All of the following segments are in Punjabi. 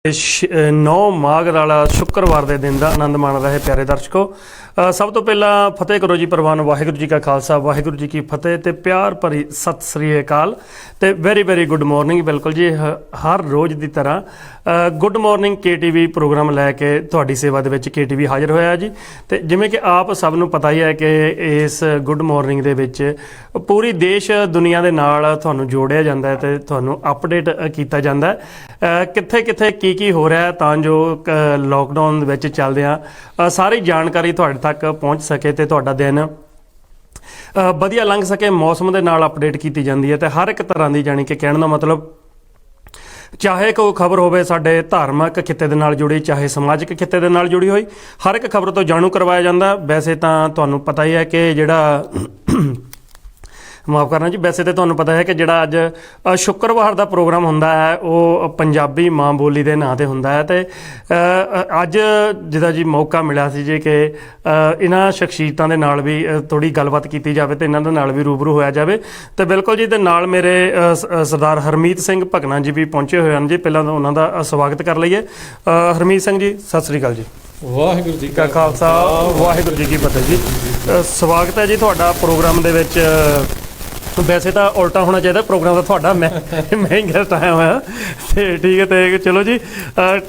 9 ਮਾਘ ਵਾਲਾ ਸ਼ੁੱਕਰਵਾਰ ਦੇ ਦਿਨ ਦਾ ਆਨੰਦ ਮਾਣ ਰਹੇ ਪਿਆਰੇ ਦਰਸ਼ਕੋ। ਸਭ ਤੋਂ ਪਹਿਲਾਂ ਫਤਿਹ ਕਰੋ ਜੀ ਪ੍ਰਵਾਨ। ਵਾਹਿਗੁਰੂ ਜੀ ਕਾ ਖਾਲਸਾ, ਵਾਹਿਗੁਰੂ ਜੀ ਕੀ ਫਤਿਹ ਤੇ ਪਿਆਰ ਭਰੀ ਸਤਿ ਸ੍ਰੀ ਅਕਾਲ ਤੇ ਵੈਰੀ ਗੁੱਡ ਮਾਰਨਿੰਗ। ਬਿਲਕੁਲ ਜੀ, ਹਰ ਰੋਜ਼ ਦੀ ਤਰ੍ਹਾਂ ਗੁੱਡ ਮਾਰਨਿੰਗ KTV ਪ੍ਰੋਗਰਾਮ ਲੈ ਕੇ ਤੁਹਾਡੀ ਸੇਵਾ ਦੇ ਵਿੱਚ KTV ਹਾਜ਼ਰ ਹੋਇਆ ਜੀ। ਤੇ ਜਿਵੇਂ ਕਿ ਆਪ ਸਭ ਨੂੰ ਪਤਾ ਹੀ ਹੈ ਕਿ ਇਸ ਗੁੱਡ ਮਾਰਨਿੰਗ ਦੇ ਵਿੱਚ ਪੂਰੀ ਦੇਸ਼ ਦੁਨੀਆ ਦੇ ਨਾਲ ਤੁਹਾਨੂੰ ਜੋੜਿਆ ਜਾਂਦਾ ਹੈ ਤੇ ਤੁਹਾਨੂੰ ਅਪਡੇਟ ਕੀਤਾ ਜਾਂਦਾ ਹੈ ਕਿੱਥੇ ਕਿੱਥੇ ਕੀ ਹੋ ਰਿਹਾ, ਤਾਂ ਜੋ ਲੋਕਡਾਊਨ ਦੇ ਵਿੱਚ ਚੱਲਦਿਆਂ ਸਾਰੀ ਜਾਣਕਾਰੀ ਤੁਹਾਡੇ ਤੱਕ ਪਹੁੰਚ ਸਕੇ ਤੇ ਤੁਹਾਡਾ ਦਿਨ ਵਧੀਆ ਲੰਘ ਸਕੇ। ਮੌਸਮ ਦੇ ਨਾਲ ਅਪਡੇਟ ਕੀਤੀ ਜਾਂਦੀ ਹੈ ਤੇ ਹਰ ਇੱਕ ਤਰ੍ਹਾਂ ਦੀ, ਜਾਣੀ ਕਿ ਕਹਿਣ ਦਾ ਮਤਲਬ ਚਾਹੇ ਕੋਈ ਖਬਰ ਹੋਵੇ ਸਾਡੇ ਧਾਰਮਿਕ ਖਿੱਤੇ ਦੇ ਨਾਲ ਜੁੜੀ, ਚਾਹੇ ਸਮਾਜਿਕ ਖਿੱਤੇ ਦੇ ਨਾਲ ਜੁੜੀ ਹੋਈ, ਹਰ ਇੱਕ ਖਬਰ ਤੋਂ ਜਾਣੂ ਕਰਵਾਇਆ ਜਾਂਦਾ। ਵੈਸੇ ਤਾਂ ਤੁਹਾਨੂੰ ਪਤਾ ਹੀ ਹੈ ਕਿ ਜਿਹੜਾ ਮਾਫ਼ ਕਰਨਾ ਜੀ, ਵੈਸੇ ਤਾਂ ਤੁਹਾਨੂੰ ਪਤਾ ਹੈ ਕਿ ਜਿਹੜਾ ਅੱਜ ਸ਼ੁੱਕਰਵਾਰ ਦਾ ਪ੍ਰੋਗਰਾਮ ਹੁੰਦਾ ਹੈ ਉਹ ਪੰਜਾਬੀ ਮਾਂ ਬੋਲੀ ਦੇ ਨਾਂ 'ਤੇ ਹੁੰਦਾ ਹੈ। ਅਤੇ ਅੱਜ ਜਿਹਦਾ ਜੀ ਮੌਕਾ ਮਿਲਿਆ ਸੀ ਜੀ ਕਿ ਇਹਨਾਂ ਸ਼ਖਸੀਅਤਾਂ ਦੇ ਨਾਲ ਵੀ ਥੋੜ੍ਹੀ ਗੱਲਬਾਤ ਕੀਤੀ ਜਾਵੇ ਅਤੇ ਇਹਨਾਂ ਦੇ ਨਾਲ ਵੀ ਰੂਬਰੂ ਹੋਇਆ ਜਾਵੇ। ਅਤੇ ਬਿਲਕੁਲ ਜੀ, ਅਤੇ ਨਾਲ ਮੇਰੇ ਸਰਦਾਰ ਹਰਮੀਤ ਸਿੰਘ ਭਕਨਾ ਜੀ ਵੀ ਪਹੁੰਚੇ ਹੋਏ ਹਨ ਜੀ। ਪਹਿਲਾਂ ਤਾਂ ਉਹਨਾਂ ਦਾ ਸਵਾਗਤ ਕਰ ਲਈਏ। ਹਰਮੀਤ ਸਿੰਘ ਜੀ, ਸਤਿ ਸ਼੍ਰੀ ਅਕਾਲ ਜੀ। ਵਾਹਿਗੁਰੂ ਜੀ ਕਾ ਖਾਲਸਾ, ਵਾਹਿਗੁਰੂ ਜੀ ਕੀ ਫਤਿਹ ਜੀ। ਸਵਾਗਤ ਹੈ ਜੀ ਤੁਹਾਡਾ ਪ੍ਰੋਗਰਾਮ ਦੇ ਵਿੱਚ। ਵੈਸੇ ਤਾਂ ਉਲਟਾ ਹੋਣਾ ਚਾਹੀਦਾ ਪ੍ਰੋਗਰਾਮ ਦਾ, ਤੁਹਾਡਾ ਮੈਂ ਹੀ ਗੈਸਟ ਆਇਆ ਹੋਇਆ ਤੇ ਠੀਕ ਹੈ। ਤੇ ਚਲੋ ਜੀ,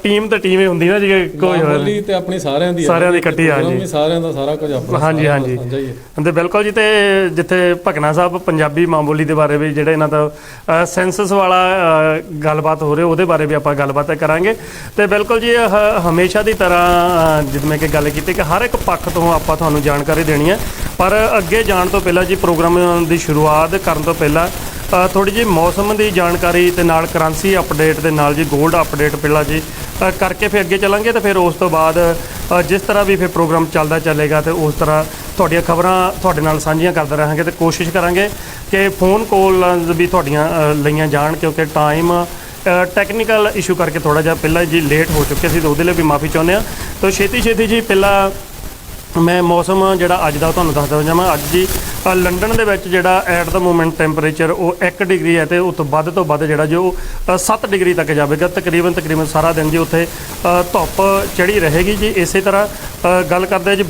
ਟੀਮ ਤਾਂ ਟੀਮ ਹੀ ਹੁੰਦੀ ਨਾ ਜੀ, ਕੋਈ ਬੋਲੀ ਤੇ ਆਪਣੀ ਸਾਰਿਆਂ ਦੀ ਇਕੱਠੀ ਆ ਜੀ, ਸਾਰਿਆਂ ਦਾ ਸਾਰਾ ਕੁਝ ਆਪਣਾ। ਹਾਂਜੀ ਤੇ ਬਿਲਕੁਲ ਜੀ। ਤੇ ਜਿੱਥੇ ਭਕਨਾ ਸਾਹਿਬ ਪੰਜਾਬੀ ਮਾਂ ਬੋਲੀ ਦੇ ਬਾਰੇ ਵੀ, ਜਿਹੜਾ ਇਹਨਾਂ ਦਾ ਸੈਂਸਸ ਵਾਲਾ ਗੱਲਬਾਤ ਹੋ ਰਹੀ, ਉਹਦੇ ਬਾਰੇ ਵੀ ਆਪਾਂ ਗੱਲਬਾਤ ਕਰਾਂਗੇ। ਤੇ ਬਿਲਕੁਲ ਜੀ, ਹਮੇਸ਼ਾ ਦੀ ਤਰ੍ਹਾਂ ਜਿਵੇਂ ਕਿ ਗੱਲ ਕੀਤੀ ਕਿ ਹਰ ਇੱਕ ਪੱਖ ਤੋਂ ਆਪਾਂ ਤੁਹਾਨੂੰ ਜਾਣਕਾਰੀ ਦੇਣੀ ਹੈ। ਪਰ ਅੱਗੇ ਜਾਣ ਤੋਂ ਪਹਿਲਾਂ ਜੀ, ਪ੍ਰੋਗਰਾਮ ਦੀ ਸ਼ੁਰੂਆਤ ਕਰਨ ਤੋਂ ਪਹਿਲਾਂ ਥੋੜ੍ਹੀ ਜਿਹੀ ਮੌਸਮ ਦੀ ਜਾਣਕਾਰੀ ਤੇ ਨਾਲ ਕਰੰਸੀ ਅਪਡੇਟ ਦੇ ਨਾਲ ਜੀ ਗੋਲਡ ਅਪਡੇਟ ਪਹਿਲਾਂ ਜੀ ਕਰਕੇ ਫਿਰ ਅੱਗੇ ਚੱਲਾਂਗੇ। ਤੇ ਫਿਰ ਉਸ ਤੋਂ ਬਾਅਦ ਜਿਸ ਤਰ੍ਹਾਂ ਵੀ ਫਿਰ ਪ੍ਰੋਗਰਾਮ ਚੱਲਦਾ ਚੱਲੇਗਾ ਤੇ ਉਸ ਤਰ੍ਹਾਂ ਤੁਹਾਡੀਆਂ ਖਬਰਾਂ ਤੁਹਾਡੇ ਨਾਲ ਸਾਂਝੀਆਂ ਕਰਦੇ ਰਹਾਂਗੇ ਤੇ ਕੋਸ਼ਿਸ਼ ਕਰਾਂਗੇ ਕਿ ਫੋਨ ਕਾਲ ਵੀ ਤੁਹਾਡੀਆਂ ਲਈਆਂ ਜਾਣ, ਕਿਉਂਕਿ ਟਾਈਮ ਟੈਕਨੀਕਲ ਇਸ਼ੂ ਕਰਕੇ ਥੋੜ੍ਹਾ ਜਿਹਾ ਪਹਿਲਾਂ ਜੀ ਲੇਟ ਹੋ ਚੁੱਕੇ ਸੀ, ਤਾਂ ਉਹਦੇ ਲਈ ਵੀ ਮਾਫੀ ਚਾਹੁੰਦੇ ਹਾਂ। ਤਾਂ ਛੇਤੀ ਜੀ ਪਹਿਲਾਂ ਮੈਂ ਮੌਸਮ ਜਿਹੜਾ ਅੱਜ ਦਾ ਤੁਹਾਨੂੰ ਦੱਸਦਾ ਜਾਵਾਂ। ਅੱਜ ਜੀ ਲੰਡਨ ਦੇ ਵਿੱਚ ਜਿਹੜਾ ਐਟ ਦਾ ਮੂਮੈਂਟ ਟੈਂਪਰੇਚਰ ਉਹ 1 ਡਿਗਰੀ ਹੈ ਤੇ ਉਹ ਤੋਂ ਵੱਧ ਜਿਹੜਾ ਜੋ 7 ਡਿਗਰੀ ਤੱਕ ਜਾਵੇਗਾ। ਤਕਰੀਬਨ ਸਾਰਾ ਦਿਨ ਜੀ ਉੱਥੇ ਧੁੱਪ ਚੜੀ ਰਹੇਗੀ ਜੀ। ਇਸੇ ਤਰ੍ਹਾਂ ਗੱਲ ਕਰਦੇ ਜੀ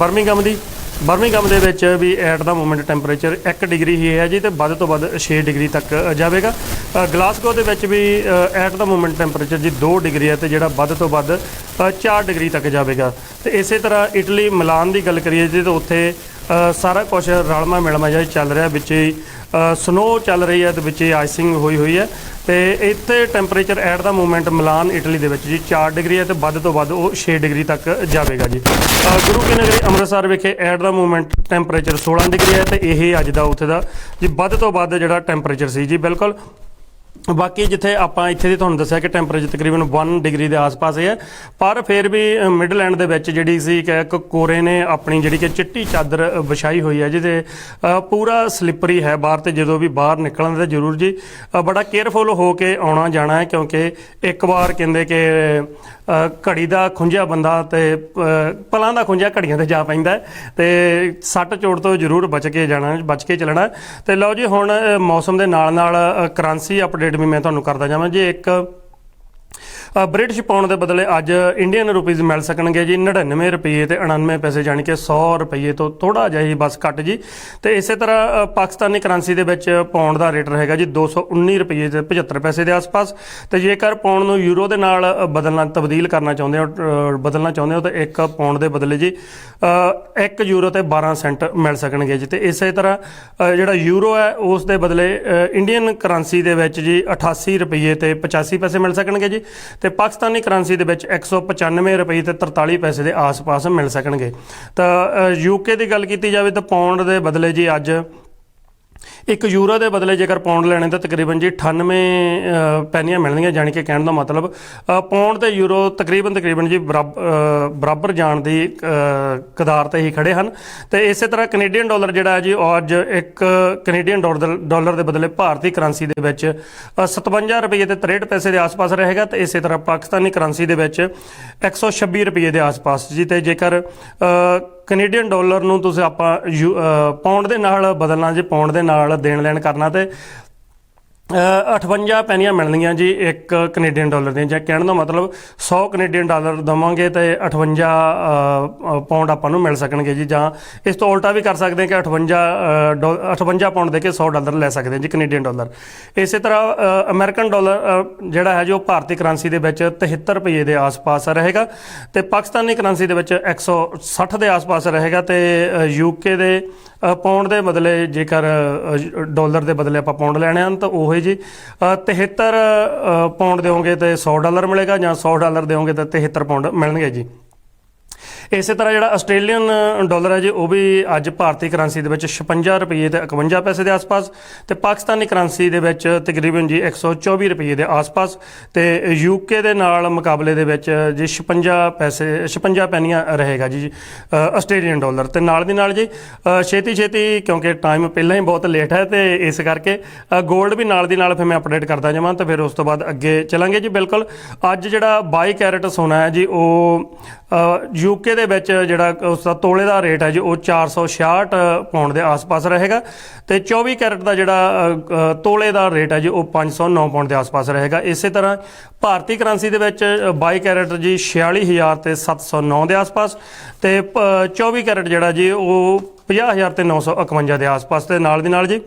ਬਰਮਿੰਘਮ ਦੇ ਵਿੱਚ ਵੀ at the moment temperature 1 degree ਹੀ ਹੈ ਜੀ, ਤੇ ਵੱਧ ਤੋਂ ਵੱਧ 6 ਡਿਗਰੀ ਤੱਕ ਜਾਵੇਗਾ। ਗਲਾਸਗੋ ਦੇ ਵਿੱਚ ਵੀ ਐਟ ਦਾ ਮੂਮੈਂਟ ਟੈਂਪਰੇਚਰ ਜੀ 2 ਡਿਗਰੀ ਹੈ ਤੇ ਜਿਹੜਾ ਵੱਧ ਤੋਂ ਵੱਧ 4 ਡਿਗਰੀ ਤੱਕ ਜਾਵੇਗਾ। ਤੇ ਇਸੇ ਤਰ੍ਹਾਂ ਇਟਲੀ ਮਿਲਾਨ ਦੀ ਗੱਲ ਕਰੀਏ ਜੀ, ਤਾਂ ਉੱਥੇ ਸਾਰਾ ਕੁਛ ਰਲਮਾ ਮਿਲਮਾ ਜਿਹਾ ਚੱਲ ਰਿਹਾ, ਵਿੱਚ ਹੀ ਸਨੋ ਚੱਲ ਰਹੀ ਹੈ ਤੇ ਵਿੱਚ ਹੀ ਆਈਸਿੰਗ ਹੋਈ ਹੈ। ਤੇ ਇੱਥੇ temperature at the moment Milan Italy ਦੇ ਵਿੱਚ ਜੀ 4 ਡਿਗਰੀ ਹੈ ਤੇ ਵੱਧ ਤੋਂ ਵੱਧ ਉਹ 6 ਡਿਗਰੀ ਤੱਕ ਜਾਵੇਗਾ ਜੀ। ਗੁਰੂ ਕੀ ਨਗਰੀ ਅੰਮ੍ਰਿਤਸਰ ਵਿਖੇ at the moment temperature 16 degree ਹੈ ਤੇ ਇਹ ਅੱਜ ਦਾ ਉੱਥੇ ਦਾ ਜੀ ਵੱਧ ਤੋਂ ਵੱਧ ਜਿਹੜਾ ਟੈਂਪਰੇਚਰ ਸੀ ਜੀ। ਬਿਲਕੁਲ ਬਾਕੀ ਜਿੱਥੇ ਆਪਾਂ ਇੱਥੇ ਦੀ ਤੁਹਾਨੂੰ ਦੱਸਿਆ ਕਿ ਟੈਂਪਰੇਚਰ ਤਕਰੀਬਨ 1 ਡਿਗਰੀ ਦੇ ਆਸ-ਪਾਸ ਹੈ, ਪਰ ਫਿਰ ਵੀ ਮਿਡਲੈਂਡ ਦੇ ਵਿੱਚ ਜਿਹੜੀ ਸੀ ਕਿ ਇੱਕ ਕੋਰੇ ਨੇ ਆਪਣੀ ਜਿਹੜੀ ਕਿ ਚਿੱਟੀ ਚਾਦਰ ਵਿਛਾਈ ਹੋਈ ਹੈ, ਜਿਹਦੇ ਪੂਰਾ ਸਲਿੱਪਰੀ ਹੈ ਬਾਹਰ। ਤੇ ਜਦੋਂ ਵੀ ਬਾਹਰ ਨਿਕਲਣ ਦੇ ਜ਼ਰੂਰ ਜੀ ਬੜਾ ਕੇਅਰਫੁਲ ਹੋ ਕੇ ਆਉਣਾ ਜਾਣਾ ਹੈ, ਕਿਉਂਕਿ ਇੱਕ ਵਾਰ ਕਹਿੰਦੇ ਕਿ ਘੜੀ ਦਾ ਖੁੰਝਿਆ ਬੰਦਾ ਤੇ ਪਲਾਂ ਦਾ ਖੁੰਝਿਆ ਘੜੀਆਂ 'ਤੇ ਜਾ ਪੈਂਦਾ ਤੇ ਸੱਟ ਚੋਟ ਤੋਂ ਜ਼ਰੂਰ ਬਚ ਕੇ ਚੱਲਣਾ। ਤੇ ਲਓ ਜੀ, ਹੁਣ ਮੌਸਮ ਦੇ ਨਾਲ ਕਰੰਸੀ ਅਪਡੇਟ ਵੀ ਮੈਂ ਤੁਹਾਨੂੰ ਕਰਦਾ ਜਾਵਾਂ ਜੀ। ਇੱਕ ਬ੍ਰਿਟਿਸ਼ ਪਾਉਂਡ ਦੇ ਬਦਲੇ ਅੱਜ ਇੰਡੀਅਨ ਰੁਪੀਜ਼ ਮਿਲ ਸਕਣਗੇ ਜੀ 99 ਰੁਪਏ ਤੇ 99 ਪੈਸੇ, ਜਾਣੀ ਕਿ 100 ਰੁਪਏ ਤੋਂ ਥੋੜ੍ਹਾ ਜਿਹਾ ਹੀ ਬਸ ਘੱਟ ਜੀ। ਤੇ ਇਸੇ ਤਰ੍ਹਾਂ ਪਾਕਿਸਤਾਨੀ ਕਰੰਸੀ ਦੇ ਵਿੱਚ ਪਾਉਂਡ ਦਾ ਰੇਟ ਰਹੇਗਾ ਜੀ 219 ਰੁਪਏ ਤੇ 75 ਪੈਸੇ ਦੇ ਆਸ-ਪਾਸ। ਤੇ ਜੇਕਰ ਪਾਉਂਡ ਨੂੰ ਯੂਰੋ ਦੇ ਨਾਲ ਤਬਦੀਲ ਕਰਨਾ ਚਾਹੁੰਦੇ ਹੋ ਤਾਂ 1 ਪਾਉਂਡ ਦੇ ਬਦਲੇ ਜੀ 1 ਯੂਰੋ ਤੇ 12 ਸੈਂਟ ਮਿਲ ਸਕਣਗੇ ਜੀ। ਤੇ ਇਸੇ ਤਰ੍ਹਾਂ ਜਿਹੜਾ ਯੂਰੋ ਹੈ ਉਸ ਦੇ ਬਦਲੇ ਇੰਡੀਅਨ ਕਰੰਸੀ ਦੇ ਵਿੱਚ ਜੀ 88 ਰੁਪਏ ਤੇ 85 ਪੈਸੇ ਮਿਲ ਸਕਣਗੇ ਜੀ। ਤੇ ਪਾਕਿਸਤਾਨੀ ਕਰੰਸੀ ਦੇ ਵਿੱਚ 195 ਰੁਪਏ ਤੇ 43 ਪੈਸੇ ਦੇ ਆਸ-ਪਾਸ ਮਿਲ ਸਕਣਗੇ। ਤਾਂ UK ਦੀ ਗੱਲ ਕੀਤੀ ਜਾਵੇ ਤਾਂ ਪਾਉਂਡ ਦੇ ਬਦਲੇ ਜੀ ਅੱਜ 1 ਯੂਰੋ ਦੇ ਬਦਲੇ ਜੇਕਰ ਪਾਉਂਡ ਲੈਣੇ ਤਾਂ ਤਕਰੀਬਨ ਜੀ 98 ਪੈਨੀਆਂ ਮਿਲਣਗੀਆਂ, ਜਾਣੀ ਕਿ ਕਹਿਣ ਦਾ ਮਤਲਬ ਪਾਉਂਡ ਤੇ ਯੂਰੋ ਤਕਰੀਬਨ ਜੀ ਬਰਾਬਰ ਜਾਣ ਦੀ ਕਦਾਰ 'ਤੇ ਹੀ ਖੜੇ ਹਨ। ਤੇ ਇਸੇ ਤਰ੍ਹਾਂ ਕੈਨੇਡੀਅਨ ਡਾਲਰ ਜਿਹੜਾ ਹੈ ਜੀ ਉਹ ਅੱਜ 1 ਕੈਨੇਡੀਅਨ ਡਾਲਰ ਦੇ ਬਦਲੇ ਭਾਰਤੀ ਕਰੰਸੀ ਦੇ ਵਿੱਚ 57 ਰੁਪਏ ਤੇ 63 ਪੈਸੇ ਦੇ ਆਸ-ਪਾਸ ਰਹੇਗਾ। ਤੇ ਇਸੇ ਤਰ੍ਹਾਂ ਪਾਕਿਸਤਾਨੀ ਕਰੰਸੀ ਦੇ ਵਿੱਚ 126 ਰੁਪਏ ਦੇ ਆਸ-ਪਾਸ ਜੀ। ਤੇ ਜੇਕਰ ਕੈਨੇਡੀਅਨ ਡਾਲਰ ਨੂੰ ਤੁਸੀਂ ਆਪਾਂ ਪਾਉਂਡ ਦੇ ਨਾਲ ਬਦਲਣਾ, ਜੇ ਪਾਉਂਡ ਦੇ ਨਾਲ ਦੇਣ ਲੈਣ ਕਰਨਾ ਤੇ 58 ਪੈਨੀਆਂ ਮਿਲਣਗੀਆਂ ਜੀ ਇੱਕ ਕੈਨੇਡੀਅਨ ਡਾਲਰ ਦੀਆਂ, ਜਾਂ ਕਹਿਣ ਦਾ ਮਤਲਬ 100 ਕੈਨੇਡੀਅਨ ਡਾਲਰ ਦੇਵਾਂਗੇ ਤੇ 58 ਪਾਉਂਡ ਆਪਾਂ ਨੂੰ ਮਿਲ ਸਕਣਗੇ ਜੀ। ਜਾਂ ਇਸ ਤੋਂ ਉਲਟਾ ਵੀ ਕਰ ਸਕਦੇ ਹਾਂ ਕਿ 58 ਪਾਉਂਡ ਦੇ ਕੇ 100 ਡਾਲਰ ਲੈ ਸਕਦੇ ਹਾਂ ਜੀ ਕੈਨੇਡੀਅਨ ਡਾਲਰ। ਇਸੇ ਤਰ੍ਹਾਂ ਅਮਰੀਕਨ ਡਾਲਰ ਜਿਹੜਾ ਹੈ ਜੋ ਭਾਰਤੀ ਕਰੰਸੀ ਦੇ ਵਿੱਚ 73 ਰੁਪਏ ਦੇ ਆਸ-ਪਾਸ ਰਹੇਗਾ, ਤੇ ਪਾਕਿਸਤਾਨੀ ਕਰੰਸੀ ਦੇ ਵਿੱਚ 160 ਦੇ ਆਸ-ਪਾਸ ਰਹੇਗਾ, ਤੇ ਯੂਕੇ ਦੇ ਪਾਉਂਡ ਦੇ ਬਦਲੇ ਜੇਕਰ ਡਾਲਰ ਦੇ ਬਦਲੇ ਆਪਾਂ ਪਾਉਂਡ ਲੈਣੇ ਹਨ ਤਾਂ ਉਹ ਜੀ 73 ਪਾਉਂਡ ਦਿਓਗੇ ਤੇ 100 ਡਾਲਰ ਮਿਲੇਗਾ, ਜਾਂ 100 ਡਾਲਰ ਦਿਓਗੇ ਤਾਂ 73 ਪਾਉਂਡ ਮਿਲਣਗੇ ਜੀ। ਇਸੇ ਤਰ੍ਹਾਂ ਜਿਹੜਾ ਆਸਟ੍ਰੇਲੀਅਨ ਡਾਲਰ ਹੈ ਜੀ ਉਹ ਵੀ ਅੱਜ ਭਾਰਤੀ ਕਰੰਸੀ ਦੇ ਵਿੱਚ 56 ਰੁਪਏ ਤੇ 51 ਪੈਸੇ ਦੇ ਆਸ-ਪਾਸ, ਤੇ ਪਾਕਿਸਤਾਨੀ ਕਰੰਸੀ ਦੇ ਵਿੱਚ ਤਕਰੀਬਨ ਜੀ 124 ਰੁਪਏ ਦੇ ਆਸ-ਪਾਸ, ਤੇ ਯੂਕੇ ਦੇ ਨਾਲ ਮੁਕਾਬਲੇ ਦੇ ਵਿੱਚ ਜੀ 56 ਪੈਨੀਆਂ ਰਹੇਗਾ ਜੀ ਆਸਟ੍ਰੇਲੀਅਨ ਡਾਲਰ। ਤੇ ਨਾਲ ਦੀ ਨਾਲ ਜੀ ਛੇਤੀ ਕਿਉਂਕਿ ਟਾਈਮ ਪਹਿਲਾਂ ਹੀ ਬਹੁਤ ਲੇਟ ਹੈ ਤੇ ਇਸ ਕਰਕੇ ਗੋਲਡ ਵੀ ਨਾਲ ਦੀ ਨਾਲ ਫਿਰ ਮੈਂ ਅਪਡੇਟ ਕਰਦਾ ਜਾਵਾਂ, ਤੇ ਫਿਰ ਉਸ ਤੋਂ ਬਾਅਦ ਅੱਗੇ ਚਲਾਂਗੇ ਜੀ। ਬਿਲਕੁਲ ਅੱਜ ਜਿਹੜਾ 22 ਕੈਰਟ ਸੋਨਾ ਹੈ ਜੀ ਉਹ ਯੂਕੇ ਦੇ ਵਿੱਚ ਜਿਹੜਾ ਉਸ ਦਾ ਤੋਲੇ ਦਾ ਰੇਟ ਹੈ ਜੀ ਉਹ 466 ਪਾਉਂਡ ਦੇ ਆਸ-ਪਾਸ ਰਹੇਗਾ, ਤੇ 24 ਕੈਰਟ ਦਾ ਜਿਹੜਾ ਤੋਲੇ ਦਾ ਰੇਟ ਹੈ ਜੀ ਉਹ 509 ਪਾਉਂਡ ਦੇ ਆਸ-ਪਾਸ ਰਹੇਗਾ। ਇਸੇ ਤਰ੍ਹਾਂ ਭਾਰਤੀ ਕਰੰਸੀ ਦੇ ਵਿੱਚ 22 ਕੈਰਟ ਜੀ 46,000 ਤੇ 709 ਦੇ ਆਸ-ਪਾਸ, ਤੇ 24 ਕੈਰਟ ਜਿਹੜਾ ਜੀ ਉਹ 50,000 ਤੇ 951 ਦੇ ਆਸ-ਪਾਸ। ਤੇ ਨਾਲ ਦੀ ਨਾਲ ਜੀ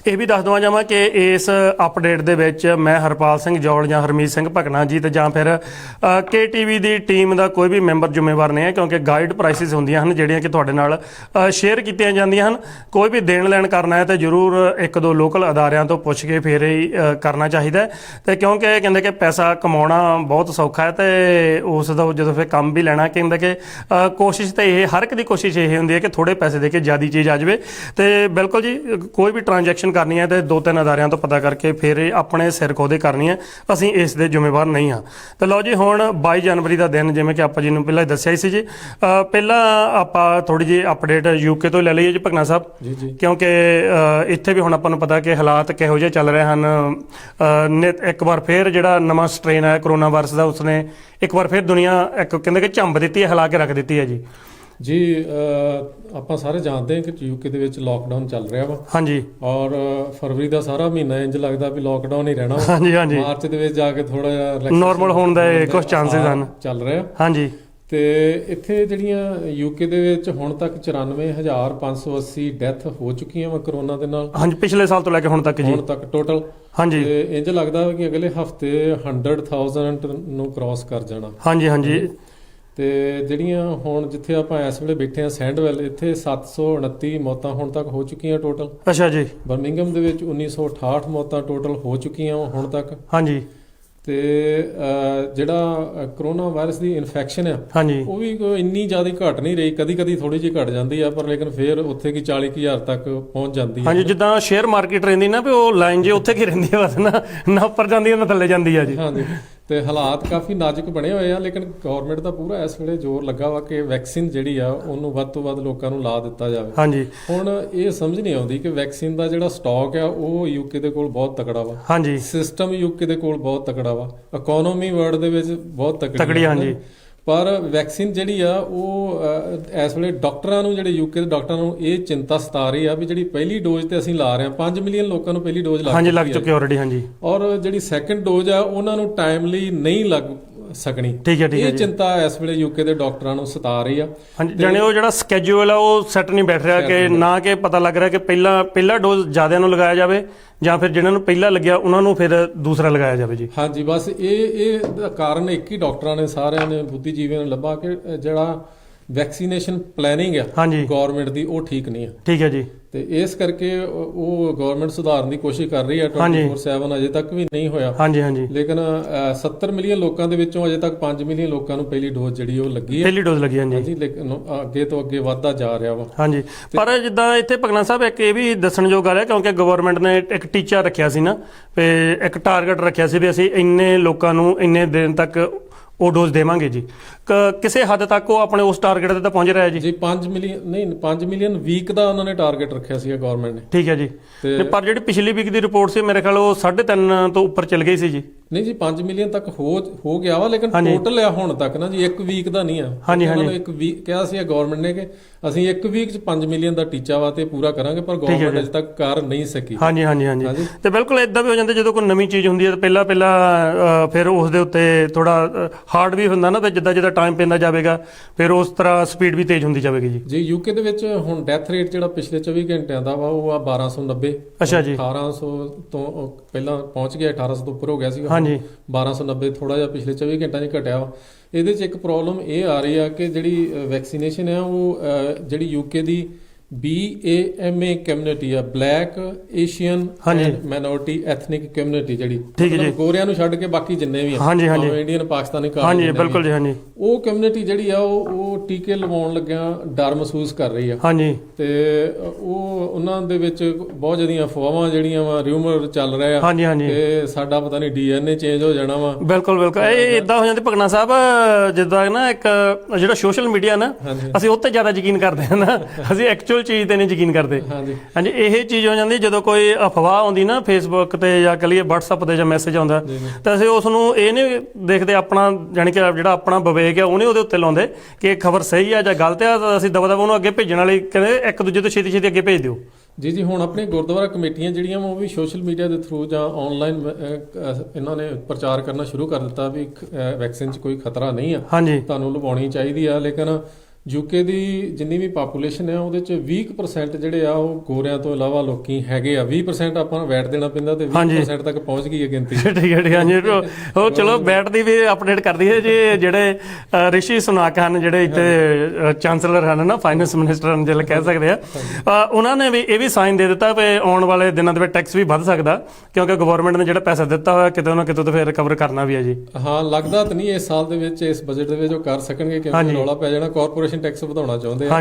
ਇਹ ਵੀ ਦੱਸ ਦਵਾਂ ਜਾਵਾਂ ਕਿ ਇਸ ਅਪਡੇਟ ਦੇ ਵਿੱਚ ਮੈਂ ਹਰਪਾਲ ਸਿੰਘ ਜੌਲ ਜਾਂ ਹਰਮੀਤ ਸਿੰਘ ਭਕਨਾ ਜੀ ਤੇ ਜਾਂ ਫਿਰ KTV ਦੀ ਟੀਮ ਦਾ ਕੋਈ ਵੀ ਮੈਂਬਰ ਜ਼ਿੰਮੇਵਾਰ ਨਹੀਂ ਹੈ, ਕਿਉਂਕਿ ਗਾਈਡ ਪ੍ਰਾਈਸਿਸ ਹੁੰਦੀਆਂ ਹਨ ਜਿਹੜੀਆਂ ਕਿ ਤੁਹਾਡੇ ਨਾਲ ਸ਼ੇਅਰ ਕੀਤੀਆਂ ਜਾਂਦੀਆਂ ਹਨ। ਕੋਈ ਵੀ ਦੇਣ ਲੈਣ ਕਰਨਾ ਹੈ ਤਾਂ ਜ਼ਰੂਰ ਇੱਕ ਦੋ ਲੋਕਲ ਅਦਾਰਿਆਂ ਤੋਂ ਪੁੱਛ ਕੇ ਫਿਰ ਹੀ ਕਰਨਾ ਚਾਹੀਦਾ, ਤੇ ਕਿਉਂਕਿ ਕਹਿੰਦੇ ਕਿ ਪੈਸਾ ਕਮਾਉਣਾ ਬਹੁਤ ਸੌਖਾ ਹੈ, ਤੇ ਉਸ ਦਾ ਜਦੋਂ ਫਿਰ ਕੰਮ ਵੀ ਲੈਣਾ ਕਹਿੰਦੇ ਕਿ ਕੋਸ਼ਿਸ਼ ਤਾਂ ਇਹ ਹਰ ਇੱਕ ਦੀ ਕੋਸ਼ਿਸ਼ ਇਹ ਹੁੰਦੀ ਹੈ ਕਿ ਥੋੜ੍ਹੇ ਪੈਸੇ ਦੇ ਕੇ ਜ਼ਿਆਦਾ ਚੀਜ਼ ਆ ਜਾਵੇ। ਤੇ ਬਿਲਕੁਲ ਜੀ ਕੋਈ ਵੀ ਟ੍ਰਾਂਜੈਕਸ਼ਨ ਕਰਨੀ ਹੈ ਤੇ 2-3 ਅਦਾਰਿਆਂ ਤੋਂ ਪਤਾ ਕਰਕੇ ਫਿਰ ਆਪਣੇ ਸਿਰ ਖੋਦੇ ਕਰਨੀ ਹੈ, ਅਸੀਂ ਇਸ ਦੇ ਜ਼ਿੰਮੇਵਾਰ ਨਹੀਂ ਹਾਂ। ਤੇ ਲਓ ਜੀ ਹੁਣ 22 ਜਨਵਰੀ ਦਾ ਦਿਨ ਜਿਵੇਂ ਕਿ ਆਪਾਂ ਜੀ ਨੂੰ ਪਹਿਲਾਂ ਦੱਸਿਆ ਹੀ ਸੀ ਜੀ। ਪਹਿਲਾਂ ਆਪਾਂ ਥੋੜੀ ਜਿਹੀ ਅਪਡੇਟ ਯੂਕੇ ਤੋਂ ਲੈ ਲਈਏ ਜੀ ਭਕਨਾ ਸਾਹਿਬ ਜੀ, ਕਿਉਂਕਿ ਇੱਥੇ ਵੀ ਹੁਣ ਆਪਾਂ ਨੂੰ ਪਤਾ ਕਿ ਹਾਲਾਤ ਕਿਹੋ ਜਿਹੇ ਚੱਲ ਰਹੇ ਹਨ। ਇੱਕ ਵਾਰ ਫਿਰ ਜਿਹੜਾ ਨਵਾਂ ਸਟ੍ਰੇਨ ਆਇਆ ਕਰੋਨਾ ਵਾਇਰਸ ਦਾ ਉਸਨੇ ਇੱਕ ਵਾਰ ਫਿਰ ਦੁਨੀਆ ਇੱਕ ਕਹਿੰਦੇ ਕਿ ਝੰਬ ਦਿੱਤੀ ਹੈ, ਹਿਲਾ ਕੇ ਰੱਖ ਦਿੱਤੀ ਹੈ ਜੀ। ਜੀ ਆਪਾਂ ਸਾਰੇ ਜਾਣਦੇ ਹਾਂ ਕਿ ਯੂਕੇ ਦੇ ਵਿੱਚ ਲਾਕਡਾਊਨ ਚੱਲ ਰਿਹਾ ਵਾ। ਹਾਂਜੀ। ਔਰ ਫਰਵਰੀ ਦਾ ਸਾਰਾ ਮਹੀਨਾ ਇੰਜ ਲੱਗਦਾ ਵੀ ਲਾਕਡਾਊਨ ਹੀ ਰਹਿਣਾ। ਹਾਂਜੀ। ਮਾਰਚ ਦੇ ਵਿੱਚ ਜਾ ਕੇ ਥੋੜਾ ਜਿਹਾ ਨਾਰਮਲ ਹੋਣ ਦਾ ਕੁਝ ਚਾਂਸਸ ਹਨ ਚੱਲ ਰਿਹਾ। ਹਾਂਜੀ। ਤੇ ਇੱਥੇ ਜਿਹੜੀਆਂ ਯੂਕੇ ਦੇ ਵਿੱਚ ਹੁਣ ਤੱਕ 94,580 ਡੈਥ ਹੋ ਚੁੱਕੀਆਂ ਵਾ ਕਰੋਨਾ ਦੇ ਨਾਲ। ਹਾਂਜੀ, ਪਿਛਲੇ ਸਾਲ ਤੋਂ ਲੈ ਕੇ ਹੁਣ ਤੱਕ ਜੀ। ਹੁਣ ਤੱਕ ਟੋਟਲ। ਹਾਂਜੀ। ਤੇ ਇੰਜ ਲੱਗਦਾ ਕਿ ਅਗਲੇ ਹਫਤੇ 100,000 ਨੂੰ ਕ੍ਰਾਸ ਕਰ ਜਾਣਾ। ਹਾਂਜੀ। ਤੇ ਜਿਹੜੀਆਂ ਹੁਣ ਜਿੱਥੇ ਆਪਾਂ ਇਸ ਵੇਲੇ ਬੈਠੇ ਆ ਸੈਂਡਵੈਲ, ਇੱਥੇ 729 ਮੌਤਾਂ ਹੁਣ ਤੱਕ ਹੋ ਚੁੱਕੀਆਂ ਟੋਟਲ। ਅੱਛਾ ਜੀ। ਬਰਮਿੰਗਮ ਦੇ ਵਿੱਚ 1968 ਮੌਤਾਂ ਟੋਟਲ ਹੋ ਚੁੱਕੀਆਂ ਹੁਣ ਤੱਕ। ਹਾਂਜੀ। ਤੇ ਜਿਹੜਾ ਕਰੋਨਾ ਵਾਇਰਸ ਦੀ ਇਨਫੈਕਸ਼ਨ ਆ ਹਾਂਜੀ ਉਹ ਵੀ ਇੰਨੀ ਜ਼ਿਆਦਾ ਘਟ ਨਹੀਂ ਰਹੀ, ਕਦੀ ਥੋੜੀ ਜਿਹੀ ਘਟ ਜਾਂਦੀ ਆ, ਪਰ ਲੇਕਿਨ ਫਿਰ ਉੱਥੇ ਕੀ 40,000 ਤੱਕ ਪਹੁੰਚ ਜਾਂਦੀ ਹੈ। ਹਾਂਜੀ, ਜਿੱਦਾਂ ਸ਼ੇਅਰ ਮਾਰਕੀਟ ਰਹਿੰਦੀ ਨਾ ਵੀ ਉਹ ਲਾਈਨ ਜੇ ਉੱਥੇ ਕੀ ਰਹਿੰਦੀ ਹੈ, ਬਸ ਨਾ ਉੱਪਰ ਜਾਂਦੀ ਹੈ ਨਾ ਥੱਲੇ ਜਾਂਦੀ ਹੈ ਜੀ। ਹਾਂਜੀ। ਤੇ ਹਾਲਾਤ ਕਾਫੀ ਨਾਜ਼ੁਕ ਬਣੇ ਹੋਏ ਆ, ਲੇਕਿਨ ਗਵਰਨਮੈਂਟ ਦਾ ਪੂਰਾ ਇਸ ਵੇਲੇ ਜ਼ੋਰ ਲੱਗਾ ਵਾ ਕਿ ਵੈਕਸੀਨ ਜਿਹੜੀ ਆ ਉਹਨੂੰ ਵੱਧ ਤੋਂ ਵੱਧ ਲੋਕਾਂ ਨੂੰ ਲਾ ਦਿੱਤਾ ਜਾਵੇ। ਹਾਂਜੀ। ਹੁਣ ਇਹ ਸਮਝ ਨਹੀਂ ਆਉਂਦੀ ਕਿ ਵੈਕਸੀਨ ਦਾ ਜਿਹੜਾ ਸਟਾਕ ਆ ਉਹ ਯੂਕੇ ਦੇ ਕੋਲ ਬਹੁਤ ਤਕੜਾ ਵਾ। ਹਾਂਜੀ। ਸਿਸਟਮ ਯੂਕੇ ਦੇ ਕੋਲ ਬਹੁਤ ਤਕੜਾ ਵਾ, ਇਕਨੋਮੀ ਵਰਲਡ ਦੇ ਵਿੱਚ ਬਹੁਤ ਤਕੜੀ। ਹਾਂਜੀ। ਪਰ ਵੈਕਸੀਨ ਜਿਹੜੀ ਆ ਉਹ ਇਸ ਵੇਲੇ ਡਾਕਟਰਾਂ ਨੂੰ, ਜਿਹੜੇ ਯੂਕੇ ਦੇ ਡਾਕਟਰਾਂ ਨੂੰ ਇਹ ਚਿੰਤਾ ਸਤਾ ਰਹੀ ਆ ਵੀ ਜਿਹੜੀ ਪਹਿਲੀ ਡੋਜ਼ ਤੇ ਅਸੀਂ ਲਾ ਰਹੇ ਹਾਂ 5 ਮਿਲੀਅਨ ਲੋਕਾਂ ਨੂੰ ਪਹਿਲੀ ਡੋਜ਼ ਲੱਗ ਚੁੱਕੀ ਆਲਰੇਡੀ। ਹਾਂਜੀ। ਔਰ ਜਿਹੜੀ ਸੈਕੰਡ ਡੋਜ਼ ਆ ਉਹਨਾਂ ਨੂੰ ਟਾਈਮਲੀ ਨਹੀਂ ਲੱਗ ਸਕਣੀ। ਠੀਕ ਹੈ ਇਹ ਚਿੰਤਾ ਇਸ ਵੇਲੇ ਯੂਕੇ ਦੇ ਡਾਕਟਰਾਂ ਨੂੰ ਸਤਾ ਰਹੀ ਆ। ਹਾਂਜੀ, ਜਾਣੇ ਉਹ ਜਿਹੜਾ ਸਕੇਜੂਲ ਆ ਉਹ ਸੈੱਟ ਨਹੀਂ ਬੈਠ ਰਿਹਾ, ਕਿ ਨਾ ਕਿ ਪਤਾ ਲੱਗ ਰਿਹਾ ਕਿ ਪਹਿਲਾ ਡੋਜ਼ ਜ਼ਿਆਦਿਆਂ ਨੂੰ ਲਗਾਇਆ ਜਾਵੇ ਜਾਂ ਫਿਰ ਜਿਹਨਾਂ ਨੂੰ ਪਹਿਲਾਂ ਲੱਗਿਆ ਉਹਨਾਂ ਨੂੰ ਫਿਰ ਦੂਸਰਾ ਲਗਾਇਆ ਜਾਵੇ ਜੀ। ਹਾਂਜੀ, ਬਸ ਇਹ ਕਾਰਨ ਇੱਕ ਹੀ ਡਾਕਟਰਾਂ ਨੇ ਸਾਰਿਆਂ ਨੇ ਬੁੱਧੀਜੀਵੀਆਂ ਨੇ ਲੱਭਾ ਕਿ ਜਿਹੜਾ ਵੈਕਸੀਨੇਸ਼ਨ ਪਲੈਨਿੰਗ ਆ ਗਵਰਨਮੈਂਟ ਦੀ ਉਹ ਠੀਕ ਨਹੀਂ ਆ। ਠੀਕ ਹੈ ਜੀ। ਤੇ ਇਸ ਕਰਕੇ ਉਹ ਗਵਰਨਮੈਂਟ ਸੁਧਾਰਨ ਦੀ ਕੋਸ਼ਿਸ਼ ਕਰ ਰਹੀ ਹੈ 24/7, ਅਜੇ ਤੱਕ ਵੀ ਨਹੀਂ ਹੋਇਆ। ਹਾਂਜੀ। ਲੇਕਿਨ 70 ਮਿਲੀਅਨ ਲੋਕਾਂ ਦੇ ਵਿੱਚੋਂ ਅਜੇ ਤੱਕ 5 ਮਿਲੀਅਨ ਲੋਕਾਂ ਨੂੰ ਪਹਿਲੀ ਡੋਜ਼ ਜਿਹੜੀ ਉਹ ਲੱਗੀ ਹੈ। ਪਹਿਲੀ ਡੋਜ਼ ਲੱਗੀ। ਹਾਂਜੀ। ਲੇਕਿਨ ਅੱਗੇ ਤੋਂ ਅੱਗੇ ਵੱਧਦਾ ਜਾ ਰਿਹਾ ਵਾ। ਹਾਂਜੀ। ਪਰ ਜਿੱਦਾਂ ਇੱਥੇ ਭਗਨਾ ਸਾਹਿਬ ਇੱਕ ਇਹ ਵੀ ਦੱਸਣਯੋਗ ਗੱਲ ਹੈ, ਕਿਉਂਕਿ ਗਵਰਨਮੈਂਟ ਨੇ ਇੱਕ ਟੀਚਾ ਰੱਖਿਆ ਸੀ ਨਾ, ਤੇ ਇੱਕ ਟਾਰਗੇਟ ਰੱਖਿਆ ਸੀ ਵੀ ਅਸੀਂ ਇੰਨੇ ਲੋਕਾਂ ਨੂੰ ਇੰਨੇ ਦਿਨ ਤੱਕ ਉਹ ਡੋਜ਼ ਦੇਵਾਂਗੇ ਜੀ। ਕਿਸੇ ਹੱਦ ਤੱਕ ਉਹ ਆਪਣੇ ਉਸ ਟਾਰਗੇਟ ਤੇ ਤਾਂ ਪਹੁੰਚ ਰਿਹਾ ਜੀ। 5 ਮਿਲੀਅਨ ਵੀਕ ਦਾ ਉਹਨਾਂ ਨੇ ਟਾਰਗੇਟ ਰੱਖਿਆ ਸੀ ਗਵਰਨਮੈਂਟ ਨੇ। ਠੀਕ ਹੈ ਜੀ। ਪਰ ਜਿਹੜੀ ਪਿਛਲੀ ਵੀਕ ਦੀ ਰਿਪੋਰਟ ਸੀ ਮੇਰੇ ਖਿਆਲ ਉਹ 3.5 ਤੋਂ ਉੱਪਰ ਚਲ ਗਈ ਸੀ ਜੀ। ਨਹੀਂ ਜੀ 5 ਮਿਲੀਅਨ ਤੱਕ ਹੋ ਗਿਆ ਵਾ, ਲੇਕਿਨ ਟੋਟਲ ਆ ਹੁਣ ਤੱਕ ਨਾ ਜੀ 1 ਵੀਕ ਦਾ ਨਹੀਂ ਆ। ਉਹਨਾਂ ਨੂੰ 1 ਵੀਕ ਕਿਹਾ ਸੀ ਗਵਰਨਮੈਂਟ ਨੇ ਕਿ ਅਸੀਂ 1 ਵੀਕ ਚ 5 ਮਿਲੀਅਨ ਦਾ ਟੀਚਾ ਵਾ ਤੇ ਪੂਰਾ ਕਰਾਂਗੇ, ਪਰ ਗਵਰਨਮੈਂਟ ਅਜੇ ਤੱਕ ਕਰ ਨਹੀਂ ਸਕੀ। ਹਾਂਜੀ ਹਾਂਜੀ ਹਾਂਜੀ ਤੇ ਬਿਲਕੁਲ ਇਦਾਂ ਵੀ ਹੋ ਜਾਂਦਾ ਜਦੋਂ ਕੋਈ ਨਵੀਂ ਚੀਜ਼ ਹੁੰਦੀ ਹੈ ਤਾਂ ਪਹਿਲਾਂ ਫਿਰ ਉਸ ਦੇ ਉੱਤੇ ਥੋੜਾ ਹਾਰਡ ਵੀ ਹੁੰਦਾ ਨਾ, ਤੇ ਜਿੱਦਾਂ ਜਿੱਦਾਂ ਟਾਈਮ ਪੈਂਦਾ ਜਾਵੇਗਾ ਫਿਰ ਉਸ ਤਰ੍ਹਾਂ ਸਪੀਡ ਵੀ ਤੇਜ਼ ਹੁੰਦੀ ਜਾਵੇਗੀ ਜੀ। ਜੀ ਯੂਕੇ ਦੇ ਵਿੱਚ ਹੁਣ ਡੈਥ ਰੇਟ ਜਿਹੜਾ ਪਿਛਲੇ 24 ਘੰਟਿਆਂ ਦਾ ਵਾ ਉਹ ਆ 1290। ਅੱਛਾ ਜੀ। 1800 ਤੋਂ ਪਹਿਲਾਂ ਪਹੁੰਚ ਗਿਆ, 1800 ਤੋਂ ਉੱਪਰ ਹੋ ਗਿਆ ਸੀਗਾ। 1290 ਥੋੜਾ ਜਿਹਾ ਪਿਛਲੇ 24 ਘੰਟਿਆਂ 'ਚ ਘਟਿਆ ਵਾ। ਇਹਦੇ 'ਚ ਇੱਕ ਪ੍ਰੋਬਲਮ ਇਹ ਆ ਰਹੀ ਆ ਕਿ ਜਿਹੜੀ ਵੈਕਸੀਨੇਸ਼ਨ ਆ ਉਹ ਜਿਹੜੀ ਯੂਕੇ ਦੀ BAMA ਕਮਿਊਨਿਟੀ ਆ, black Asian and minority ethnic community, ਜਿਹੜੀ ਗੋਰਿਆਂ ਨੂੰ ਛੱਡ ਕੇ ਬਾਕੀ ਜਿੰਨੇ ਵੀ ਆ ਇੰਡੀਅਨ ਪਾਕਿਸਤਾਨੀ ਬਿਲਕੁਲ ਜੀ, ਹਾਂਜੀ, ਉਹ ਕਮਿਊਨਿਟੀ ਜਿਹੜੀ ਆ ਉਹ ਟੀਕੇ ਲਵਾਉਣ ਲੱਗਿਆ ਡਰ ਮਹਿਸੂਸ ਕਰ ਰਹੀ ਆ। ਹਾਂਜੀ, ਤੇ ਉਹਨਾਂ ਦੇ ਵਿੱਚ ਬਹੁਤ ਜ਼ਿਆਦੀਆਂ ਅਫਵਾਹਾਂ ਜਿਹੜੀਆਂ ਵਾ ਰਿਊਮਰ ਚੱਲ ਰਿਹਾ ਆ ਕਿ ਸਾਡਾ ਪਤਾ ਨਹੀਂ DNA ਚੇਂਜ ਹੋ ਜਾਣਾ ਵਾ। ਬਿਲਕੁਲ ਬਿਲਕੁਲ ਇਹ ਇਦਾਂ ਹੋ ਜਾਂਦੀ ਭਗਨਾ ਸਾਹਿਬ, ਜਿੱਦਾਂ ਨਾ ਇੱਕ ਜਿਹੜਾ ਸੋਸ਼ਲ ਮੀਡੀਆ ਨਾ ਅਸੀਂ ਉਹ ਤੇ ਜ਼ਿਆਦਾ ਯਕੀਨ ਕਰਦੇ ਹਾਂ ਨਾ, ਅਸੀਂ ਐਕਚੁਅਲ ਚੀਜ਼ ਤੇ ਨਹੀਂ ਯਕੀਨ ਕਰਦੇ। ਹਾਂਜੀ, ਇਹ ਚੀਜ਼ ਹੋ ਜਾਂਦੀ ਜਦੋਂ ਕੋਈ ਅਫਵਾਹ ਆਉਂਦੀ ਨਾ ਫੇਸਬੁੱਕ ਤੇ ਜਾਂ ਕਹੀਏ WhatsApp ਤੇ ਜਾਂ ਮੈਸੇਜ ਆਉਂਦਾ ਤਾਂ ਅਸੀਂ ਉਸ ਨੂੰ ਇਹ ਨਹੀਂ ਦੇਖਦੇ ਆਪਣਾ, ਜਾਣੀ ਕਿ ਜਿਹੜਾ ਆਪਣਾ ਵਿਵੇਕ ਆ ਉਹਨੇ ਉਹਦੇ ਉੱਤੇ ਲਾਉਂਦੇ ਕਿ ਇਹ ਖਬਰ ਸਹੀ ਆ ਜਾਂ ਗਲਤ ਆ, ਤਾਂ ਅਸੀਂ ਦਵਾ ਦਵਾ ਉਹਨੂੰ ਅੱਗੇ ਭੇਜਣ ਵਾਲੀ ਕਹਿੰਦੇ ਇੱਕ ਦੂਜੇ ਤੋਂ ਛੇਤੀ ਛੇਤੀ ਅੱਗੇ ਭੇਜ ਦਿਓ। ਜੀ ਹੁਣ ਆਪਣੀ ਗੁਰਦੁਆਰਾ ਕਮੇਟੀਆਂ ਜਿਹੜੀਆਂ ਉਹ ਵੀ ਸੋਸ਼ਲ ਮੀਡੀਆ ਦੇ ਥਰੂ ਜਾਂ ਆਨਲਾਈਨ ਇਹਨਾਂ ਨੇ ਪ੍ਰਚਾਰ ਕਰਨਾ ਸ਼ੁਰੂ ਕਰ ਦਿੱਤਾ ਵੀ ਵੈਕਸੀਨ 'ਚ ਕੋਈ ਖਤਰਾ ਨਹੀਂ ਆ, ਤੁਹਾਨੂੰ ਲਵਾਉਣੀ ਚਾਹੀਦੀ ਆ। ਲੇਕਿਨ ਯੂਕੇ ਦੀ ਜਿੰਨੀ ਵੀ ਪਾਪੂਲੇਸ਼ਨ ਹੈ ਉਹਦੇ 'ਚ 20% ਜਿਹੜੇ ਆ ਉਹ ਗੋਰਿਆਂ ਤੋਂ ਇਲਾਵਾ ਲੋਕੀ ਹੈਗੇ ਆ। 20% ਆਪਾਂ ਨੂੰ ਵੈਟ ਦੇਣਾ ਪੈਂਦਾ ਤੇ 20% ਤੱਕ ਪਹੁੰਚ ਗਈ ਹੈ ਗਿਣਤੀ। ਠੀਕ ਹੈ ਹਾਂਜੀ, ਉਹ ਚਲੋ ਵੈਟ ਦੀ ਵੀ ਅਪਡੇਟ ਕਰਦੀ ਹੈ ਜੀ। ਜਿਹੜੇ ਰਿਸ਼ੀ ਸੁਨਾਕ ਹਨ, ਜਿਹੜੇ ਇੱਥੇ ਚਾਂਸਲਰ ਹਨ ਨਾ, ਫਾਈਨੈਂਸ ਮਿਨਿਸਟਰ ਹਨ ਜਿਹੜੇ ਕਹਿ ਸਕਦੇ ਆ, ਉਹਨਾਂ ਨੇ ਵੀ ਇਹ ਵੀ ਸਾਈਨ ਦੇ ਦਿੱਤਾ ਵੀ ਆਉਣ ਵਾਲੇ ਦਿਨਾਂ ਦੇ ਵਿੱਚ ਟੈਕਸ ਵੀ ਵੱਧ ਸਕਦਾ, ਕਿਉਂਕਿ ਗਵਰਨਮੈਂਟ ਨੇ ਜਿਹੜਾ ਪੈਸਾ ਦਿੱਤਾ ਹੋਇਆ ਕਿਤੇ ਨਾ ਕਿਤੇ ਤੋਂ ਫਿਰ ਰਿਕਵਰ ਕਰਨਾ ਵੀ ਹੈ ਜੀ। ਹਾਂ, ਲੱਗਦਾ ਤਾਂ ਨਹੀਂ ਇਸ ਸਾਲ ਦੇ ਵਿੱਚ, ਇਸ ਬਜਟ ਦੇ ਵਿੱਚ ਉਹ ਕਰ ਸਕਣਗੇ, ਕਿਉਂਕਿ ਰੌਲਾ ਪੈ ਜਾਣਾ ਕਾਰਪੋਰੇਸ਼ਨ ਟੈਕਸ ਵਧਾਉਣਾ ਚਾਹੁੰਦੇ ਆ,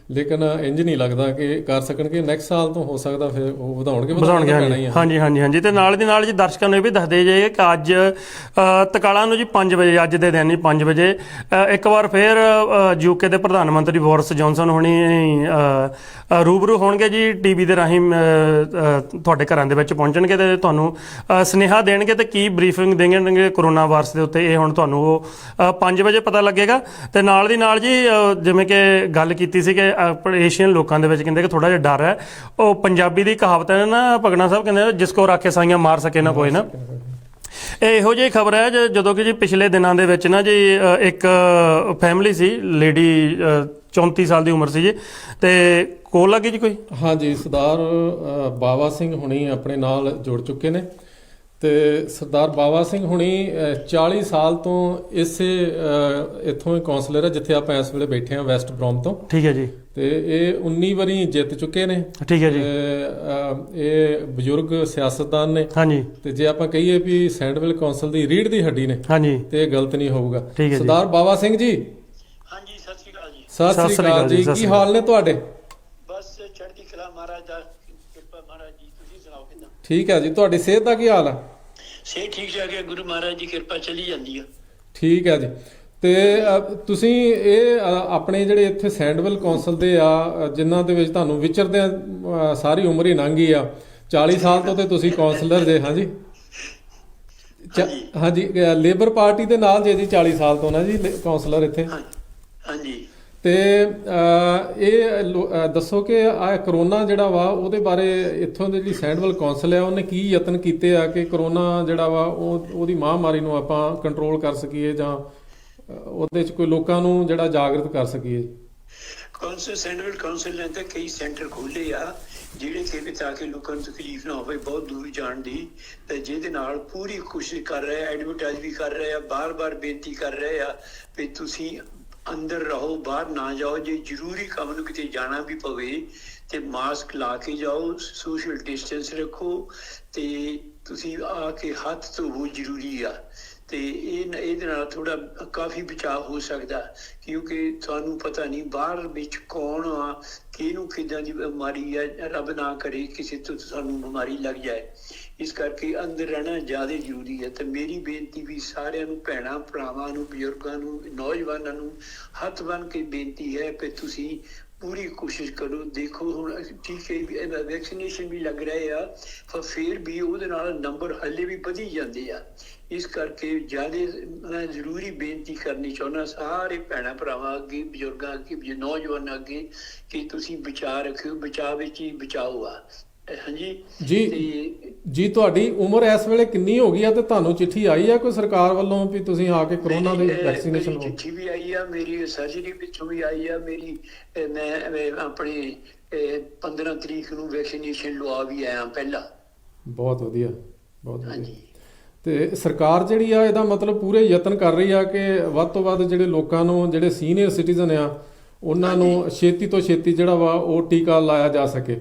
ਲੇਕਿਨ ਇੰਜ ਨਹੀਂ ਲੱਗਦਾ ਕਿ ਕਰ ਸਕਣਗੇ। ਨੈਕਸਟ ਸਾਲ ਤੋਂ ਹੋ ਸਕਦਾ ਫਿਰ ਉਹ ਵਧਾਉਣਗੇ। ਹਾਂਜੀ ਹਾਂਜੀ ਹਾਂਜੀ ਤੇ ਨਾਲ ਦੀ ਨਾਲ ਜੀ ਦਰਸ਼ਕਾਂ ਨੂੰ ਇਹ ਵੀ ਦੱਸਦੇ ਜਾਈਏ ਕਿ ਅੱਜ ਤਕਾਲਾਂ ਨੂੰ ਜੀ 5 ਵਜੇ, ਅੱਜ ਦੇ ਦਿਨ ਜੀ 5 ਵਜੇ ਇੱਕ ਵਾਰ ਫਿਰ ਯੂਕੇ ਦੇ ਪ੍ਰਧਾਨ ਮੰਤਰੀ ਬੋਰਿਸ ਜੌਨਸਨ ਹੋਣੀ ਰੂਬਰੂ ਹੋਣਗੇ ਜੀ, ਟੀਵੀ ਦੇ ਰਾਹੀਂ ਤੁਹਾਡੇ ਘਰਾਂ ਦੇ ਵਿੱਚ ਪਹੁੰਚਣਗੇ ਤੇ ਤੁਹਾਨੂੰ ਸੁਨੇਹਾ ਦੇਣਗੇ ਤੇ ਕੀ ਬਰੀਫਿੰਗ ਦੇਣਗੇ ਕੋਰੋਨਾ ਵਾਇਰਸ ਦੇ ਉੱਤੇ। ਇਹ ਹੁਣ ਤੁਹਾਨੂੰ ਉਹ 5 ਵਜੇ ਪਤਾ ਲੱਗੇਗਾ। ਤੇ ਨਾਲ ਦੀ ਨਾਲ ਜੀ ਜਿਵੇਂ ਕਿ ਗੱਲ ਕੀਤੀ ਸੀ ਕਿ ਆਪਣੇ ਏਸ਼ੀਅਨ ਲੋਕਾਂ ਦੇ ਵਿੱਚ ਕਹਿੰਦੇ ਕਿ ਥੋੜਾ ਜਿਹਾ ਡਰ ਹੈ। ਉਹ ਪੰਜਾਬੀ ਦੀ ਕਹਾਵਤ ਹੈ ਨਾ ਭਗਨਾ ਸਾਹਿਬ, ਕਹਿੰਦੇ ਜਿਸ ਕੋ ਰਾਖੇ ਸਾਈਆਂ ਮਾਰ ਸਕੇ ਨਾ ਕੋਈ ਨਾ। ਇਹੋ ਜਿਹੀ ਖਬਰ ਹੈ ਜਦੋਂ ਕਿ ਜੀ ਪਿਛਲੇ ਦਿਨਾਂ ਦੇ ਵਿੱਚ ਨਾ ਜੀ ਇੱਕ ਫੈਮਿਲੀ ਸੀ, ਲੇਡੀ 34 ਸਾਲ ਦੀ ਉਮਰ ਸੀ ਜੀ, ਤੇ ਕੋਲ ਲੱਗੀ ਜੀ ਕੋਈ। ਹਾਂਜੀ, ਸਰਦਾਰ ਬਾਵਾ ਸਿੰਘ ਹੁਣੀ ਆਪਣੇ ਨਾਲ ਜੁੜ ਚੁੱਕੇ ਨੇ ਤੇ ਸਰਦਾਰ ਬਾਵਾ ਸਿੰਘ ਹੁਣੀ 40 ਸਾਲ ਤੋਂ ਇਸੇ ਇੱਥੋਂ ਹੀ ਕਾਉਂਸਲਰ ਹੈ ਜਿੱਥੇ ਆਪਾਂ ਇਸ ਵੇਲੇ ਬੈਠੇ ਹਾਂ, ਵੈਸਟ ਬ੍ਰੋਮ ਤੋਂ। ਠੀਕ ਹੈ ਜੀ। ਤੇ ਇਹ 19 ਵਾਰੀ ਜਿੱਤ ਚੁੱਕੇ ਨੇ। ਠੀਕ ਹੈ ਜੀ। ਇਹ ਬਜ਼ੁਰਗ ਸਿਆਸਤਦਾਨ ਨੇ। ਹਾਂਜੀ। ਤੇ ਜੇ ਆਪਾਂ ਕਹੀਏ ਵੀ ਸੈਂਡਵਿਲ ਕਾਉਂਸਲ ਦੀ ਰੀੜ ਦੀ ਹੱਡੀ ਨੇ, ਹਾਂਜੀ, ਤੇ ਇਹ ਗਲਤ ਨਹੀਂ ਹੋਊਗਾ। ਸਰਦਾਰ ਬਾਵਾ ਸਿੰਘ ਜੀ। ਹਾਂਜੀ, ਸਤਿ ਸ਼੍ਰੀ ਅਕਾਲ ਜੀ। ਸਤਿ ਸ਼੍ਰੀ ਅਕਾਲ ਜੀ, ਕੀ ਹਾਲ ਨੇ ਤੁਹਾਡੇ? ਬਸ ਚੜ੍ਹਦੀ ਕਲਾ, ਮਹਾਰਾਜ ਦਾ ਕਿਰਪਾ। ਮਹਾਰਾਜ ਜੀ ਤੁਸੀਂ ਸੁਣਾਓ ਕਿੱਦਾਂ? ਠੀਕ ਹੈ ਜੀ। ਤੁਹਾਡੀ ਸਿਹਤ ਦਾ ਕੀ ਹਾਲ ਆ? ਸਿਹਤ ਠੀਕ ਠਾਕ ਹੈ, ਗੁਰੂ ਮਹਾਰਾਜ ਦੀ ਕਿਰਪਾ ਚੱਲੀ ਜਾਂਦੀ ਆ। ਠੀਕ ਹੈ ਜੀ। ਤੇ ਤੁਸੀਂ ਇਹ ਆਪਣੇ ਜਿਹੜੇ ਇੱਥੇ ਸੈਂਡਵਿਲ ਕਾਉਂਸਲ ਦੇ ਆ, ਜਿਨ੍ਹਾਂ ਦੇ ਵਿੱਚ ਤੁਹਾਨੂੰ ਵਿਚਰਦਿਆਂ ਸਾਰੀ ਉਮਰ ਹੀ ਲੰਘ ਗਈ ਆ, 40 ਸਾਲ ਤੋਂ ਤੇ ਤੁਸੀਂ ਕਾਉਂਸਲਰ ਜੇ। ਹਾਂਜੀ ਹਾਂਜੀ, ਲੇਬਰ ਪਾਰਟੀ ਦੇ ਨਾਲ ਜੇ ਜੀ 40 ਸਾਲ ਤੋਂ ਨਾ ਜੀ ਕਾਉਂਸਲਰ ਇੱਥੇ। ਹਾਂਜੀ। ਤੇ ਇਹ ਦੱਸੋ ਕਿ ਆ ਕਰੋਨਾ ਜਿਹੜਾ ਵਾ ਉਹਦੇ ਬਾਰੇ ਇੱਥੋਂ ਦੀ ਜਿਹੜੀ ਸੈਂਡਵਿਲ ਕਾਉਂਸਲ ਆ ਉਹਨੇ ਕੀ ਯਤਨ ਕੀਤੇ ਆ ਕਿ ਕਰੋਨਾ ਜਿਹੜਾ ਵਾ ਉਹਦੀ ਮਹਾਮਾਰੀ ਨੂੰ ਆਪਾਂ ਕੰਟਰੋਲ ਕਰ ਸਕੀਏ ਜਾਂ ਉਹਦੇ 'ਚ ਕੋਈ ਲੋਕਾਂ ਨੂੰ ਜਿਹੜਾ ਜਾਗਰਤ ਕਰ ਸਕੀਏ? ਕਾਉਂਸਲ, ਸੈਂਡਵਿਲ ਕਾਉਂਸਲ ਨੇ ਤਾਂ ਕਈ ਸੈਂਟਰ ਖੋਲ੍ਹੇ ਆ ਜਿਹੜੇ ਕਿ ਤਾਂ ਕਿ ਲੋਕਾਂ ਨੂੰ ਤਕਲੀਫ ਨਾ ਹੋਵੇ ਬਹੁਤ ਦੂਰ ਜਾਣ ਦੀ, ਤੇ ਜਿਹਦੇ ਨਾਲ ਪੂਰੀ ਕੋਸ਼ਿਸ਼ ਕਰ ਰਹੇ ਆ, ਐਡਵਰਟਾਈਜ਼ ਵੀ ਕਰ ਰਹੇ ਆ, ਬਾਰ-ਬਾਰ ਬੇਨਤੀ ਕਰ ਰਹੇ ਆ ਵੀ ਤੁਸੀਂ ਅੰਦਰ ਰਹੋ, ਬਾਹਰ ਨਾ ਜਾਓ। ਜੇ ਜ਼ਰੂਰੀ ਕੰਮ ਨੂੰ ਕਿਤੇ ਜਾਣਾ ਵੀ ਪਵੇ ਤੇ ਮਾਸਕ ਲਾ ਕੇ ਜਾਓ, ਸੋਸ਼ਲ ਡਿਸਟੈਂਸ ਰੱਖੋ ਤੇ ਤੁਸੀਂ ਆ ਕੇ ਹੱਥ ਧੋਵੋ, ਜ਼ਰੂਰੀ ਆ। ਤੇ ਇਹਦੇ ਨਾਲ ਥੋੜਾ ਕਾਫੀ ਬਚਾਅ ਹੋ ਸਕਦਾ, ਕਿਉਂਕਿ ਤੁਹਾਨੂੰ ਪਤਾ ਨਹੀਂ ਬਾਹਰ ਵਿੱਚ ਕੌਣ ਆ, ਕਿਹਨੂੰ ਕਿੱਦਾਂ ਦੀ ਬਿਮਾਰੀ ਆ, ਰੱਬ ਨਾ ਕਰੇ ਕਿਸੇ ਤੋਂ ਸਾਨੂੰ ਬਿਮਾਰੀ ਲੱਗ ਜਾਏ। ਇਸ ਕਰਕੇ ਅੰਦਰ ਰਹਿਣਾ ਜ਼ਿਆਦਾ ਜ਼ਰੂਰੀ ਹੈ। ਤੇ ਮੇਰੀ ਬੇਨਤੀ ਵੀ ਸਾਰਿਆਂ ਨੂੰ, ਭੈਣਾਂ ਭਰਾਵਾਂ ਨੂੰ, ਬਜ਼ੁਰਗਾਂ ਨੂੰ, ਨੌਜਵਾਨਾਂ ਨੂੰ ਹੱਥ ਬੰਨ੍ਹ ਕੇ ਬੇਨਤੀ ਹੈ ਕਿ ਤੁਸੀਂ ਪੂਰੀ ਕੋਸ਼ਿਸ਼ ਕਰੋ। ਦੇਖੋ ਹੁਣ ਟੀਕੇ ਵੀ, ਵੈਕਸੀਨੇਸ਼ਨ ਵੀ ਲੱਗ ਰਹੇ ਆ, ਪਰ ਫਿਰ ਵੀ ਉਹਦੇ ਨਾਲ ਨੰਬਰ ਹਲੇ ਵੀ ਵਧੀ ਜਾਂਦੇ ਆ। ਇਸ ਕਰਕੇ ਜ਼ਿਆਦਾ ਮੈਂ ਜ਼ਰੂਰੀ ਬੇਨਤੀ ਕਰਨੀ ਚਾਹੁੰਦਾ ਸਾਰੇ ਭੈਣਾਂ ਭਰਾਵਾਂ ਅੱਗੇ, ਬਜ਼ੁਰਗਾਂ ਅੱਗੇ, ਨੌਜਵਾਨਾਂ ਅੱਗੇ ਕਿ ਤੁਸੀਂ ਬਚਾਅ ਰੱਖਿਓ, ਬਚਾਅ ਵਿੱਚ ਹੀ ਬਚਾਓ ਆ। ਹਾਂਜੀ ਜੀ ਤੁਹਾਡੀ ਉਮਰ ਇਸ ਵੇਲੇ ਕਿੰਨੀ ਹੋ ਗਈ ਆ ਤੇ ਤੁਹਾਨੂੰ ਚਿੱਠੀ ਆਈ ਆ ਕੋਈ ਸਰਕਾਰ ਵੱਲੋਂ ਵੀ ਤੁਸੀਂ ਆ ਕੇ ਕਰੋਨਾ ਦੀ ਵੈਕਸੀਨੇਸ਼ਨ ਲਓ? ਚਿੱਠੀ ਵੀ ਆਈ ਆ, ਮੇਰੀ ਸਰਜਰੀ ਵਿੱਚੋਂ ਵੀ ਆਈ ਆ, ਮੇਰੀ ਮੈਂ ਆਪਣੀ 15 ਤਰੀਕ ਨੂੰ ਵੈਕਸੀਨੇਸ਼ਨ ਲਵਾ ਵੀ ਆਇਆ ਪਹਿਲਾਂ। ਬਹੁਤ ਵਧੀਆ, ਬਹੁਤ ਵਧੀਆ। ਤੇ ਸਰਕਾਰ ਜਿਹੜੀ ਆ ਇਹਦਾ ਮਤਲਬ ਪੂਰੇ ਯਤਨ ਕਰ ਰਹੀ ਆ ਕਿ ਵੱਧ ਤੋਂ ਵੱਧ ਜਿਹੜੇ ਲੋਕਾਂ ਨੂੰ, ਜਿਹੜੇ ਸੀਨੀਅਰ ਸਿਟੀਜ਼ਨ ਆ, ਉਹਨਾਂ ਨੂੰ ਛੇਤੀ ਤੋਂ ਛੇਤੀ ਜਿਹੜਾ ਵਾ ਉਹ ਟੀਕਾ ਲਾਇਆ ਜਾ ਸਕੇ।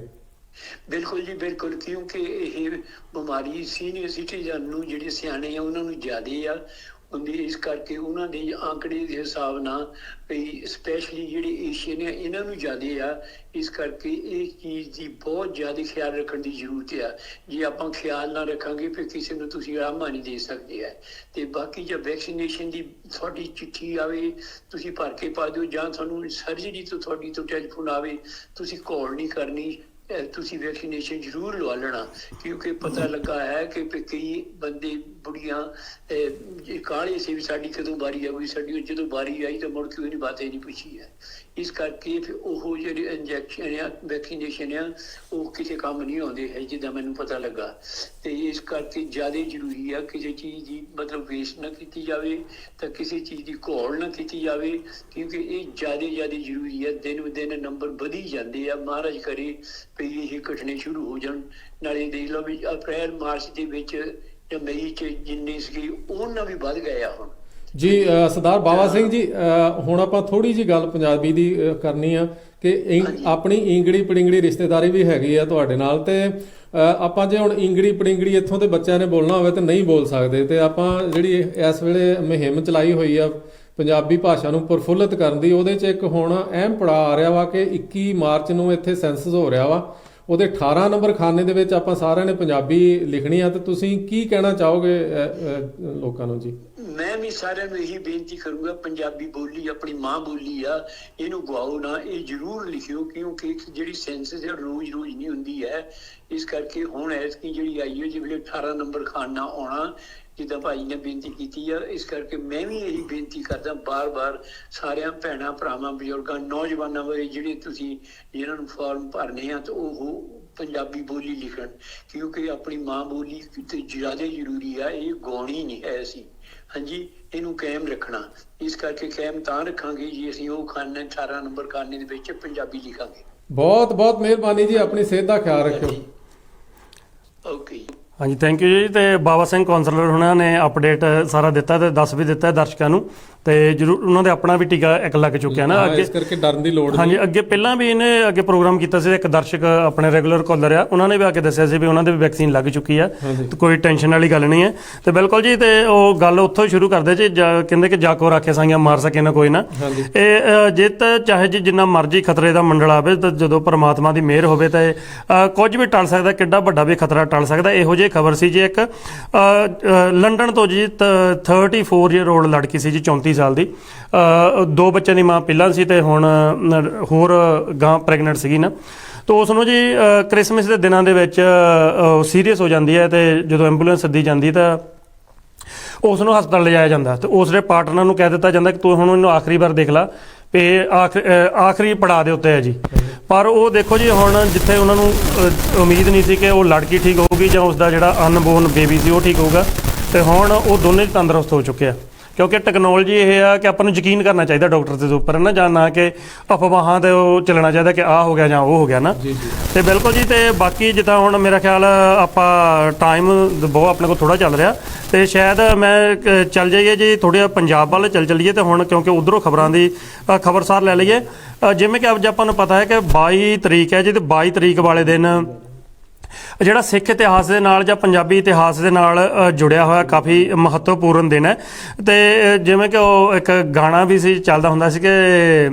ਬਿਲਕੁਲ ਜੀ, ਬਿਲਕੁਲ, ਕਿਉਂਕਿ ਇਹ ਬਿਮਾਰੀ ਸੀਨੀਅਰ ਸਿਟੀਜ਼ਨ ਨੂੰ, ਜਿਹੜੇ ਸਿਆਣੇ ਆ ਉਹਨਾਂ ਨੂੰ ਜ਼ਿਆਦਾ ਆ ਹੁੰਦੀ, ਇਸ ਕਰਕੇ ਉਹਨਾਂ ਦੇ ਆંકੜੇ ਦੇ ਹਿਸਾਬ ਨਾਲ ਵੀ ਸਪੈਸ਼ਲੀ ਜਿਹੜੇ ਏਸ਼ੀਅਨ ਆ ਇਹਨਾਂ ਨੂੰ ਜ਼ਿਆਦਾ ਆ। ਇਸ ਕਰਕੇ ਇਹ ਚੀਜ਼ ਦੀ ਬਹੁਤ ਜ਼ਿਆਦਾ ਖਿਆਲ ਰੱਖਣ ਦੀ ਜ਼ਰੂਰਤ ਆ। ਜੇ ਆਪਾਂ ਖਿਆਲ ਨਾ ਰੱਖਾਂਗੇ ਫਿਰ ਕਿਸੇ ਨੂੰ ਤੁਸੀਂ ਆਰਾਮਾ ਨਹੀਂ ਦੇ ਸਕਦੇ ਆ। ਤੇ ਬਾਕੀ ਜੇ ਵੈਕਸੀਨੇਸ਼ਨ ਦੀ ਤੁਹਾਡੀ ਚਿੱਠੀ ਆਵੇ ਤੁਸੀਂ ਭਰ ਕੇ ਪਾ ਦਿਓ, ਜਾਂ ਤੁਹਾਨੂੰ ਸਰਜਰੀ ਤੋਂ ਤੁਹਾਡੀ ਤੋਂ ਟੈਲੀਫੋਨ ਆਵੇ, ਤੁਸੀਂ ਕਾਲ ਨਹੀਂ ਕਰਨੀ, ਤੁਸੀਂ ਵੈਕਸੀਨੇਸ਼ਨ ਜ਼ਰੂਰ ਲਵਾ ਲੈਣਾ। ਕਿਉਂਕਿ ਪਤਾ ਲੱਗਾ ਹੈ ਕਿ ਕਈ ਬੰਦੇ, ਬੁੜੀਆਂ ਕਾਹਲੇ ਸੀ ਵੀ ਸਾਡੀ ਕਦੋਂ ਵਾਰੀ ਆਊਗੀ, ਸਾਡੀ ਜਦੋਂ ਵਾਰੀ ਆਈ ਤਾਂ ਮੁੜ ਕੇ ਉਹਦੀ ਬਾਤ ਹੀ ਨਹੀਂ ਪੁੱਛੀ ਹੈ। ਇਸ ਕਰਕੇ ਫਿਰ ਉਹ ਜਿਹੜੇ ਇੰਜੈਕਸ਼ਨ ਆ, ਵੈਕਸੀਨੇਸ਼ਨ ਆ, ਉਹ ਕਿਸੇ ਕੰਮ ਨਹੀਂ ਆਉਂਦੇ ਹੈ, ਜਿੱਦਾਂ ਮੈਨੂੰ ਪਤਾ ਲੱਗਾ। ਤੇ ਇਸ ਕਰਕੇ ਜ਼ਿਆਦਾ ਜ਼ਰੂਰੀ ਆ ਕਿਸੇ ਚੀਜ਼ ਦੀ ਮਤਲਬ ਵੇਸਟ ਨਾ ਕੀਤੀ ਜਾਵੇ, ਤਾਂ ਕਿਸੇ ਚੀਜ਼ ਦੀ ਘੋਲ ਨਾ ਕੀਤੀ ਜਾਵੇ, ਕਿਉਂਕਿ ਇਹ ਜ਼ਿਆਦਾ ਜ਼ਰੂਰੀ ਆ। ਦਿਨ ਬ ਦਿਨ ਨੰਬਰ ਵਧੀ ਜਾਂਦੇ ਆ, ਮਹਾਰਾਜ ਕਰੇ ਵੀ ਇਹ ਘਟਨੇ ਸ਼ੁਰੂ ਹੋ ਜਾਣ। ਨਾਲੇ ਦੇਖ ਲਓ ਵੀ ਅਪ੍ਰੈਲ ਮਾਰਚ ਦੇ ਵਿੱਚ ਜਾਂ ਮਈ 'ਚ ਜਿੰਨੇ ਸੀ ਉਹਨਾਂ ਵੀ ਵੱਧ ਗਏ ਆ ਹੁਣ ਜੀ। ਸਰਦਾਰ ਬਾਵਾ ਸਿੰਘ ਜੀ, ਹੁਣ ਆਪਾਂ ਥੋੜੀ ਜੀ ਗੱਲ ਪੰਜਾਬੀ ਦੀ ਕਰਨੀ ਆ ਕਿ ਆਪਣੀ ਇੰਗੜੀ ਪੜਿੰਗੜੀ ਰਿਸ਼ਤੇਦਾਰੀ ਵੀ ਹੈਗੀ ਆ ਤੁਹਾਡੇ ਨਾਲ, ਤੇ ਆਪਾਂ ਜੇ ਹੁਣ ਇੰਗੜੀ ਪੜਿੰਗੜੀ ਇੱਥੋਂ ਦੇ ਬੱਚਿਆਂ ਨੇ ਬੋਲਣਾ ਹੋਵੇ ਤਾਂ ਨਹੀਂ ਬੋਲ ਸਕਦੇ, ਤੇ ਆਪਾਂ ਜਿਹੜੀ ਇਸ ਵੇਲੇ ਮੁਹਿੰਮ ਚਲਾਈ ਹੋਈ ਆ ਪੰਜਾਬੀ ਭਾਸ਼ਾ ਨੂੰ ਪ੍ਰਫੁੱਲਤ ਕਰਨ ਦੀ, ਉਹਦੇ 'ਚ ਇੱਕ ਹੁਣ ਅਹਿਮ ਪੜਾਅ ਆ ਰਿਹਾ ਵਾ ਕਿ 21 ਮਾਰਚ ਨੂੰ ਇੱਥੇ ਸੈਂਸਸ ਹੋ ਰਿਹਾ ਵਾ। ਉਹਦੇ 18 ਨੰਬਰ ਖਾਨੇ ਦੇ ਵਿੱਚ ਆਪਾਂ ਸਾਰਿਆਂ ਨੇ ਪੰਜਾਬੀ ਲਿਖਣੀ ਆ, ਤੇ ਤੁਸੀਂ ਕੀ ਕਹਿਣਾ ਚਾਹੋਗੇ ਲੋਕਾਂ ਨੂੰ ਜੀ? ਮੈਂ ਵੀ ਸਾਰਿਆਂ ਨੂੰ ਇਹੀ ਬੇਨਤੀ ਕਰੂੰਗਾ, ਪੰਜਾਬੀ ਬੋਲੀ ਆਪਣੀ ਮਾਂ ਬੋਲੀ ਆ, ਇਹਨੂੰ ਗਵਾਓ ਨਾ, ਇਹ ਜ਼ਰੂਰ ਲਿਖਿਓ, ਕਿਉਂਕਿ ਜਿਹੜੀ ਸੈਂਸਸ ਹੈ ਰੋਜ਼ ਨਹੀਂ ਹੁੰਦੀ ਹੈ। ਇਸ ਕਰਕੇ ਹੁਣ ਐਤਕੀ ਜਿਹੜੀ ਆਈ ਹੈ, ਜਿਵੇਂ 18 ਨੰਬਰ ਖਾਨਾ ਆਉਣਾ, ਜਿੱਦਾਂ ਭਾਈ ਨੇ ਬੇਨਤੀ ਕੀਤੀ ਆ। ਇਸ ਕਰਕੇ ਮੈਂ ਵੀ ਇਹੀ ਬੇਨਤੀ ਕਰਦਾ ਬਾਰ-ਬਾਰ ਸਾਰਿਆਂ ਭੈਣਾਂ ਭਰਾਵਾਂ, ਬਜ਼ੁਰਗਾਂ, ਨੌਜਵਾਨਾਂ ਬਾਰੇ, ਜਿਹੜੇ ਤੁਸੀਂ ਜਿਹਨਾਂ ਨੂੰ ਫਾਰਮ ਭਰਨੇ ਆ, ਤਾਂ ਉਹ ਪੰਜਾਬੀ ਬੋਲੀ ਲਿਖਣ, ਕਿਉਂਕਿ ਆਪਣੀ ਮਾਂ ਬੋਲੀ ਤੇ ਜ਼ਿਆਦਾ ਜ਼ਰੂਰੀ ਆ। ਇਹ ਗਾਉਣੀ ਨਹੀਂ ਹੈ ਅਸੀਂ, ਹਾਂਜੀ, ਇਹਨੂੰ ਕਾਇਮ ਰੱਖਣਾ। ਇਸ ਕਰਕੇ ਕਾਇਮ ਤਾਂ ਰੱਖਾਂਗੇ ਜੀ ਅਸੀਂ ਉਹ ਖਾਨੇ 18 ਨੰਬਰ ਖਾਨੇ ਦੇ ਵਿੱਚ ਪੰਜਾਬੀ ਲਿਖਾਂਗੇ। ਬਹੁਤ ਬਹੁਤ ਮਿਹਰਬਾਨੀ ਜੀ, ਆਪਣੀ ਸਿਹਤ ਦਾ ਖਿਆਲ ਰੱਖਿਓ। ਓਕੇ। ਹਾਂਜੀ, ਥੈਂਕ ਯੂ ਜੀ। ਤੇ ਬਾਵਾ ਸਿੰਘ ਕੌਂਸਲਰ ਉਹਨਾਂ ਨੇ ਅਪਡੇਟ ਸਾਰਾ ਦਿੱਤਾ ਤੇ ਦੱਸ ਵੀ ਦਿੱਤਾ ਦਰਸ਼ਕਾਂ ਨੂੰ, ਤੇ ਜ਼ਰੂਰ ਉਹਨਾਂ ਦੇ ਆਪਣਾ ਵੀ ਟੀਕਾ ਇੱਕ ਲੱਗ ਚੁੱਕਿਆ ਨਾ ਅੱਗੇ, ਇਸ ਕਰਕੇ ਡਰਨ ਦੀ ਲੋੜ ਨਹੀਂ। ਹਾਂਜੀ, ਅੱਗੇ ਪਹਿਲਾਂ ਵੀ ਇਹਨੇ ਅੱਗੇ ਪ੍ਰੋਗਰਾਮ ਕੀਤਾ ਸੀ, ਇੱਕ ਦਰਸ਼ਕ ਆਪਣੇ ਰੈਗੂਲਰ ਕਾਲਰ ਆ, ਉਹਨਾਂ ਨੇ ਵੀ ਆ ਕੇ ਦੱਸਿਆ ਸੀ ਵੀ ਉਹਨਾਂ ਦੇ ਵੀ ਵੈਕਸੀਨ ਲੱਗ ਚੁੱਕੀ ਆ, ਤੇ ਕੋਈ ਟੈਨਸ਼ਨ ਵਾਲੀ ਗੱਲ ਨਹੀਂ ਹੈ। ਤੇ ਬਿਲਕੁਲ ਜੀ, ਤੇ ਉਹ ਗੱਲ ਉੱਥੋਂ ਹੀ ਸ਼ੁਰੂ ਕਰਦੇ ਜੀ, ਕਹਿੰਦੇ ਕਿ ਜਾਕੋ ਰਾਖੇ ਸਾਈਆਂ ਮਾਰ ਸਕੇ ਨਾ ਕੋਈ ਨਾ। ਇਹ ਜਿੱਤ ਚਾਹੇ ਜੀ ਜਿੰਨਾ ਮਰਜ਼ੀ ਖਤਰੇ ਦਾ ਮੰਡਲ ਆਵੇ, ਤਾਂ ਜਦੋਂ ਪਰਮਾਤਮਾ ਦੀ ਮਿਹਰ ਹੋਵੇ ਤਾਂ ਕੁਝ ਵੀ ਟਲ ਸਕਦਾ, ਕਿੱਡਾ ਵੱਡਾ ਵੀ ਖਤਰਾ ਟਲ ਸਕਦਾ। ਇਹੋ ਜਿਹੀ ਖਬਰ ਸੀ ਜੀ, ਇੱਕ ਲੰਡਨ ਤੋਂ ਜੀ 34 ਈਅਰ ਓਲਡ ਲੜਕੀ ਸੀ ਜੀ, 34 ਸਾਲ ਦੀ, 2 ਬੱਚਿਆਂ ਦੀ ਮਾਂ ਪਹਿਲਾਂ ਸੀ ਤੇ ਹੁਣ ਹੋਰ ਗਾਂ ਪ੍ਰੈਗਨੈਂਟ ਸੀਗੀ ਨਾ। ਤਾਂ ਉਸ ਨੂੰ ਜੀ ਕ੍ਰਿਸਮਸ ਦੇ ਦਿਨਾਂ ਦੇ ਵਿੱਚ ਸੀਰੀਅਸ ਹੋ ਜਾਂਦੀ ਹੈ, ਤੇ ਜਦੋਂ ਐਂਬੂਲੈਂਸ ਸੱਦੀ ਜਾਂਦੀ ਤਾਂ ਉਸ ਨੂੰ ਹਸਪਤਾਲ ਲਿਜਾਇਆ ਜਾਂਦਾ, ਤੇ ਉਸ ਦੇ ਪਾਰਟਨਰ ਨੂੰ ਕਹਿ ਦਿੱਤਾ ਜਾਂਦਾ ਕਿ ਤੂੰ ਹੁਣ ਇਹਨੂੰ ਆਖਰੀ ਵਾਰ ਦੇਖ ਲਾ, ਵੀ ਆਖਰੀ ਪੜਾਅ ਦੇ ਉੱਤੇ ਹੈ ਜੀ। ਪਰ ਉਹ ਦੇਖੋ ਜੀ, ਹੁਣ ਜਿੱਥੇ ਉਹਨਾਂ ਨੂੰ ਉਮੀਦ ਨਹੀਂ ਸੀ ਕਿ ਉਹ ਲੜਕੀ ਠੀਕ ਹੋਊਗੀ ਜਾਂ ਉਸਦਾ ਜਿਹੜਾ ਅਨਬੋਰਨ ਬੇਬੀ ਸੀ ਉਹ ਠੀਕ ਹੋਊਗਾ, ਤੇ ਹੁਣ ਉਹ ਦੋਨੇ ਤੰਦਰੁਸਤ ਹੋ ਚੁੱਕੇ ਆ। ਕਿਉਂਕਿ ਟੈਕਨੋਲੋਜੀ ਇਹ ਆ ਕਿ ਆਪਾਂ ਨੂੰ ਯਕੀਨ ਕਰਨਾ ਚਾਹੀਦਾ ਡਾਕਟਰ ਦੇ ਉੱਪਰ ਨਾ, ਜਾਂ ਨਾ ਕਿ ਅਫਵਾਹਾਂ ਤੇ ਉਹ ਚੱਲਣਾ ਚਾਹੀਦਾ ਕਿ ਆਹ ਹੋ ਗਿਆ ਜਾਂ ਉਹ ਹੋ ਗਿਆ ਨਾ। ਤੇ ਬਿਲਕੁਲ ਜੀ। ਤੇ ਬਾਕੀ ਜਿੱਦਾਂ ਹੁਣ ਮੇਰਾ ਖਿਆਲ ਆਪਾਂ ਟਾਈਮ ਬਹੁਤ ਆਪਣੇ ਕੋਲ ਥੋੜਾ ਚੱਲ ਰਿਹਾ, ਤੇ ਸ਼ਾਇਦ ਮੈਂ ਚੱਲ ਜਾਈਏ ਜੀ ਥੋੜ੍ਹਾ ਪੰਜਾਬ ਵੱਲ ਚੱਲੀਏ, ਤੇ ਹੁਣ ਕਿਉਂਕਿ ਉਧਰੋਂ ਖਬਰਾਂ ਦੀ ਖਬਰਸਾਰ ਲੈ ਲਈਏ। ਜਿਵੇਂ ਕਿ ਅੱਜ ਆਪਾਂ ਨੂੰ ਪਤਾ ਹੈ ਕਿ 22 ਤਰੀਕ ਹੈ ਜੀ, ਤੇ 22 ਤਰੀਕ ਵਾਲੇ ਦਿਨ ਜਿਹੜਾ ਸਿੱਖ ਇਤਿਹਾਸ ਦੇ ਨਾਲ ਜਾਂ ਪੰਜਾਬੀ ਇਤਿਹਾਸ ਦੇ ਨਾਲ ਜੁੜਿਆ ਹੋਇਆ ਕਾਫੀ ਮਹੱਤਵਪੂਰਨ ਦਿਨ ਹੈ। ਤੇ ਜਿਵੇਂ ਕਿ ਉਹ ਇੱਕ ਗਾਣਾ ਵੀ ਸੀ ਚੱਲਦਾ ਹੁੰਦਾ ਸੀ ਕਿ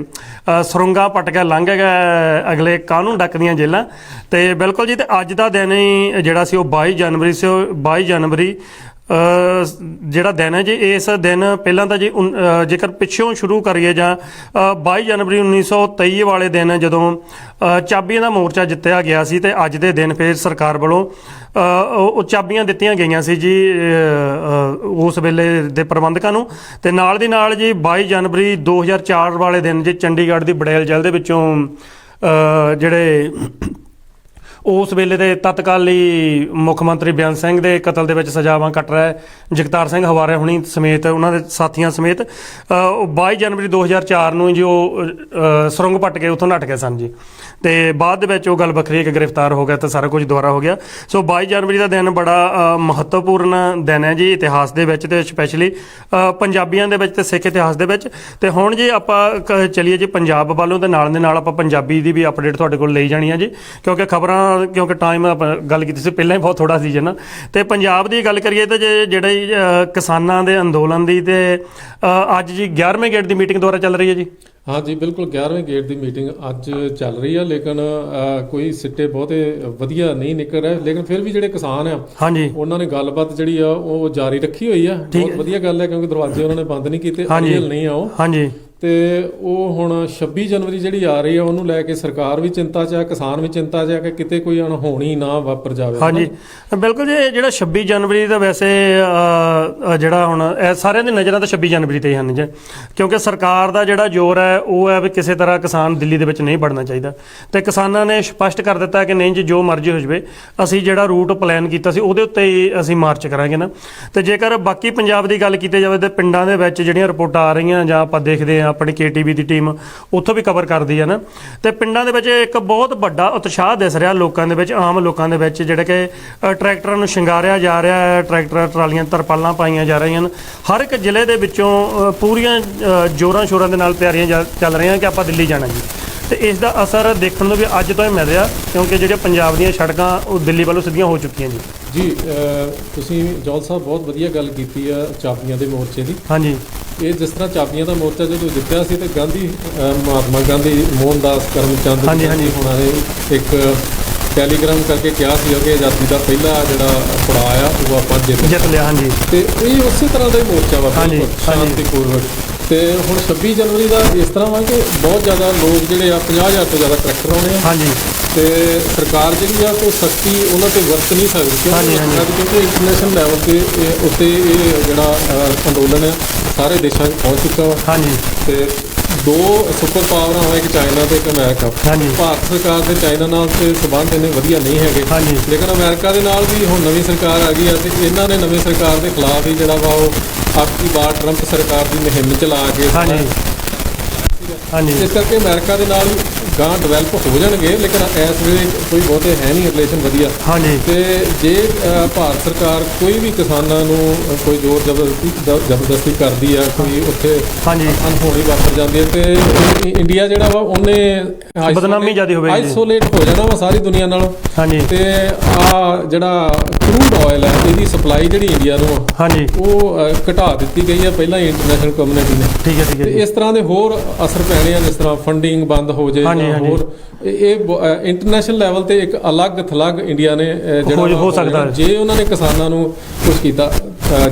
ਸੁਰੰਗਾ ਪਟ ਕੇ ਲੰਘ ਗਿਆ ਅਗਲੇ ਕਾਹਨੂੰ ਡੱਕਦੀਆਂ ਜੇਲਾਂ। ਤੇ ਬਿਲਕੁਲ ਜੀ, ਤੇ ਅੱਜ ਦਾ ਦਿਨ ਹੀ ਜਿਹੜਾ ਸੀ ਉਹ 22 ਜਨਵਰੀ ਸੀ। 22 ਜਨਵਰੀ ਜਿਹੜਾ ਦਿਨ ਹੈ ਜੀ, ਇਸ ਦਿਨ ਪਹਿਲਾਂ ਤਾਂ ਜੀ ਜੇਕਰ ਪਿੱਛੋਂ ਸ਼ੁਰੂ ਕਰੀਏ ਜਾਂ 22 ਜਨਵਰੀ 1923 ਵਾਲੇ ਦਿਨ ਜਦੋਂ ਚਾਬੀਆਂ ਦਾ ਮੋਰਚਾ ਜਿੱਤਿਆ ਗਿਆ ਸੀ, ਤੇ ਅੱਜ ਦੇ ਦਿਨ ਫਿਰ ਸਰਕਾਰ ਵੱਲੋਂ ਉਹ ਚਾਬੀਆਂ ਦਿੱਤੀਆਂ ਗਈਆਂ ਸੀ ਜੀ ਉਸ ਵੇਲੇ ਦੇ ਪ੍ਰਬੰਧਕਾਂ ਨੂੰ। ਤੇ ਨਾਲ ਦੀ ਨਾਲ ਜੀ 22 ਜਨਵਰੀ 2004 ਵਾਲੇ ਦਿਨ ਜੀ ਚੰਡੀਗੜ੍ਹ ਦੀ ਬੜੈਲ ਜੇਲ੍ਹ ਦੇ ਵਿੱਚੋਂ ਜਿਹੜੇ ਉਸ ਵੇਲੇ ਦੇ ਤਤਕਾਲੀ ਮੁੱਖ ਮੰਤਰੀ ਬੇਅੰਤ ਸਿੰਘ ਦੇ ਕਤਲ ਦੇ ਵਿੱਚ ਸਜ਼ਾਵਾਂ ਕੱਟ ਰਿਹਾ ਜਗਤਾਰ ਸਿੰਘ ਹਵਾਰੇ ਹੁਣੀ ਸਮੇਤ ਉਹਨਾਂ ਦੇ ਸਾਥੀਆਂ ਸਮੇਤ 22 ਜਨਵਰੀ 2004 ਨੂੰ ਜੀ ਉਹ ਸੁਰੰਗ ਪੱਟ ਕੇ ਉੱਥੋਂ ਨੱਠ ਗਏ ਸਨ ਜੀ। ਤੇ ਬਾਅਦ ਦੇ ਵਿੱਚ ਉਹ ਗੱਲ ਵੱਖਰੀ ਕਿ ਗ੍ਰਿਫਤਾਰ ਹੋ ਗਿਆ ਤਾਂ ਸਾਰਾ ਕੁਝ ਦੁਬਾਰਾ ਹੋ ਗਿਆ। ਸੋ 22 ਜਨਵਰੀ ਦਾ ਦਿਨ ਬੜਾ ਮਹੱਤਵਪੂਰਨ ਦਿਨ ਹੈ ਜੀ ਇਤਿਹਾਸ ਦੇ ਵਿੱਚ, ਤੇ ਸਪੈਸ਼ਲੀ ਪੰਜਾਬੀਆਂ ਦੇ ਵਿੱਚ ਤੇ ਸਿੱਖ ਇਤਿਹਾਸ ਦੇ ਵਿੱਚ। ਤੇ ਹੁਣ ਜੀ ਆਪਾਂ ਚਲੀਏ ਜੀ ਪੰਜਾਬ ਵੱਲੋਂ, ਤੇ ਨਾਲ ਦੇ ਨਾਲ ਆਪਾਂ ਪੰਜਾਬੀ ਦੀ ਵੀ ਅਪਡੇਟ ਤੁਹਾਡੇ ਕੋਲ ਲਈ ਜਾਣੀ ਹੈ ਜੀ, ਕਿਉਂਕਿ ਖਬਰਾਂ ਕਿਉਂਕਿ ਟਾਈਮ ਆਪਾਂ ਗੱਲ ਕੀਤੀ ਸੀ ਪਹਿਲਾਂ ਹੀ ਬਹੁਤ ਥੋੜਾ ਸੀ ਜੀ ਨਾ। ਤੇ ਪੰਜਾਬ ਦੀ ਗੱਲ ਕਰੀਏ ਤਾਂ ਜਿਹੜੇ ਕਿਸਾਨਾਂ ਦੇ ਅੰਦੋਲਨ ਦੀ, ਤੇ ਅੱਜ ਜੀ 11ਵੇਂ ਗੇੜ ਦੀ ਮੀਟਿੰਗ ਦੁਆਰਾ ਚੱਲ ਰਹੀ ਹੈ ਜੀ। ਹਾਂ ਜੀ ਬਿਲਕੁਲ, 11ਵੇਂ ਗੇੜ ਦੀ ਮੀਟਿੰਗ ਅੱਜ ਚੱਲ ਰਹੀ ਆ, ਲੇਕਿਨ ਕੋਈ ਸਿੱਟੇ ਬਹੁਤੇ ਵਧੀਆ ਨਹੀਂ ਨਿਕਲ ਰਹੇ। ਲੇਕਿਨ ਫਿਰ ਵੀ ਜਿਹੜੇ ਕਿਸਾਨ ਆ ਹਾਂਜੀ ਉਹਨਾਂ ਨੇ ਗੱਲਬਾਤ ਜਿਹੜੀ ਆ ਉਹ ਜਾਰੀ ਰੱਖੀ ਹੋਈ ਆ। ਬਹੁਤ ਵਧੀਆ ਗੱਲ ਹੈ, ਕਿਉਂਕਿ ਦਰਵਾਜ਼ੇ ਉਹਨਾਂ ਨੇ ਬੰਦ ਨਹੀਂ ਕੀਤੇ, ਅੜੀਅਲ ਨਹੀਂ ਆ ਉਹ। ਹਾਂਜੀ ਤੇ ਉਹ ਹੁਣ 26 ਜਨਵਰੀ ਜਿਹੜੀ ਆ ਰਹੀ ਆ ਉਹਨੂੰ ਲੈ ਕੇ ਸਰਕਾਰ ਵੀ ਚਿੰਤਾ 'ਚ ਆ, ਕਿਸਾਨ ਵੀ ਚਿੰਤਾ 'ਚ ਆ ਕਿ ਕਿਤੇ ਕੋਈ ਅਣਹੋਣੀ ਨਾ ਵਾਪਰ ਜਾਵੇ। ਹਾਂਜੀ ਬਿਲਕੁਲ ਜੀ, ਜਿਹੜਾ 26 ਜਨਵਰੀ ਦਾ ਵੈਸੇ ਜਿਹੜਾ ਹੁਣ ਸਾਰਿਆਂ ਦੀ ਨਜ਼ਰਾਂ ਤਾਂ 26 ਜਨਵਰੀ ਤੇ ਹੀ ਹਨ ਜੀ, ਕਿਉਂਕਿ ਸਰਕਾਰ ਦਾ ਜਿਹੜਾ ਜ਼ੋਰ ਹੈ ਉਹ ਹੈ ਵੀ ਕਿਸੇ ਤਰ੍ਹਾਂ ਕਿਸਾਨ ਦਿੱਲੀ ਦੇ ਵਿੱਚ ਨਹੀਂ ਵੜਨਾ ਚਾਹੀਦਾ। ਤੇ ਕਿਸਾਨਾਂ ਨੇ ਸਪਸ਼ਟ ਕਰ ਦਿੱਤਾ ਕਿ ਨਹੀਂ ਜੀ, ਜੋ ਮਰਜ਼ੀ ਹੋ ਜਾਵੇ, ਅਸੀਂ ਜਿਹੜਾ ਰੂਟ ਪਲਾਨ ਕੀਤਾ ਸੀ ਉਹਦੇ ਉੱਤੇ ਹੀ ਅਸੀਂ ਮਾਰਚ ਕਰਾਂਗੇ ਨਾ। ਤੇ ਜੇਕਰ ਬਾਕੀ ਪੰਜਾਬ ਦੀ ਗੱਲ ਕੀਤੀ ਜਾਵੇ ਤਾਂ ਪਿੰਡਾਂ ਦੇ ਵਿੱਚ ਜਿਹੜੀਆਂ ਰਿਪੋਰਟਾਂ ਆ ਰਹੀਆਂ ਜਾਂ ਆਪਾਂ ਦੇਖਦੇ ਹਾਂ ਆਪਣੀ KTV ਦੀ ਟੀਮ ਉੱਥੋਂ ਵੀ ਕਵਰ ਕਰਦੀ ਹੈ ਨਾ, ਤੇ ਪਿੰਡਾਂ ਦੇ ਵਿੱਚ ਇੱਕ ਬਹੁਤ ਵੱਡਾ ਉਤਸ਼ਾਹ ਦਿਸ ਰਿਹਾ ਲੋਕਾਂ ਦੇ ਵਿੱਚ, ਆਮ ਲੋਕਾਂ ਦੇ ਵਿੱਚ, ਜਿਹੜੇ ਕਿ ਟਰੈਕਟਰਾਂ ਨੂੰ ਸ਼ਿੰਗਾਰਿਆ ਜਾ ਰਿਹਾ ਹੈ, ਟਰੈਕਟਰ ਟਰਾਲੀਆਂ ਤਰਪਾਲਾਂ ਪਾਈਆਂ ਜਾ ਰਹੀਆਂ ਹਨ। ਹਰ ਇੱਕ ਜ਼ਿਲ੍ਹੇ ਦੇ ਵਿੱਚੋਂ ਪੂਰੀਆਂ ਜ਼ੋਰਾਂ ਸ਼ੋਰਾਂ ਦੇ ਨਾਲ ਤਿਆਰੀਆਂ ਚੱਲ ਰਹੀਆਂ ਕਿ ਆਪਾਂ ਦਿੱਲੀ ਜਾਣਾ ਜੀ। ਤੇ ਇਸ ਦਾ ਅਸਰ ਦੇਖਣ ਨੂੰ ਵੀ ਅੱਜ ਤੋਂ ਹੀ ਮਿਲ ਰਿਹਾ, ਕਿਉਂਕਿ ਜਿਹੜੇ ਪੰਜਾਬ ਦੀਆਂ ਸੜਕਾਂ ਉਹ ਦਿੱਲੀ ਵੱਲੋਂ ਸਿੱਧੀਆਂ ਹੋ ਚੁੱਕੀਆਂ ਜੀ। ਜੀ ਤੁਸੀਂ ਜੌਲ ਸਾਹਿਬ ਬਹੁਤ ਵਧੀਆ ਗੱਲ ਕੀਤੀ ਆ ਚਾਬੀਆਂ ਦੇ ਮੋਰਚੇ ਦੀ। ਹਾਂਜੀ, ਇਹ ਜਿਸ ਤਰ੍ਹਾਂ ਚਾਬੀਆਂ ਦਾ ਮੋਰਚਾ ਜਦੋਂ ਜਿੱਤਿਆ ਸੀ ਤੇ ਗਾਂਧੀ ਮਹਾਤਮਾ ਗਾਂਧੀ ਮੋਹਨਦਾਸ ਕਰਮਚੰਦ ਹੋਣਾ ਨੇ ਇੱਕ ਟੈਲੀਗ੍ਰਾਮ ਕਰਕੇ ਕਿਹਾ ਸੀ ਕਿ ਆਜ਼ਾਦੀ ਦਾ ਪਹਿਲਾ ਜਿਹੜਾ ਪੜਾਅ ਆ ਉਹ ਆਪਾਂ ਜਿੱਤ ਲਿਆ। ਹਾਂਜੀ, ਤੇ ਇਹ ਉਸੇ ਤਰ੍ਹਾਂ ਦਾ ਹੀ ਮੋਰਚਾ ਵਾ, ਸ਼ਾਂਤੀਪੂਰਵਕ। ਤੇ ਹੁਣ 26 ਜਨਵਰੀ ਦਾ ਇਸ ਤਰ੍ਹਾਂ ਵਾ ਕਿ ਬਹੁਤ ਜ਼ਿਆਦਾ ਲੋਕ ਜਿਹੜੇ ਆ 50,000 ਤੋਂ ਜ਼ਿਆਦਾ ਟਰੈਕਟਰ ਆਉਣੇ ਆ। ਹਾਂਜੀ, ਤੇ ਸਰਕਾਰ ਜਿਹੜੀ ਆ ਕੋਈ ਸਖਤੀ ਉਹਨਾਂ ਤੇ ਵਰਤ ਨਹੀਂ ਸਕਦੀ, ਕਿਉਂਕਿ ਇੰਟਰਨੈਸ਼ਨਲ ਲੈਵਲ ਤੇ ਉੱਤੇ ਇਹ ਜਿਹੜਾ ਅੰਦੋਲਨ ਹੈ ਸਾਰੇ ਦੇਸ਼ਾਂ 'ਚ ਪਹੁੰਚ ਚੁੱਕਾ ਵਾ। ਹਾਂਜੀ, ਤੇ ਦੋ ਸੁਪਰ ਪਾਵਰਾਂ ਹੋਏ, ਇੱਕ ਚਾਈਨਾ ਤੇ ਇੱਕ ਅਮਰੀਕਾ। ਭਾਰਤ ਸਰਕਾਰ ਦੇ ਚਾਈਨਾ ਨਾਲ ਤੇ ਸਬੰਧ ਇੰਨੇ ਵਧੀਆ ਨਹੀਂ ਹੈਗੇ, ਲੇਕਿਨ ਅਮਰੀਕਾ ਦੇ ਨਾਲ ਵੀ ਹੁਣ ਨਵੀਂ ਸਰਕਾਰ ਆ ਗਈ ਆ, ਤੇ ਇਹਨਾਂ ਨੇ ਨਵੀਂ ਸਰਕਾਰ ਦੇ ਖਿਲਾਫ ਹੀ ਜਿਹੜਾ ਵਾ ਉਹ ਆਪਣੀ ਵਾਰ ਟਰੰਪ ਸਰਕਾਰ ਦੀ ਮੁਹਿੰਮ ਚਲਾ ਕੇ ਇਸ ਕਰਕੇ ਅਮਰੀਕਾ ਦੇ ਨਾਲ ਗਾਂ ਡਿਵੈਲਪ ਹੋ ਜਾਣਗੇ, ਲੇਕਿਨ ਇਸ ਵੇਲੇ ਕੋਈ ਬਹੁਤੇ ਹੈ ਨਹੀਂ ਰਿਲੇਸ਼ਨ ਵਧੀਆ। ਤੇ ਜੇ ਭਾਰਤ ਸਰਕਾਰ ਕੋਈ ਵੀ ਕਿਸਾਨਾਂ ਨੂੰ ਕੋਈ ਜ਼ੋਰ ਜ਼ਬਰਦਸਤੀ ਕਰਦੀ ਆ, ਕੋਈ ਉੱਥੇ ਅਨਹੋਣੀ ਵਾਪਰ ਜਾਂਦੀ ਹੈ, ਤੇ ਇੰਡੀਆ ਜਿਹੜਾ ਵਾ ਉਹਨੇ ਬਦਨਾਮੀ ਜ਼ਿਆਦਾ ਹੋਵੇਗੀ, ਆਈਸੋਲੇਟ ਹੋ ਜਾਣਾ ਵਾ ਸਾਰੀ ਦੁਨੀਆ ਨਾਲੋਂ। ਤੇ ਆ ਜਿਹੜਾ ਕਰੂਡ ਆਇਲ ਹੈ ਇਹਦੀ ਸਪਲਾਈ ਜਿਹੜੀ ਇੰਡੀਆ ਨੂੰ ਉਹ ਘਟਾ ਦਿੱਤੀ ਗਈ ਹੈ ਪਹਿਲਾਂ ਹੀ ਇੰਟਰਨੈਸ਼ਨਲ ਕਮਿਊਨਿਟੀ ਨੇ। ਠੀਕ ਹੈ, ਠੀਕ ਹੈ। ਇਸ ਤਰ੍ਹਾਂ ਦੇ ਹੋਰ ਅਸਰ ਪੈਣੇ ਆ, ਜਿਸ ਤਰ੍ਹਾਂ ਫੰਡਿੰਗ ਬੰਦ ਹੋ ਜਾਏ, ਹੋਰ ਇਹ ਇੰਟਰਨੈਸ਼ਨਲ ਲੈਵਲ ਤੇ ਇੱਕ ਅਲੱਗ ਥਲੱਗ ਇੰਡੀਆ ਨੇ ਜਿਹੜਾ ਹੋ ਸਕਦਾ ਜੇ ਉਹਨਾਂ ਨੇ ਕਿਸਾਨਾਂ ਨੂੰ ਕੁਝ ਕੀਤਾ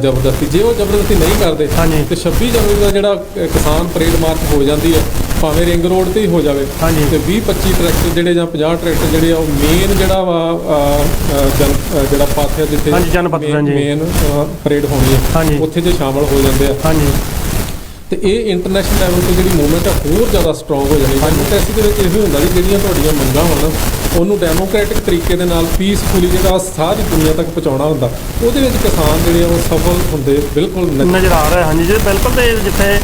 ਜ਼ਬਰਦਸਤੀ। ਜੇ ਉਹ ਜ਼ਬਰਦਸਤੀ ਨਹੀਂ ਕਰਦੇ ਤੇ 26 ਜਨਵਰੀ ਦਾ ਜਿਹੜਾ ਕਿਸਾਨ ਪਰੇਡ ਮਾਰਚ ਹੋ ਜਾਂਦੀ ਹੈ, ਭਾਵੇਂ ਰਿੰਗ ਰੋਡ ਤੇ ਹੀ ਹੋ ਜਾਵੇ, ਤੇ 20-25 ਟਰੈਕਟਰ ਜਿਹੜੇ ਜਾਂ 50 ਟਰੈਕਟਰ ਜਿਹੜੇ ਆ ਉਹ ਮੇਨ ਜਿਹੜਾ ਵਾ ਜਿਹੜਾ ਪਾਥਿਆ ਜਿੱਥੇ ਮੇਨ ਪਰੇਡ ਹੋਣੀ ਹੈ ਉੱਥੇ ਜੇ ਸ਼ਾਮਲ ਹੋ ਜਾਂਦੇ ਆ। ਤੇ ਇਹ ਇੰਟਰਨੈਸ਼ਨਲ ਲੈਵਲ ਤੇ ਜਿਹੜੀ ਮੂਵਮੈਂਟ ਹੈ ਹੋਰ ਜ਼ਿਆਦਾ ਸਟਰੋਂਗ ਹੋ ਜਾਣੀ। ਡੈਮੋਕ੍ਰੇਸੀ ਦੇ ਵਿੱਚ ਇਹ ਹੁੰਦਾ ਜੀ, ਜਿਹੜੀਆਂ ਤੁਹਾਡੀਆਂ ਮੰਗਾਂ ਹੋਣ ਉਹਨੂੰ ਡੈਮੋਕ੍ਰੈਟਿਕ ਤਰੀਕੇ ਦੇ ਨਾਲ ਪੀਸਫੁਲੀ ਜਿਹੜਾ ਸਾਰੀ ਦੁਨੀਆ ਤੱਕ ਪਹੁੰਚਾਉਣਾ ਹੁੰਦਾ, ਉਹਦੇ ਵਿੱਚ ਕਿਸਾਨ ਜਿਹੜੇ ਆ ਉਹ ਸਫਲ ਹੁੰਦੇ ਬਿਲਕੁਲ ਨਜ਼ਰ ਆ ਰਹੇ। ਹਾਂਜੀ ਜੀ ਬਿਲਕੁਲ। ਤੇ ਜਿੱਥੇ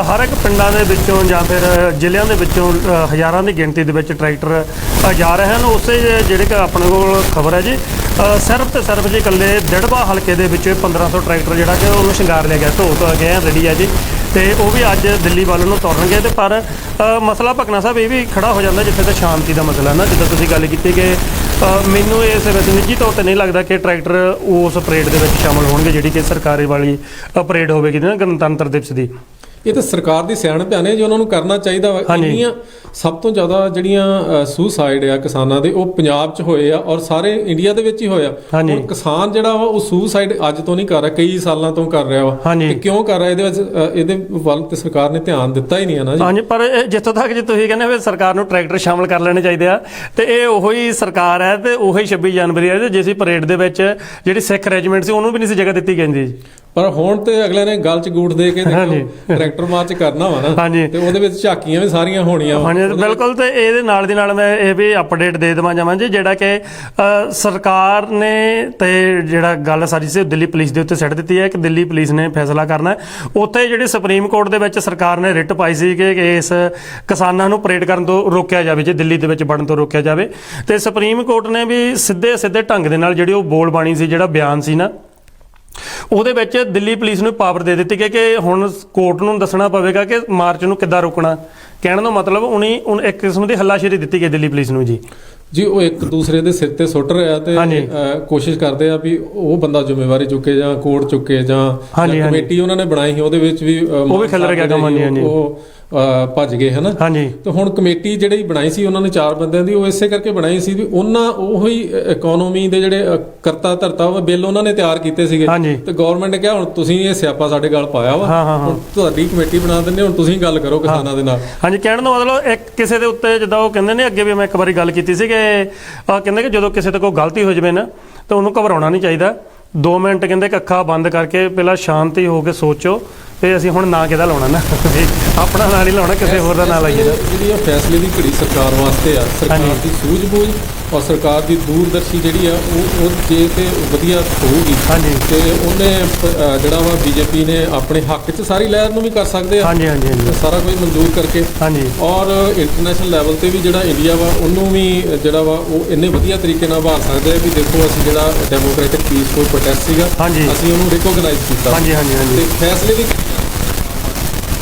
ਹਰ ਇੱਕ ਪਿੰਡਾਂ ਦੇ ਵਿੱਚੋਂ ਜਾਂ ਫਿਰ ਜ਼ਿਲ੍ਹਿਆਂ ਦੇ ਵਿੱਚੋਂ ਹਜ਼ਾਰਾਂ ਦੀ ਗਿਣਤੀ ਦੇ ਵਿੱਚ ਟਰੈਕਟਰ ਜਾ ਰਹੇ ਹਨ, ਉਸੇ ਜਿਹੜੇ ਕਿ ਆਪਣੇ ਕੋਲ ਖਬਰ ਹੈ ਜੀ ਸਿਰਫ ਤੇ ਸਿਰਫ ਜੀ ਇਕੱਲੇ ਦਿੜਬਾ ਹਲਕੇ ਦੇ ਵਿੱਚ 1500 ਟਰੈਕਟਰ ਜਿਹੜਾ ਕਿ ਉਹਨੂੰ ਸ਼ਿੰਗਾਰ ਲਿਆ ਗਿਆ, ਧੋ ਗਏ ਰੈਡੀ ਹੈ ਜੀ, ਤੇ ਉਹ ਵੀ ਅੱਜ ਦਿੱਲੀ ਵੱਲ ਨੂੰ ਤੁਰਨਗੇ। ਤੇ ਪਰ ਮਸਲਾ ਭਕਨਾ ਸਾਹਿਬ ਇਹ ਵੀ ਖੜਾ ਹੋ ਜਾਂਦਾ ਜਿੱਥੇ ਤਾਂ ਸ਼ਾਂਤੀ ਦਾ ਮਸਲਾ ਨਾ, ਜਿੱਦਾਂ ਤੁਸੀਂ ਗੱਲ ਕੀਤੀ ਕਿ ਮੈਨੂੰ ਇਸ ਵਿੱਚ ਨਿੱਜੀ ਤੌਰ ਤੇ ਨਹੀਂ ਲੱਗਦਾ ਕਿ ਟਰੈਕਟਰ ਉਸ ਪਰੇਡ ਦੇ ਵਿੱਚ ਸ਼ਾਮਲ ਹੋਣਗੇ ਜਿਹੜੀ ਕਿ ਸਰਕਾਰੀ ਵਾਲੀ ਪਰੇਡ ਹੋਵੇਗੀ ਨਾ ਗਣਤੰਤਰ ਦਿਵਸ ਦੀ। ਇਹ ਤਾਂ ਸਰਕਾਰ ਦੀ ਸਿਆਣਪ ਨੇ ਜੀ, ਉਹਨਾਂ ਨੂੰ ਕਰਨਾ ਚਾਹੀਦਾ ਵਾ। ਇੰਨੀਆਂ ਸਭ ਤੋਂ ਜ਼ਿਆਦਾ ਜਿਹੜੀਆਂ ਸੁਸਾਈਡ ਆ ਕਿਸਾਨਾਂ ਦੇ, ਉਹ ਪੰਜਾਬ 'ਚ ਹੋਏ ਆ ਔਰ ਸਾਰੇ ਇੰਡੀਆ ਦੇ ਵਿੱਚ ਹੀ ਹੋਇਆ। ਹੁਣ ਕਿਸਾਨ ਜਿਹੜਾ ਵਾ ਉਹ ਸੁਸਾਈਡ ਅੱਜ ਤੋਂ ਨਹੀਂ ਕਰ ਰਿਹਾ, ਕਈ ਸਾਲਾਂ ਤੋਂ ਕਰ ਰਿਹਾ ਵਾ। ਤੇ ਕਿਉਂ ਕਰ ਰਿਹਾ? ਇਹਦੇ ਵਿੱਚ ਇਹਦੇ ਵੱਲ ਤੇ ਸਰਕਾਰ ਨੇ ਧਿਆਨ ਦਿੱਤਾ ਹੀ ਨਹੀਂ ਹੈ ਨਾ ਜੀ। ਹਾਂਜੀ, ਪਰ ਜਿੱਥੋਂ ਤੱਕ ਜੇ ਤੁਸੀਂ ਕਹਿੰਦੇ ਵੀ ਸਰਕਾਰ ਨੂੰ ਟਰੈਕਟਰ ਸ਼ਾਮਲ ਕਰ ਲੈਣੇ ਚਾਹੀਦੇ ਆ, ਤੇ ਇਹ ਉਹੀ ਸਰਕਾਰ ਹੈ ਤੇ ਉਹੀ 26 ਜਨਵਰੀ ਹੈ ਜਿਸ ਪਰੇਡ ਦੇ ਵਿੱਚ ਜਿਹੜੀ ਸਿੱਖ ਰੈਜੀਮੈਂਟ ਸੀ ਉਹਨੂੰ ਵੀ ਨਹੀਂ ਸੀ ਜਗ੍ਹਾ ਦਿੱਤੀ ਜਾਂਦੀ ਜੀ। ਪਰ ਹੁਣ ਤੇ ਅਗਲੇ ਨੇ ਗੱਲ 'ਚ ਗੂਠ ਦੇ ਕੇ ਟਰੈਕਟਰ ਮਾਰਚ ਕਰਨਾ ਵਾ ਨਾ, ਤੇ ਉਹਦੇ ਵਿੱਚ ਝਾਕੀਆਂ ਵੀ ਸਾਰੀਆਂ ਹੋਣੀਆਂ। ਹਾਂਜੀ ਬਿਲਕੁਲ। ਤੇ ਇਹਦੇ ਨਾਲ ਦੀ ਨਾਲ ਮੈਂ ਇਹ ਵੀ ਅਪਡੇਟ ਦੇ ਦੇਵਾਂ ਜਾਵਾਂ ਜੀ, ਜਿਹੜਾ ਕਿ ਸਰਕਾਰ ਨੇ ਤੇ ਜਿਹੜਾ ਗੱਲ ਸਾਰੀ ਸੀ ਦਿੱਲੀ ਪੁਲਿਸ ਦੇ ਉੱਤੇ ਸਿੱਟ ਦਿੱਤੀ ਹੈ ਕਿ ਦਿੱਲੀ ਪੁਲਿਸ ਨੇ ਫੈਸਲਾ ਕਰਨਾ। ਉੱਥੇ ਜਿਹੜੀ ਸੁਪਰੀਮ ਕੋਰਟ ਦੇ ਵਿੱਚ ਸਰਕਾਰ ਨੇ ਰਿਟ ਪਾਈ ਸੀ ਕਿ ਇਸ ਕਿਸਾਨਾਂ ਨੂੰ ਪਰੇਡ ਕਰਨ ਤੋਂ ਰੋਕਿਆ ਜਾਵੇ, ਜੇ ਦਿੱਲੀ ਦੇ ਵਿੱਚ ਵੜਨ ਤੋਂ ਰੋਕਿਆ ਜਾਵੇ। ਤੇ ਸੁਪਰੀਮ ਕੋਰਟ ਨੇ ਵੀ ਸਿੱਧੇ ਢੰਗ ਦੇ ਨਾਲ ਜਿਹੜੀ ਉਹ ਬੋਲ ਬਾਣੀ ਸੀ, ਜਿਹੜਾ ਬਿਆਨ ਸੀ ਨਾ, ਉਹਦੇ ਵਿੱਚ ਦਿੱਲੀ ਪੁਲਿਸ ਨੂੰ ਪਾਵਰ ਦੇ ਦਿੱਤੀ ਕਿ ਹੁਣ ਕੋਰਟ ਨੂੰ ਦੱਸਣਾ ਪਵੇਗਾ ਕਿ ਮਾਰਚ ਨੂੰ ਕਿੱਦਾਂ ਰੋਕਣਾ। ਕਹਿਣ ਦਾ ਮਤਲਬ ਉਹਨੇ ਇੱਕ ਕਿਸਮ ਦੀ ਹੱਲਾਸ਼ੇਰੀ ਦਿੱਤੀ ਗਈ ਦਿੱਲੀ ਪੁਲਿਸ ਨੂੰ ਜੀ। ਉਹ ਇੱਕ ਦੂਸਰੇ ਦੇ ਸਿਰ ਤੇ ਸੁੱਟ ਰਿਹਾ ਤੇ ਕੋਸ਼ਿਸ਼ ਕਰਦੇ ਆ ਵੀ ਉਹ ਬੰਦਾ ਜ਼ਿੰਮੇਵਾਰੀ ਚੁੱਕੇ ਜਾਂ ਕੋਰਟ ਚੁੱਕੇ ਜਾਂ ਕਮੇਟੀ ਉਹਨਾਂ ਨੇ ਬਣਾਈ ਸੀ ਉਹਦੇ ਵਿੱਚ ਵੀ ਉਹ ਵੀ ਖਿਲਰ ਗਿਆ ਕੰਮ। ਉਹ ਭੱਜ ਗਏ ਹਨਾ। ਤੇ ਹੁਣ ਕਮੇਟੀ ਜਿਹੜੀ ਬਣਾਈ ਸੀ ਉਹਨਾਂ ਨੇ 4 ਬੰਦਿਆਂ ਦੀ, ਉਹ ਇਸੇ ਕਰਕੇ ਬਣਾਈ ਸੀ ਵੀ ਉਹਨਾਂ ਉਹੀ ਇਕਨੋਮੀ ਦੇ ਜਿਹੜੇ ਕਰਤਾ ਧਰਤਾ ਬਿੱਲ ਉਹਨਾਂ ਨੇ ਤਿਆਰ ਕੀਤੇ ਸੀਗੇ, ਤੇ ਗਵਰਨਮੈਂਟ ਨੇ ਕਿਹਾ ਹੁਣ ਤੁਸੀਂ ਇਹ ਸਿਆਪਾ ਸਾਡੇ ਗੱਲ ਪਾਇਆ ਵਾ, ਹੁਣ ਤੁਹਾਡੀ ਕਮੇਟੀ ਬਣਾ ਦਿੰਦੇ, ਹੁਣ ਤੁਸੀਂ ਗੱਲ ਕਰੋ ਕਿਸਾਨਾਂ ਦੇ ਨਾਲ। ਹਾਂਜੀ, ਕਹਿਣ ਦਾ ਮਤਲਬ ਇੱਕ ਕਿਸੇ ਦੇ ਉੱਤੇ ਜਿੱਦਾਂ ਉਹ ਕਹਿੰਦੇ ਨੇ, ਅੱਗੇ ਵੀ ਮੈਂ ਇੱਕ ਵਾਰੀ ਗੱਲ ਕੀਤੀ ਸੀ ਕਿ ਕਹਿੰਦੇ ਕਿ ਜਦੋਂ ਕਿਸੇ ਤੇ ਕੋਈ ਗਲਤੀ ਹੋ ਜਾਵੇ ਨਾ ਤਾਂ ਉਹਨੂੰ ਘਬਰਾਉਣਾ ਨਹੀਂ ਚਾਹੀਦਾ। 2 ਮਿੰਟ ਕਹਿੰਦੇ ਕਿ ਅੱਖਾਂ ਬੰਦ ਕਰਕੇ ਪਹਿਲਾਂ ਸ਼ਾਂਤੀ ਹੋ ਕੇ ਸੋਚੋ ਤੇ ਅਸੀਂ ਹੁਣ ਨਾਂ ਕਿਹਦਾ ਲਾਉਣਾ ਨਾ, ਆਪਣਾ ਨਾਂ ਨਹੀਂ ਲਾਉਣਾ, ਕਿਸੇ ਹੋਰ ਦਾ ਨਾਂ ਲਾਈਏ। ਜਿਹੜੀ ਇਹ ਫੈਸਲੇ ਦੀ ਘੜੀ ਸਰਕਾਰ ਵਾਸਤੇ ਆ, ਸਰਕਾਰ ਦੀ ਸੂਝ-ਬੂਝ ਔਰ ਸਰਕਾਰ ਦੀ ਦੂਰਦਰਸ਼ੀ ਜਿਹੜੀ ਆ ਉਹ ਜੇ ਤੇ ਵਧੀਆ ਹੋਊਗੀ ਤੇ ਉਹਨੇ ਜਿਹੜਾ ਵਾ ਬੀਜੇਪੀ ਨੇ ਆਪਣੇ ਹੱਕ 'ਚ ਸਾਰੀ ਲਹਿਰ ਨੂੰ ਵੀ ਕਰ ਸਕਦੇ ਆ, ਸਾਰਾ ਕੁਝ ਮਨਜ਼ੂਰ ਕਰਕੇ। ਔਰ ਇੰਟਰਨੈਸ਼ਨਲ ਲੈਵਲ ਤੇ ਵੀ ਜਿਹੜਾ ਇੰਡੀਆ ਵਾ ਉਹਨੂੰ ਵੀ ਜਿਹੜਾ ਵਾ ਉਹ ਇੰਨੇ ਵਧੀਆ ਤਰੀਕੇ ਨਾਲ ਬਣਾ ਸਕਦੇ ਆ ਵੀ ਦੇਖੋ ਅਸੀਂ ਜਿਹੜਾ ਡੈਮੋਕ੍ਰੈਟਿਕ ਪੀਸਫੁਲ ਪ੍ਰੋਟੈਸਟ ਸੀਗਾ ਅਸੀਂ ਉਹਨੂੰ ਰਿਕੋਗਨਾਈਜ਼ ਕੀਤਾ ਤੇ ਫੈਸਲੇ ਦੀ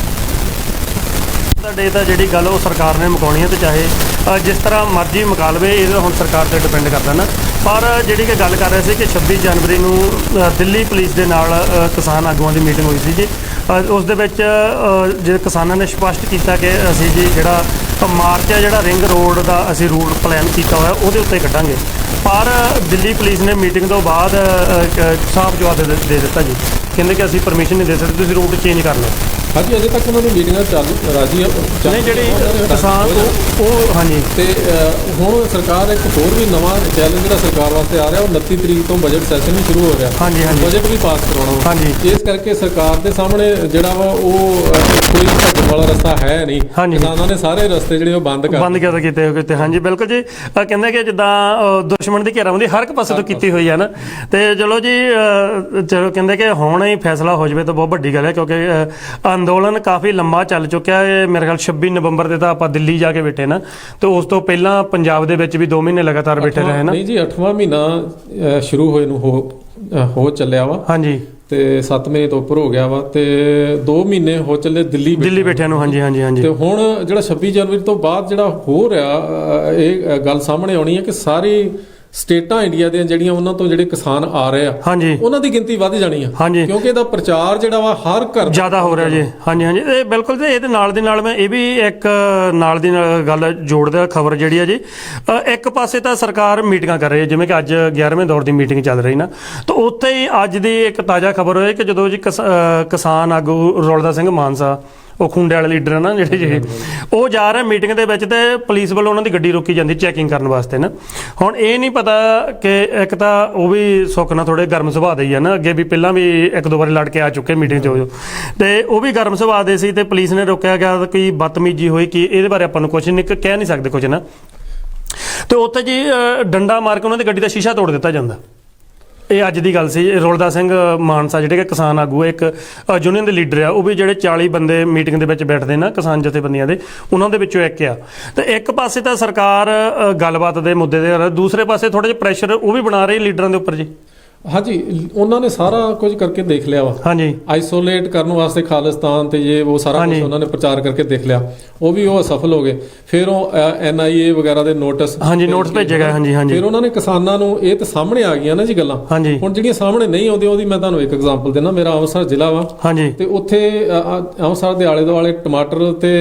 ਤੁਹਾਡੇ ਤਾਂ ਜਿਹੜੀ ਗੱਲ ਉਹ ਸਰਕਾਰ ਨੇ ਮੁਕਾਉਣੀ ਹੈ, ਤੇ ਚਾਹੇ ਜਿਸ ਤਰ੍ਹਾਂ ਮਰਜ਼ੀ ਮੁਕਾ ਲਵੇ, ਇਹ ਹੁਣ ਸਰਕਾਰ 'ਤੇ ਡਿਪੈਂਡ ਕਰਦਾ ਨਾ। ਪਰ ਜਿਹੜੀ ਕਿ ਗੱਲ ਕਰ ਰਹੇ ਸੀ ਕਿ 26 ਜਨਵਰੀ ਨੂੰ ਦਿੱਲੀ ਪੁਲਿਸ ਦੇ ਨਾਲ ਕਿਸਾਨ ਆਗੂਆਂ ਦੀ ਮੀਟਿੰਗ ਹੋਈ ਸੀ ਜੀ। ਉਸ ਦੇ ਵਿੱਚ ਜੇ ਕਿਸਾਨਾਂ ਨੇ ਸਪਸ਼ਟ ਕੀਤਾ ਕਿ ਅਸੀਂ ਜੀ ਜਿਹੜਾ ਮਾਰਚ ਹੈ, ਜਿਹੜਾ ਰਿੰਗ ਰੋਡ ਦਾ ਅਸੀਂ ਰੂਟ ਪਲਾਨ ਕੀਤਾ ਹੋਇਆ ਉਹਦੇ ਉੱਤੇ ਕੱਢਾਂਗੇ। ਪਰ ਦਿੱਲੀ ਪੁਲਿਸ ਨੇ ਮੀਟਿੰਗ ਤੋਂ ਬਾਅਦ ਸਾਫ਼ ਜਵਾਬ ਦੇ ਦਿੱਤਾ ਜੀ, ਕਹਿੰਦੇ ਕਿ ਅਸੀਂ ਪਰਮਿਸ਼ਨ ਨਹੀਂ ਦੇ ਸਕਦੇ, ਤੁਸੀਂ ਰੂਟ ਚੇਂਜ ਕਰ ਲਓ। ਹਾਂਜੀ, ਅਜੇ ਤੱਕ ਉਹਨਾਂ ਦੀ ਮੀਟਿੰਗਾਂ ਰਾਜੀ ਆ ਨਹੀਂ ਜਿਹੜੀ ਕਿਸਾਨ ਉਹ। ਹਾਂਜੀ, ਤੇ ਹੁਣ ਸਰਕਾਰ ਇੱਕ ਹੋਰ ਵੀ ਨਵਾਂ ਚੈਲੰਜ ਜਿਹੜਾ ਸਰਕਾਰ ਵਾਸਤੇ ਆ ਰਿਹਾ, ਉਹ 29 ਤਰੀਕ ਤੋਂ ਬਜਟ ਸੈਸ਼ਨ ਵੀ ਸ਼ੁਰੂ ਹੋ ਰਿਹਾ। ਬਜਟ ਵੀ ਪਾਸ ਕਰਾਉਣਾ। ਇਸ ਕਰਕੇ ਸਰਕਾਰ ਦੇ ਸਾਹਮਣੇ ਜਿਹੜਾ ਵਾ ਉਹ ਕੋਈ ਭੱਜਣ ਵਾਲਾ ਰਸਤਾ ਹੈ ਨਹੀਂ। ਕਿਸਾਨਾਂ ਨੇ ਸਾਰੇ ਰਸਤੇ ਜਿਹੜੇ ਉਹ ਬੰਦ ਕਰ ਕੀਤੇ। ਹਾਂਜੀ ਬਿਲਕੁਲ ਜੀ। ਕਹਿੰਦੇ ਕਿ ਜਿੱਦਾਂ ਦੁਸ਼ਮਣ ਦੀ ਘੇਰਾਬੰਦੀ ਹਰ ਇੱਕ ਪਾਸੇ ਤੋਂ ਕੀਤੀ ਹੋਈ ਹੈ ਨਾ, ਤੇ ਚਲੋ ਜੀ ਚਲੋ ਕਹਿੰਦੇ ਕਿ ਹੁਣ ਹੀ ਫੈਸਲਾ ਹੋ ਜਾਵੇ ਤਾਂ ਬਹੁਤ ਵੱਡੀ ਗੱਲ ਹੈ, ਕਿਉਂਕਿ ਅੰਦੋਲਨ ਕਾਫੀ ਲੰਬਾ ਚੱਲ ਚੁੱਕਿਆ ਹੈ। ਮੇਰੇ ਖਿਆਲ 26 ਨਵੰਬਰ ਦੇ ਤਾਂ ਆਪਾਂ ਦਿੱਲੀ ਜਾ ਕੇ ਬੈਠੇ ਨਾ, ਤੇ ਉਸ ਤੋਂ ਪਹਿਲਾਂ ਪੰਜਾਬ ਦੇ ਵਿੱਚ ਵੀ 2 ਮਹੀਨੇ ਲਗਾਤਾਰ ਬੈਠੇ ਰਹੇ ਨਾ। ਨਹੀਂ ਜੀ, 8ਵਾਂ ਮਹੀਨਾ ਸ਼ੁਰੂ ਹੋਏ ਨੂੰ ਹੋ ਚੱਲਿਆ ਵਾ। ਤੇ 7 ਮਹੀਨੇ ਤੋਂ ਉੱਪਰ ਹੋ ਗਿਆ ਵਾ, ਤੇ 2 ਮਹੀਨੇ ਹੋ ਚੱਲੇ ਦਿੱਲੀ ਬੈਠਿਆਂ ਨੂੰ। ਤੇ ਹੁਣ ਜਿਹੜਾ 26 ਜਨਵਰੀ ਤੋਂ ਬਾਅਦ ਜਿਹੜਾ ਹੋ ਰਿਹਾ, ਇਹ ਗੱਲ ਸਾਹਮਣੇ ਆਉਣੀ ਹੈ ਕਿ ਸਾਰੀ ਸਟੇਟਾਂ ਇੰਡੀਆ ਦੀਆਂ ਜਿਹੜੀਆਂ ਉਹਨਾਂ ਤੋਂ ਜਿਹੜੇ ਕਿਸਾਨ ਆ ਰਹੇ ਆ, ਉਹਨਾਂ ਦੀ ਗਿਣਤੀ ਵੱਧ ਜਾਣੀ ਆ, ਕਿਉਂਕਿ ਇਹਦਾ ਪ੍ਰਚਾਰ ਜਿਹੜਾ ਵਾ ਹਰ ਘਰ ਜ਼ਿਆਦਾ ਹੋ ਰਿਹਾ ਜੀ। ਇਹ ਬਿਲਕੁਲ। ਤੇ ਇਹਦੇ ਨਾਲ ਦੀ ਨਾਲ ਮੈਂ ਇਹ ਵੀ ਇੱਕ ਨਾਲ ਦੀ ਨਾਲ ਗੱਲ ਜੋੜਦਾ, ਖਬਰ ਜਿਹੜੀ ਆ ਜੀ, ਇੱਕ ਪਾਸੇ ਤਾਂ ਸਰਕਾਰ ਮੀਟਿੰਗਾਂ ਕਰ ਰਹੀ ਹੈ, ਜਿਵੇਂ ਕਿ ਅੱਜ 11ਵੇਂ ਦੌਰ ਦੀ ਮੀਟਿੰਗ ਚੱਲ ਰਹੀ ਨਾ, ਤਾਂ ਉੱਥੇ ਹੀ ਅੱਜ ਦੀ ਇੱਕ ਤਾਜ਼ਾ ਖਬਰ ਹੋਈ ਕਿ ਜਦੋਂ ਜੀ ਕਿਸਾਨ ਆਗੂ ਰੌਲਦਾ ਸਿੰਘ ਮਾਨਸਾ, ਉਹ ਖੁੰਡੇ ਵਾਲੇ ਲੀਡਰ ਹੈ ਨਾ ਜਿਹੜੇ ਉਹ ਜਾ ਰਹੇ ਮੀਟਿੰਗ ਦੇ ਵਿੱਚ, ਤੇ ਪੁਲਿਸ ਵੱਲੋਂ ਉਹਨਾਂ ਦੀ ਗੱਡੀ ਰੋਕੀ ਜਾਂਦੀ ਚੈਕਿੰਗ ਕਰਨ ਵਾਸਤੇ ਨਾ। ਹੁਣ ਇਹ ਨਹੀਂ ਪਤਾ ਕਿ ਇੱਕ ਤਾਂ ਉਹ ਵੀ ਸੁੱਖ ਨਾਲ ਥੋੜੇ ਗਰਮ ਸੁਭਾਅ ਦੇ ਹੀ ਆ ਨਾ, ਅੱਗੇ ਵੀ ਪਹਿਲਾਂ ਵੀ 1-2 ਵਾਰੀ ਲੜ ਕੇ ਆ ਚੁੱਕੇ ਮੀਟਿੰਗ 'ਚ, ਤੇ ਉਹ ਵੀ ਗਰਮ ਸੁਭਾਅ ਦੇ ਸੀ, ਤੇ ਪੁਲਿਸ ਨੇ ਰੋਕਿਆ ਗਿਆ, ਕੋਈ ਬਦਤਮੀਜੀ ਹੋਈ ਕਿ ਇਹਦੇ ਬਾਰੇ ਆਪਾਂ ਨੂੰ ਕੁਝ ਨਹੀਂ ਕਹਿ ਨਹੀਂ ਸਕਦੇ ਕੁਝ ਨਾ। ਤੇ ਉੱਥੇ ਜੀ ਡੰਡਾ ਮਾਰ ਕੇ ਉਹਨਾਂ ਦੀ ਗੱਡੀ ਦਾ ਸ਼ੀਸ਼ਾ ਤੋੜ ਦਿੱਤਾ ਜਾਂਦਾ। ਇਹ ਅੱਜ ਦੀ ਗੱਲ ਸੀ। ਰੌਲਦਾ ਸਿੰਘ ਮਾਨਸਾ ਜਿਹੜੇ ਕਿ ਕਿਸਾਨ ਆਗੂ, ਇੱਕ ਯੂਨੀਅਨ ਦੇ ਲੀਡਰ ਆ, ਉਹ ਵੀ ਜਿਹੜੇ 40 ਬੰਦੇ ਮੀਟਿੰਗ ਦੇ ਵਿੱਚ ਬੈਠਦੇ ਨਾ ਕਿਸਾਨ ਜਥੇਬੰਦੀਆਂ ਦੇ, ਉਹਨਾਂ ਦੇ ਵਿੱਚੋਂ ਇੱਕ ਆ। ਤੇ ਇੱਕ ਪਾਸੇ ਤਾਂ ਸਰਕਾਰ ਗੱਲਬਾਤ ਦੇ ਮੁੱਦੇ ਦੇ, ਦੂਸਰੇ ਪਾਸੇ ਥੋੜ੍ਹਾ ਜਿਹਾ ਪ੍ਰੈਸ਼ਰ ਉਹ ਵੀ ਬਣਾ ਰਹੀ ਲੀਡਰਾਂ ਦੇ ਉੱਪਰ ਜੀ। ਹਾਂਜੀ, ਉਹਨਾਂ ਨੇ ਸਾਰਾ ਕੁਝ ਕਰਕੇ ਦੇਖ ਲਿਆ ਵਾ। ਹਾਂਜੀ, ਆਈਸੋਲੇਟ ਕਰਨ ਵਾਸਤੇ ਖਾਲਿਸਤਾਨ ਤੇ ਇਹ ਉਹ ਸਾਰਾ ਕੁਝ ਉਹਨਾਂ ਨੇ ਪ੍ਰਚਾਰ ਕਰਕੇ ਦੇਖ ਲਿਆ, ਉਹ ਅਸਫਲ ਹੋ ਗਏ। ਫਿਰ ਉਹ NIA ਵਗੈਰਾ ਦੇ ਨੋਟਿਸ ਭੇਜੇ ਗਏ। ਹਾਂਜੀ ਹਾਂਜੀ, ਫਿਰ ਉਹਨਾਂ ਨੇ ਕਿਸਾਨਾਂ ਨੂੰ, ਇਹ ਤਾਂ ਸਾਹਮਣੇ ਆ ਗਈਆਂ ਨਾ ਜੀ ਗੱਲਾਂ। ਹਾਂਜੀ, ਹੁਣ ਜਿਹੜੀਆਂ ਸਾਹਮਣੇ ਨਹੀਂ ਆਉਂਦੀਆਂ ਉਹਦੀ ਮੈਂ ਤੁਹਾਨੂੰ ਇੱਕ ਐਗਜ਼ਾਮਪਲ ਦਿੰਦਾ। ਮੇਰਾ ਅੰਮ੍ਰਿਤਸਰ ਜ਼ਿਲ੍ਹਾ ਵਾ। ਹਾਂਜੀ, ਤੇ ਉੱਥੇ ਅੰਮ੍ਰਿਤਸਰ ਦੇ ਆਲੇ ਦੁਆਲੇ ਟਮਾਟਰ ਤੇ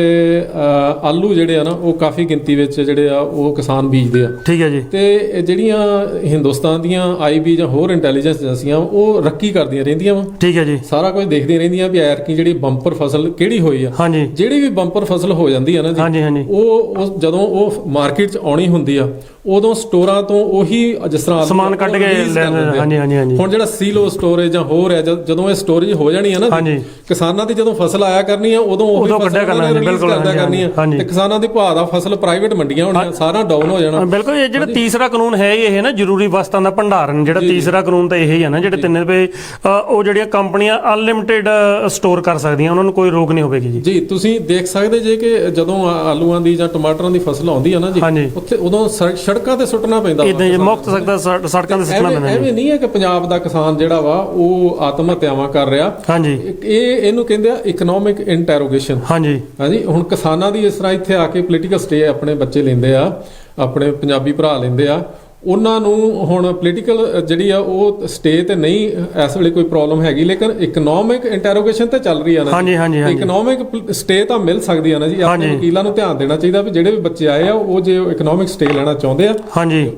ਆਲੂ ਜਿਹੜੇ ਆ ਨਾ, ਉਹ ਕਾਫੀ ਗਿਣਤੀ ਵਿੱਚ ਜਿਹੜੇ ਆ ਉਹ ਕਿਸਾਨ ਬੀਜਦੇ ਆ। ਠੀਕ ਹੈ ਜੀ। ਤੇ ਜਿਹੜੀਆਂ ਹਿੰਦੁਸਤਾਨ ਦੀਆਂ IB ਜਾਂ ਹੋਰ ਇੰਟੈਲੀਜੈਂਸ ਏਜੰਸੀਆਂ ਉਹ ਰੱਕੀ ਕਰਦੀਆਂ ਰਹਿੰਦੀਆਂ ਵਾ। ਠੀਕ ਹੈ ਜੀ। ਸਾਰਾ ਕੁਝ ਦੇਖਦੀਆਂ ਰਹਿੰਦੀਆਂ ਵੀ ਐਰਕੀ ਜਿਹੜੀ ਬੰਪਰ ਫਸਲ ਕਿਹੜੀ ਹੋਈ ਆ। ਹਾਂਜੀ, ਜਿਹੜੀ ਵੀ ਬੰਪਰ ਫਸਲ ਹੋ ਜਾਂਦੀ ਆ ਨਾ ਜੀ, ਉਹ ਜਦੋਂ ਉਹ ਮਾਰਕੀਟ 'ਚ ਆਉਣੀ ਹੁੰਦੀ ਆ, ਉਦੋਂ ਸਟੋਰਾਂ ਤੋਂ ਉਹੀ ਜਿਸ ਤਰ੍ਹਾਂ ਸਮਾਨ ਕੱਢ ਕੇ ਲੈਂਦੇ। ਹਾਂਜੀ ਹਾਂਜੀ ਹਾਂਜੀ। ਹੁਣ ਜਿਹੜਾ ਸੀਲੋ ਸਟੋਰੇਜ ਜਾਂ ਹੋਰ ਹੈ, ਜਦੋਂ ਇਹ ਸਟੋਰੇਜ ਹੋ ਜਾਣੀ ਹੈ ਨਾ, ਕਿਸਾਨਾਂ ਦੀ ਜਦੋਂ ਫਸਲ ਆਇਆ ਕਰਨੀ ਆ, ਉਦੋਂ ਕੱਢਿਆ ਕਰਨਾ। ਬਿਲਕੁਲ ਕਰਨੀ ਆ। ਤੇ ਕਿਸਾਨਾਂ ਦੀ ਭਾਅ ਦਾ ਫਸਲ ਪ੍ਰਾਈਵੇਟ ਮੰਡੀਆਂ ਹੋਣੀਆਂ, ਸਾਰਾ ਡਾਊਨ ਹੋ ਜਾਣਾ। ਬਿਲਕੁਲ। ਇਹ ਜਿਹੜਾ ਤੀਸਰਾ ਕਾਨੂੰਨ ਹੈ ਇਹ ਨਾ, ਜ਼ਰੂਰੀ ਵਸਤਾਂ ਦਾ ਭੰਡਾਰਨ, ਜਿਹੜਾ ਤੀਸਰਾ ਕਾਨੂੰਨ ਤਾਂ ਇਹੀ ਹੈ ਨਾ, ਜਿਹੜੇ 3 ਰੁਪਏ ਉਹ ਜਿਹੜੀਆਂ ਕੰਪਨੀਆਂ ਅਨਲਿਮਿਟਿਡ ਸਟੋਰ ਕਰ ਸਕਦੀਆਂ, ਉਹਨਾਂ ਨੂੰ ਕੋਈ ਰੋਕ ਨਹੀਂ ਹੋਵੇਗੀ ਜੀ। ਜੀ, ਤੁਸੀਂ ਦੇਖ ਸਕਦੇ ਜੇ ਕਿ ਜਦੋਂ ਆਲੂਆਂ ਦੀ ਜਾਂ ਟਮਾਟਰਾਂ ਦੀ ਫਸਲ ਆਉਂਦੀ ਆ ਨਾ ਜੀ, ਉੱਥੇ ਉਦੋਂ ਸੜਕਾਂ ਤੇ ਸੁੱਟਣਾ ਪੈਂਦਾ। ਇਦਾਂ ਮੁਕਤ ਸਕਦਾ ਸੜਕਾਂ ਤੇ ਸੁੱਟਣਾ ਪੈਂਦਾ। ਐਵੇਂ ਨਹੀਂ ਹੈ ਕਿ ਪੰਜਾਬ ਦਾ ਕਿਸਾਨ ਜਿਹੜਾ ਵਾ ਉਹ ਆਤਮ ਹੱਤਿਆਵਾਂ ਕਰ ਰਿਹਾ। ਹਾਂਜੀ, ਇਹਨੂੰ ਕਹਿੰਦੇ ਆ ਇਕਨੋਮਿਕ ਇੰਟਰੋਗੇਸ਼ਨ। ਹਾਂਜੀ ਹਾਂਜੀ। ਹੁਣ ਕਿਸਾਨਾਂ ਦੀ ਇਸ ਤਰ੍ਹਾਂ ਇੱਥੇ ਆ ਕੇ ਪੋਲੀਟੀਕਲ ਸਟੇ ਆਪਣੇ ਬੱਚੇ ਲੈਂਦੇ ਆ, ਆਪਣੇ ਪੰਜਾਬੀ ਭਰਾ ਲੈਂਦੇ ਆ, ਉਹਨਾਂ ਨੂੰ ਹੁਣ ਪੋਲੀਟੀਕਲ ਜਿਹੜੀ ਆ ਉਹ ਸਟੇ ਤੇ ਨਹੀਂ ਇਸ ਵੇਲੇ ਕੋਈ ਪ੍ਰੋਬਲਮ ਹੈਗੀ, ਲੇਕਿਨ ਇਕਨੋਮਿਕ ਇੰਟਰੋਗੇਸ਼ਨ ਤੇ ਚੱਲ ਰਹੀ ਆ ਨਾ। ਹਾਂਜੀ ਹਾਂਜੀ। ਇਕਨੋਮਿਕ ਸਟੇ ਤਾਂ ਮਿਲ ਸਕਦੀ ਆ ਨਾ ਜੀ। ਆਪਣੇ ਵਕੀਲਾਂ ਨੂੰ ਧਿਆਨ ਦੇਣਾ ਚਾਹੀਦਾ ਵੀ ਜਿਹੜੇ ਵੀ ਬੱਚੇ ਆਏ ਆ, ਉਹ ਜੇ ਇਕਨੋਮਿਕ ਸਟੇ ਲੈਣਾ ਚਾਹੁੰਦੇ ਆ,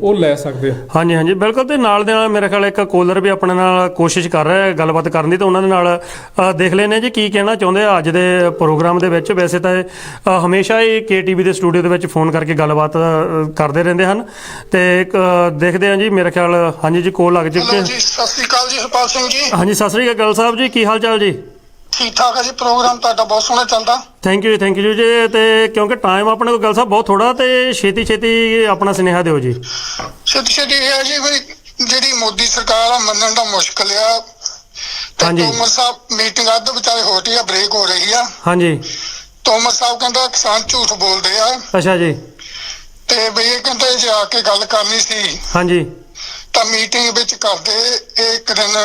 ਉਹ ਲੈ ਸਕਦੇ ਆ। ਹਾਂਜੀ ਹਾਂਜੀ, ਬਿਲਕੁਲ। ਤੇ ਨਾਲ ਦੇ ਨਾਲ ਮੇਰੇ ਖਿਆਲ ਇੱਕ ਕੋਲਰ ਵੀ ਆਪਣੇ ਨਾਲ ਕੋਸ਼ਿਸ਼ ਕਰ ਰਿਹਾ ਹੈ ਗੱਲਬਾਤ ਕਰਨ ਦੀ, ਤਾਂ ਉਹਨਾਂ ਦੇ ਨਾਲ ਦੇਖ ਲੈਂਦੇ ਜੀ ਕੀ ਕਹਿਣਾ ਚਾਹੁੰਦੇ ਆ ਅੱਜ ਦੇ ਪ੍ਰੋਗਰਾਮ ਦੇ ਵਿੱਚ। ਵੈਸੇ ਤਾਂ ਹਮੇਸ਼ਾ ਹੀ KTV ਦੇ ਸਟੂਡੀਓ ਦੇ ਵਿੱਚ ਫੋਨ ਕਰਕੇ ਗੱਲਬਾਤ ਕਰਦੇ ਰਹਿੰਦੇ ਹਨ, ਤੇ ਦੇਖਦੇ ਹਾਂ ਜੀ। ਮੇਰੇ ਖਿਆਲ ਹਾਂਜੀ ਜੀ, ਕੋਲ ਲੱਗ ਚੁੱਕੇ। ਜੀ ਸਤਿ ਸ੍ਰੀ ਅਕਾਲ ਜੀ, ਹਰਪਾਲ ਸਿੰਘ ਜੀ। ਹਾਂਜੀ, ਸਤਿ ਸ੍ਰੀ ਅਕਾਲ ਗੱਲ ਸਾਹਿਬ ਜੀ, ਕੀ ਹਾਲ ਚਾਲ ਜੀ? ਠੀਕ ਠਾਕ ਹੈ ਜੀ, ਪ੍ਰੋਗਰਾਮ ਤੁਹਾਡਾ ਬਹੁਤ ਸੋਹਣਾ ਚੱਲਦਾ। ਥੈਂਕ ਯੂ ਜੀ। ਤੇ ਕਿਉਂਕਿ ਟਾਈਮ ਆਪਣੇ ਕੋਲ ਗੱਲ ਸਾਹਿਬ ਬਹੁਤ ਥੋੜਾ, ਤੇ ਛੇਤੀ ਆਪਣਾ ਸੁਨੇਹਾ ਦਿਓ ਜੀ। ਛੇਤੀ ਇਹ ਹੈ ਜੀ ਵੀ ਜਿਹੜੀ ਮੋਦੀ ਸਰਕਾਰ ਆ, ਮੰਨਣ ਦਾ ਮੁਸ਼ਕਲ ਆ। ਹਾਂਜੀ। ਤੋਮਰ ਸਾਹਿਬ ਮੀਟਿੰਗ ਅੱਧ ਵਿਚਾਲੇ ਹੋ ਰਹੀ ਆ, ਬ੍ਰੇਕ ਹੋ ਰਹੀ ਆ। ਹਾਂਜੀ। ਤੋਮਰ ਸਾਹਿਬ ਕਹਿੰਦਾ ਕਿਸਾਨ ਝੂਠ ਬੋਲਦੇ ਆ। ਅੱਛਾ ਜੀ। ਤੇ ਵੀ ਇਹ ਕਹਿੰਦੇ ਜੇ ਆ ਕੇ ਗੱਲ ਕਰਨੀ ਸੀ, ਹਾਂਜੀ, ਤਾਂ ਮੀਟਿੰਗ ਵਿੱਚ ਕਰਦੇ। ਇਹ ਇੱਕ ਦਿਨ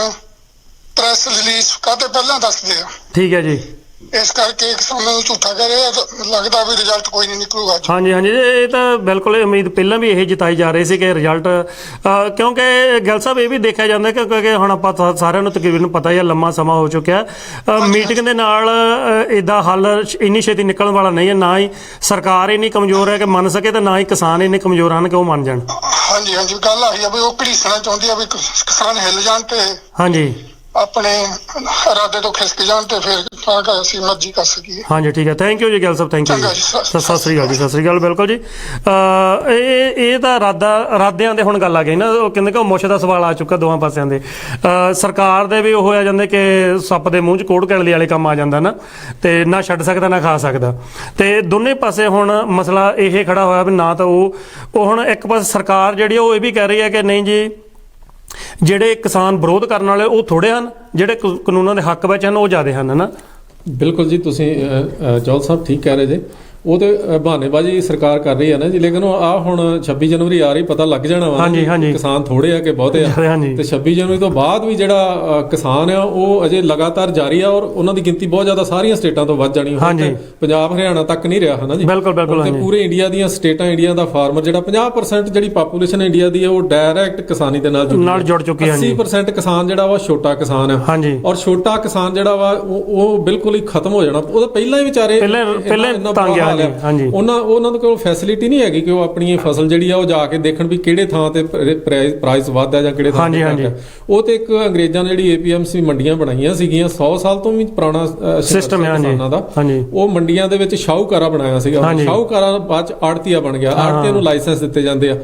ਪ੍ਰੈਸ ਰਿਲੀਜ਼ ਕਰਦੇ ਪਹਿਲਾਂ ਦੱਸਦੇ ਆ। ਠੀਕ ਹੈ ਜੀ। ਇਸ ਕਰਕੇ ਕਿਸਾਨਾਂ ਨੂੰ ਝੂਠਾ ਕਹਿ ਰਹੇ ਆ, ਲੱਗਦਾ ਵੀ ਰਿਜ਼ਲਟ ਕੋਈ ਨਹੀਂ ਨਿਕਲੂਗਾ। ਹਾਂਜੀ ਹਾਂਜੀ, ਇਹ ਤਾਂ ਬਿਲਕੁਲ ਉਮੀਦ ਪਹਿਲਾਂ ਵੀ ਇਹ ਜਿਤਾਈ ਜਾ ਰਹੀ ਸੀ ਕਿ ਰਿਜ਼ਲਟ, ਕਿਉਂਕਿ ਗੱਲ ਸਾਹਿਬ ਇਹ ਵੀ ਦੇਖਿਆ ਜਾਂਦਾ ਕਿਉਂਕਿ ਹੁਣ ਆਪਾਂ ਸਾਰਿਆਂ ਨੂੰ ਤਕਰੀਬਨ ਪਤਾ ਹੀ ਆ, ਲੰਮਾ ਸਮਾਂ ਹੋ ਚੁੱਕਿਆ। ਮੀਟਿੰਗ ਦੇ ਨਾਲ ਇਹਦਾ ਹੱਲ ਇੰਨੀ ਛੇਤੀ ਨਿਕਲਣ ਵਾਲਾ ਨਹੀਂ ਹੈ। ਨਾ ਹੀ ਸਰਕਾਰ ਇੰਨੀ ਕਮਜ਼ੋਰ ਹੈ ਕਿ ਮੰਨ ਸਕੇ, ਤੇ ਨਾ ਹੀ ਕਿਸਾਨ ਇੰਨੇ ਕਮਜ਼ੋਰ ਹਨ ਕਿ ਉਹ ਮੰਨ ਜਾਣ। ਹਾਂਜੀ ਹਾਂਜੀ, ਗੱਲ ਆਹੀ ਆ ਵੀ ਉਹ ਘੜੀਸਣਾ ਚਾਹੁੰਦੀ ਆ ਵੀ ਕਿਸਾਨ ਹਿੱਲ ਜਾਣ ਤੇ ਹਾਂਜੀ ਆਪਣੇ ਇਰਾਦੇ ਤੋਂ ਖਿਸਕ ਜਾਣ, ਤੇ ਫਿਰ ਤਾਂ ਕਿ ਅਸੀਂ ਮਰਜ਼ੀ ਕਰ ਸਕੀਏ। ਹਾਂਜੀ, ਠੀਕ ਹੈ। ਥੈਂਕ ਯੂ ਜੀ ਗੱਲ ਸਾਹਿਬ, ਥੈਂਕ ਯੂ ਜੀ। ਸਤਿ ਸ੍ਰੀ ਅਕਾਲ ਜੀ। ਸਤਿ ਸ੍ਰੀ ਅਕਾਲ। ਬਿਲਕੁਲ ਜੀ। ਇਹ ਤਾਂ ਇਰਾਦਿਆਂ ਦੇ ਹੁਣ ਗੱਲ ਆ ਗਈ ਨਾ। ਉਹ ਕਹਿੰਦੇ ਕਿ ਉਹ ਮੁੱਛ ਦਾ ਸਵਾਲ ਆ ਚੁੱਕਾ ਦੋਵਾਂ ਪਾਸਿਆਂ ਦੇ। ਸਰਕਾਰ ਦੇ ਵੀ ਉਹ ਆ ਜਾਂਦੇ ਕਿ ਸੱਪ ਦੇ ਮੂੰਹ 'ਚ ਕੋੜ ਕੈਲੀ ਵਾਲੇ ਕੰਮ ਆ ਜਾਂਦਾ ਨਾ, ਤੇ ਨਾ ਛੱਡ ਸਕਦਾ ਨਾ ਖਾ ਸਕਦਾ। ਤੇ ਦੋਨੇ ਪਾਸੇ ਹੁਣ ਮਸਲਾ ਇਹ ਖੜਾ ਹੋਇਆ ਵੀ ਨਾ ਤਾਂ ਉਹ ਹੁਣ ਇੱਕ ਪਾਸੇ ਸਰਕਾਰ ਜਿਹੜੀ ਉਹ ਇਹ ਵੀ ਕਹਿ ਰਹੀ ਹੈ ਕਿ ਨਹੀਂ ਜੀ, ਜਿਹੜੇ ਕਿਸਾਨ ਵਿਰੋਧ ਕਰਨ ਵਾਲੇ ਉਹ ਥੋੜੇ ਹਨ, ਜਿਹੜੇ ਕਾਨੂੰਨਾਂ ਦੇ ਹੱਕ ਵਿੱਚ ਹਨ ਉਹ ਜ਼ਿਆਦਾ ਹਨ ਨਾ। ਬਿਲਕੁਲ ਜੀ, ਤੁਸੀਂ ਚੌਲ ਸਾਹਿਬ ਠੀਕ ਕਹਿ ਰਹੇ ਜੇ। ਉਹ ਤੇ ਬਹਾਨੇਬਾਜ਼ੀ ਸਰਕਾਰ ਕਰ ਰਹੀ ਹੈ ਨਾ ਜੀ, ਲੇਕਿਨ ਉਹ ਹੁਣ 26 ਜਨਵਰੀ ਆ ਰਹੀ, ਪਤਾ ਲੱਗ ਜਾਣਾ ਵਾ ਕਿਸਾਨ ਥੋੜੇ ਆ ਕਿ ਬਹੁਤੇ ਆ। ਤੇ 26 ਜਨਵਰੀ ਤੋਂ ਬਾਅਦ ਵੀ ਜਿਹੜਾ ਕਿਸਾਨ ਆ ਉਹ ਅਜੇ ਲਗਾਤਾਰ ਜਾਰੀ ਆ, ਔਰ ਉਹਨਾਂ ਦੀ ਗਿਣਤੀ ਬਹੁਤ ਜ਼ਿਆਦਾ ਸਾਰੀਆਂ ਸਟੇਟਾਂ ਤੋਂ ਵੱਧ ਜਾਣੀ। ਪੰਜਾਬ ਹਰਿਆਣਾ ਤੱਕ ਨਹੀਂ ਰਿਹਾ ਹਨਾ ਜੀ। ਬਿਲਕੁਲ। ਤੇ ਪੂਰੇ ਇੰਡੀਆ ਦੀਆਂ ਸਟੇਟਾਂ, ਇੰਡੀਆ ਦਾ ਫਾਰਮਰ ਜਿਹੜਾ 50% ਜਿਹੜੀ ਪਾਪੂਲੇਸ਼ਨ ਇੰਡੀਆ ਦੀ ਹੈ ਉਹ ਡਾਇਰੈਕਟ ਕਿਸਾਨੀ ਦੇ ਨਾਲ ਜੁੜ ਚੁੱਕੀ ਹੈ। 80% ਕਿਸਾਨ ਜਿਹੜਾ ਵਾ ਛੋਟਾ ਕਿਸਾਨ ਆ, ਔਰ ਛੋਟਾ ਕਿਸਾਨ ਜਿਹੜਾ ਵਾ ਉਹ ਬਿਲਕੁਲ ਹੀ ਖਤਮ ਹੋ ਜਾਣਾ। ਉਹ ਪਹਿਲਾਂ ਹੀ ਵਿਚਾਰੇ ਉਹਨਾਂ ਦੇ ਕੋਲ ਫੈਸਿਲਿਟੀ ਨਹੀਂ ਹੈਗੀ ਕਿ ਉਹ ਆਪਣੀ ਫਸਲ ਜਿਹੜੀ ਆ ਉਹ ਜਾ ਕੇ ਦੇਖਣ ਵੀ ਕਿਹੜੇ ਥਾਂ ਤੇ ਪ੍ਰਾਈਸ ਵੱਧ ਹੈ ਜਾਂ ਕਿਹੜੇ ਥਾਂ ਤੇ ਘੱਟ ਹੈ। ਉਹ ਤੇ ਇੱਕ ਅੰਗਰੇਜ਼ਾਂ ਨੇ ਜਿਹੜੀ APMC ਮੰਡੀਆਂ ਬਣਾਈਆਂ ਸੀਗੀਆਂ, 100 ਸਾਲ ਤੋਂ ਵੀ ਪੁਰਾਣਾ ਸਿਸਟਮ ਹੈ ਕਿਸਾਨਾਂ ਦਾ। ਉਹ ਮੰਡੀਆਂ ਦੇ ਵਿੱਚ ਸ਼ਾਹੂਕਾਰਾ ਬਣਾਇਆ ਸੀਗਾ। ਸ਼ਾਹੂਕਾਰਾ ਬਾਅਦ ਚ ਆੜਤੀਆ ਬਣ ਗਿਆ। ਆੜਤੀਆਂ ਨੂੰ ਲਾਇਸੈਂਸ ਦਿੱਤੇ ਜਾਂਦੇ ਆ।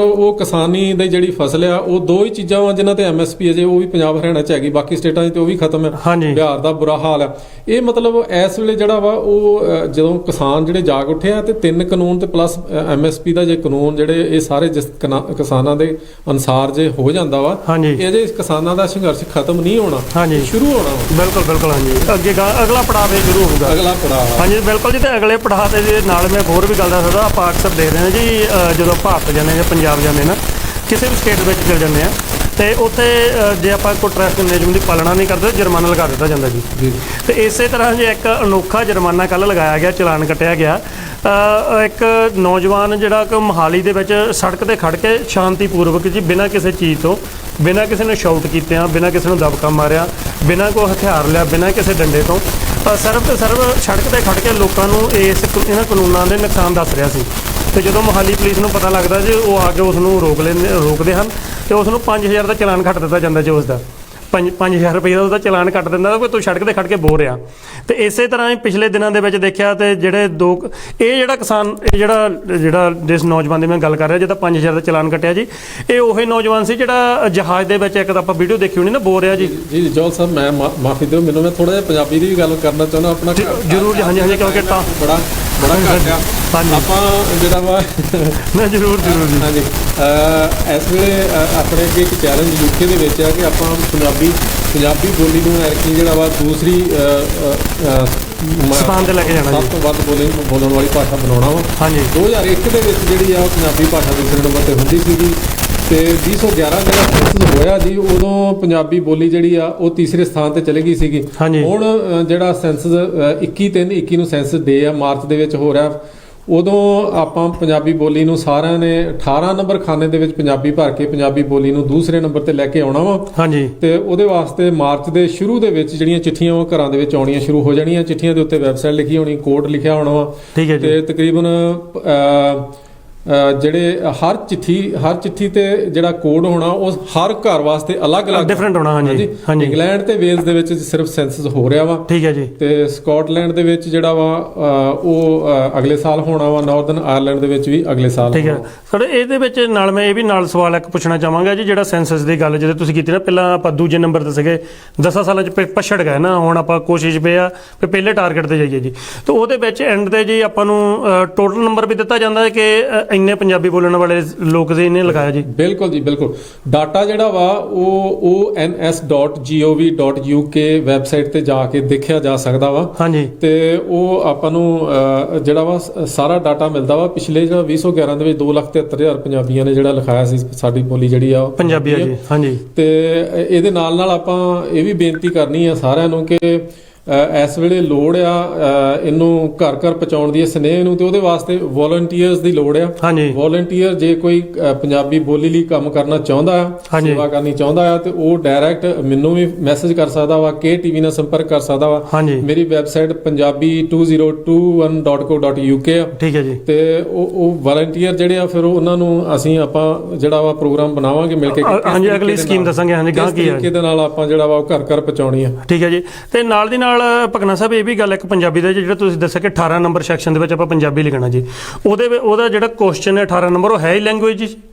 ਉਹ ਕਿਸਾਨੀ ਦੀ ਜਿਹੜੀ ਫਸਲ ਆ, ਉਹ ਦੋ ਹੀ ਚੀਜ਼ਾਂ ਵਾ ਜਿਨ੍ਹਾਂ ਤੇ MSP ਅਜੇ ਉਹ ਵੀ ਪੰਜਾਬ ਹਰਿਆਣਾ ਚ ਹੈਗੀ, ਬਾਕੀ ਸਟੇਟਾਂ 'ਚ ਤੇ ਉਹ ਵੀ ਖਤਮ ਹੈ। ਬਿਹਾਰ ਦਾ ਬੁਰਾ ਹਾਲ ਹੈ। ਇਹ ਮਤਲਬ ਇਸ ਵੇਲੇ ਜਿਹੜਾ ਵਾ ਉਹ ਜਦੋਂ ਕਿਸਾਨ ਜਿਹੜੇ ਜਾਗ ਉੱਠੇ ਆ, ਤੇ 3 ਕਾਨੂੰਨ ਤੇ ਪਲੱਸ MSP ਦਾ ਜੇ ਕਾਨੂੰਨ ਜਿਹੜੇ ਇਹ ਸਾਰੇ ਜਿਸ ਕਿਸਾਨਾਂ ਦੇ ਅਨੁਸਾਰ ਜੇ ਹੋ ਜਾਂਦਾ ਵਾ, ਇਹਦੇ ਕਿਸਾਨਾਂ ਦਾ ਸੰਘਰਸ਼ ਖਤਮ ਨਹੀਂ ਹੋਣਾ, ਸ਼ੁਰੂ ਹੋਣਾ। ਬਿਲਕੁਲ। ਹਾਂਜੀ, ਅੱਗੇ ਅਗਲਾ ਪੜਾਅ ਸ਼ੁਰੂ ਹੋਊਗਾ। ਅਗਲਾ ਪੜਾਅ ਹਾਂਜੀ ਬਿਲਕੁਲ ਜੀ। ਤੇ ਅਗਲੇ ਪੜਾਅ ਦੇ ਨਾਲ ਮੈਂ ਹੋਰ ਵੀ ਗੱਲ ਦੱਸ ਸਕਦਾ। ਆਪਾਂ ਅਕਸਰ ਦੇਖਦੇ ਹਾਂ ਜੀ, ਜਦੋਂ ਭਾਰਤ ਜਾਂਦੇ ਜਾਂ ਪੰਜਾਬ ਜਾਂਦੇ ਨਾ, ਕਿਸੇ ਵੀ ਸਟੇਟ ਵਿੱਚ ਚਲੇ ਜਾਂਦੇ ਆ, ਤੇ ਉੱਥੇ ਜੇ ਆਪਾਂ ਕੋਈ ਟ੍ਰੈਫਿਕ ਨਿਯਮ ਦੀ ਪਾਲਣਾ ਨਹੀਂ ਕਰਦੇ ਜੁਰਮਾਨਾ ਲਗਾ ਦਿੱਤਾ ਜਾਂਦਾ ਜੀ। ਤੇ ਇਸੇ ਤਰ੍ਹਾਂ ਜੇ ਇੱਕ ਅਨੋਖਾ ਜੁਰਮਾਨਾ ਕੱਲ੍ਹ ਲਗਾਇਆ ਗਿਆ, ਚਲਾਨ ਕੱਟਿਆ ਗਿਆ। ਇੱਕ ਨੌਜਵਾਨ ਜਿਹੜਾ ਕਿ ਮੋਹਾਲੀ ਦੇ ਵਿੱਚ ਸੜਕ ਤੇ ਖੜ੍ਹ ਕੇ ਸ਼ਾਂਤੀਪੂਰਵਕ ਜੀ ਬਿਨਾਂ ਕਿਸੇ ਚੀਜ਼ ਤੋਂ, ਬਿਨਾਂ ਕਿਸੇ ਨੂੰ ਸ਼ਾਊਟ ਕੀਤਿਆਂ, ਬਿਨਾਂ ਕਿਸੇ ਨੂੰ ਦਬਕਾ ਮਾਰਿਆ, ਬਿਨਾਂ ਕੋਈ ਹਥਿਆਰ ਲਿਆ, ਬਿਨਾਂ ਕਿਸੇ ਡੰਡੇ ਤੋਂ ਸਿਰਫ ਤੇ ਸਿਰਫ ਸੜਕ ਤੇ ਖੜ੍ਹ ਕੇ ਲੋਕਾਂ ਨੂੰ ਇਹਨਾਂ ਕਾਨੂੰਨਾਂ ਦੇ ਨੁਕਸਾਨ ਦੱਸ ਰਿਹਾ ਸੀ। ਤੇ ਜਦੋਂ ਮੋਹਾਲੀ ਪੁਲਿਸ ਨੂੰ ਪਤਾ ਲੱਗਦਾ ਜੀ, ਉਹ ਆ ਕੇ ਉਸ ਨੂੰ ਰੋਕਦੇ ਹਨ ਤੇ ਉਸ ਨੂੰ 5000 ਦਾ ਚਲਾਨ ਕੱਟ ਦਿੱਤਾ ਜਾਂਦਾ ਜੀ। ਉਸ ਦਾ 5000 ਰੁਪਏ ਦਾ ਉਹਦਾ ਚਲਾਨ ਕੱਟ ਦਿੰਦਾ ਕਿ ਤੂੰ ਸੜਕ ਤੇ ਖੜ੍ਹ ਕੇ ਬੋਲ ਰਿਹਾ। ਤੇ ਇਸੇ ਤਰ੍ਹਾਂ ਹੀ ਪਿਛਲੇ ਦਿਨਾਂ ਦੇ ਵਿੱਚ ਦੇਖਿਆ ਤੇ ਜਿਹੜੇ ਜਿਹੜਾ ਕਿਸਾਨ ਜਿਹੜਾ ਜਿਸ ਨੌਜਵਾਨ ਦੀ ਮੈਂ ਗੱਲ ਕਰ ਰਿਹਾ ਜਿਹਦਾ 5000 ਦਾ ਚਲਾਨ ਕੱਟਿਆ ਜੀ, ਇਹ ਉਹੀ ਨੌਜਵਾਨ ਸੀ ਜਿਹੜਾ ਜਹਾਜ਼ ਦੇ ਵਿੱਚ ਇੱਕ ਤਾਂ ਆਪਾਂ ਵੀਡੀਓ ਦੇਖੀ ਹੋਣੀ ਨਾ, ਬੋਲ ਰਿਹਾ ਜੀ। ਜੀ ਜੋਲ ਸਾਹਿਬ, ਮੈਂ ਮਾਫੀ ਦਿਓ ਮੈਨੂੰ, ਮੈਂ ਥੋੜਾ ਜਿਹਾ ਪੰਜਾਬੀ ਦੀ ਵੀ ਗੱਲ ਕਰਨਾ ਚਾਹੁੰਦਾ ਆਪਣਾ। ਜ਼ਰੂਰ ਜੀ, ਹਾਂਜੀ ਕਿਉਂਕਿ ਤਾਂ ਬੜਾ ਘੱਟ ਆ ਆਪਾਂ ਜਿਹੜਾ ਵਾ ਨਾ ਜ਼ਰੂਰ ਜੀ। ਹਾਂਜੀ, ਇਸ ਵੇਲੇ ਆਪਣੇ ਅੱਗੇ ਇੱਕ ਚੈਲੰਜ ਯੂਕੇ ਦੇ ਵਿੱਚ ਆ ਕਿ ਆਪਾਂ ਪੰਜਾਬੀ ਬੋਲੀ ਨੂੰ ਐਰਕੀ ਜਿਹੜਾ ਵਾ ਦੂਸਰੀ ਸਥਾਨ ਤੇ ਲੈ ਕੇ ਜਾਣਾ, ਸਭ ਤੋਂ ਵੱਧ ਬੋਲਣ ਵਾਲੀ ਭਾਸ਼ਾ ਬਣਾਉਣਾ ਵਾ। ਹਾਂਜੀ, 2001 ਦੇ ਵਿੱਚ ਜਿਹੜੀ ਆ ਪੰਜਾਬੀ ਭਾਸ਼ਾ ਦੂਸਰੇ ਨੰਬਰ ਤੇ ਹੁੰਦੀ ਸੀਗੀ ਤੇ 2011 ਜਿਹੜਾ ਸੈਂਸਸ ਹੋਇਆ ਜੀ, ਉਦੋਂ ਪੰਜਾਬੀ ਬੋਲੀ ਜਿਹੜੀ ਆ ਉਹ ਤੀਸਰੇ ਸਥਾਨ ਤੇ ਚਲੀ ਗਈ ਸੀਗੀ। ਹੁਣ ਜਿਹੜਾ ਸੈਂਸਸ 21/3/21 ਨੂੰ ਸੈਂਸਸ ਡੇ ਆ, ਮਾਰਚ ਦੇ ਵਿੱਚ ਹੋ ਰਿਹਾ, ਉਦੋਂ ਆਪਾਂ ਪੰਜਾਬੀ ਬੋਲੀ ਨੂੰ ਸਾਰਿਆਂ ਨੇ 18 ਨੰਬਰ ਖਾਨੇ ਦੇ ਵਿੱਚ ਪੰਜਾਬੀ ਭਰ ਕੇ ਪੰਜਾਬੀ ਬੋਲੀ ਨੂੰ ਦੂਸਰੇ ਨੰਬਰ ਤੇ ਲੈ ਕੇ ਆਉਣਾ ਵਾ। ਹਾਂਜੀ, ਤੇ ਉਹਦੇ ਵਾਸਤੇ ਮਾਰਚ ਦੇ ਸ਼ੁਰੂ ਦੇ ਵਿੱਚ ਜਿਹੜੀਆਂ ਚਿੱਠੀਆਂ ਉਹ ਘਰਾਂ ਦੇ ਵਿੱਚ ਆਉਣੀਆਂ ਸ਼ੁਰੂ ਹੋ ਜਾਣੀਆਂ। ਚਿੱਠੀਆਂ ਦੇ ਉੱਤੇ ਵੈਬਸਾਈਟ ਲਿਖੀ ਹੋਣੀ, ਕੋਡ ਲਿਖਿਆ ਹੋਣਾ ਵਾ। ਤੇ ਤਕਰੀਬਨ ਜਿਹੜੇ ਹਰ ਚਿੱਠੀ ਤੇ ਜਿਹੜਾ ਕੋਡ ਹੋਣਾ ਉਹ ਹਰ ਘਰ ਵਾਸਤੇ ਅਲੱਗ-ਅਲੱਗ ਡਿਫਰੈਂਟ ਹੋਣਾ। ਹਾਂਜੀ, ਇੰਗਲੈਂਡ ਤੇ ਵੇਲਜ਼ ਦੇ ਵਿੱਚ ਸਿਰਫ ਸੈਂਸਸ ਹੋ ਰਿਹਾ ਵਾ। ਠੀਕ ਹੈ ਜੀ। ਤੇ ਸਕਾਟਲੈਂਡ ਦੇ ਵਿੱਚ ਜਿਹੜਾ ਵਾ ਉਹ ਅਗਲੇ ਸਾਲ ਹੋਣਾ ਵਾ। ਨਾਰਦਰਨ ਆਇਰਲੈਂਡ ਦੇ ਵਿੱਚ ਵੀ ਅਗਲੇ ਸਾਲ। ਠੀਕ ਹੈ ਸਰ, ਇਹਦੇ ਵਿੱਚ ਨਾਲ ਮੈਂ ਇਹ ਵੀ ਨਾਲ ਸਵਾਲ ਇੱਕ ਪੁੱਛਣਾ ਚਾਹਾਂਗਾ ਜੀ। ਜਿਹੜਾ ਸੈਂਸਸ ਦੀ ਗੱਲ ਜਦੋਂ ਤੁਸੀਂ ਕੀਤੀ ਨਾ, ਪਹਿਲਾਂ ਆਪਾਂ ਦੂਜੇ ਨੰਬਰ ਤੇ ਸੀਗੇ, 10 ਸਾਲਾਂ 'ਚ ਪਛੜ ਗਏ ਨਾ, ਹੁਣ ਆਪਾਂ ਕੋਸ਼ਿਸ਼ ਪਏ ਆ ਵੀ ਪਹਿਲੇ ਟਾਰਗੇਟ ਤੇ ਜਾਈਏ ਜੀ। ਤੇ ਉਹਦੇ ਵਿੱਚ ਐਂਡ ਤੇ ਜੀ ਆਪਾਂ ਨੂੰ ਟੋਟਲ ਨੰਬਰ ਵੀ ਦਿੱਤਾ ਜਾਂਦਾ ਹੈ ਕਿ ਇੰਨੇ ਪੰਜਾਬੀ ਬੋਲਣ ਵਾਲੇ ਲੋਕ ਦੇ ਇਹਨੇ ਲਗਾਇਆ ਜੀ। ਬਿਲਕੁਲ ਜੀ, ਬਿਲਕੁਲ। ਡਾਟਾ ਜਿਹੜਾ ਵਾ ਉਹ ons.gov.uk ਵੈਬਸਾਈਟ ਤੇ ਜਾ ਕੇ ਦੇਖਿਆ ਜਾ ਸਕਦਾ ਵਾ। ਹਾਂਜੀ, ਤੇ ਉਹ ਆਪਾਂ ਨੂੰ ਜਿਹੜਾ ਵਾ ਸਾਰਾ ਡਾਟਾ ਮਿਲਦਾ ਵਾ। ਪਿਛਲੇ ਜਿਹੜਾ 2011 ਦੇ ਵਿੱਚ 2,73,000 ਪੰਜਾਬੀਆਂ ਨੇ ਜਿਹੜਾ ਲਿਖਾਇਆ ਸੀ ਸਾਡੀ ਬੋਲੀ ਜਿਹੜੀ ਆ ਪੰਜਾਬੀ ਆ ਜੀ। ਹਾਂਜੀ, ਤੇ ਇਹਦੇ ਨਾਲ ਆਪਾਂ ਇਹ ਵੀ ਬੇਨਤੀ ਕਰਨੀ ਆ ਸਾਰਿਆਂ ਨੂੰ ਕਿ ਇਸ ਵੇਲੇ ਲੋੜ ਆ ਇਹਨੂੰ ਘਰ ਘਰ ਪਹੁੰਚਾਉਣ ਦੀ, ਸਨੇਹ ਨੂੰ, ਤੇ ਉਹਦੇ ਵਾਸਤੇ ਵੋਲੰਟੀਅਰਸ ਦੀ ਲੋੜ ਆ। ਵੋਲੰਟੀਅਰ ਜੇ ਕੋਈ ਪੰਜਾਬੀ ਬੋਲੀ ਲਈ ਕੰਮ ਕਰਨਾ ਚਾਹੁੰਦਾ ਆ, ਸੇਵਾ ਕਰਨੀ ਚਾਹੁੰਦਾ ਆ, ਤੇ ਉਹ ਡਾਇਰੈਕਟ ਮੈਨੂੰ ਵੀ ਮੈਸੇਜ ਕਰ ਸਕਦਾ ਵਾ, KTV ਨਾਲ ਸੰਪਰਕ ਕਰ ਸਕਦਾ ਵਾ। ਮੇਰੀ ਵੈਬਸਾਈਟ punjabi2021.co.uk ਆ। ਠੀਕ ਹੈ ਜੀ। ਤੇ ਉਹ ਵੋਲੰਟੀਅਰ ਜਿਹੜੇ ਆ ਫਿਰ ਉਹਨਾਂ ਨੂੰ ਆਪਾਂ ਜਿਹੜਾ ਵਾ ਪ੍ਰੋਗਰਾਮ ਬਣਾਵਾਂਗੇ ਮਿਲ ਕੇ। ਹਾਂਜੀ, ਅਗਲੀ ਸਕੀਮ ਦੱਸਾਂਗੇ। ਹਾਂਜੀ, ਗਾਂ ਕੀ ਹੈ ਇਹਦੇ ਨਾਲ ਆਪਾਂ ਜਿਹੜਾ ਵਾ ਘਰ ਘਰ ਪਹੁੰਚਾਉਣੀ ਆ। ਠੀਕ ਹੈ ਜੀ। ਤੇ ਨਾਲ ਦੀ ਨਾਲ ਭਕਨਾ ਸਾਹਿਬ ਇਹ ਵੀ ਗੱਲ ਇੱਕ ਪੰਜਾਬੀ ਦਾ ਜਿਹੜਾ ਤੁਸੀਂ ਦੱਸਿਆ ਕਿ 18 ਨੰਬਰ ਸੈਕਸ਼ਨ ਦੇ ਵਿੱਚ ਆਪਾਂ ਪੰਜਾਬੀ ਲਿਖਣਾ ਜੀ, ਉਹਦਾ ਜਿਹੜਾ ਕੁਐਸਚਨ ਹੈ 18 ਨੰਬਰ, ਉਹ ਹੈ ਹੀ ਲੈਂਗੁਏਜ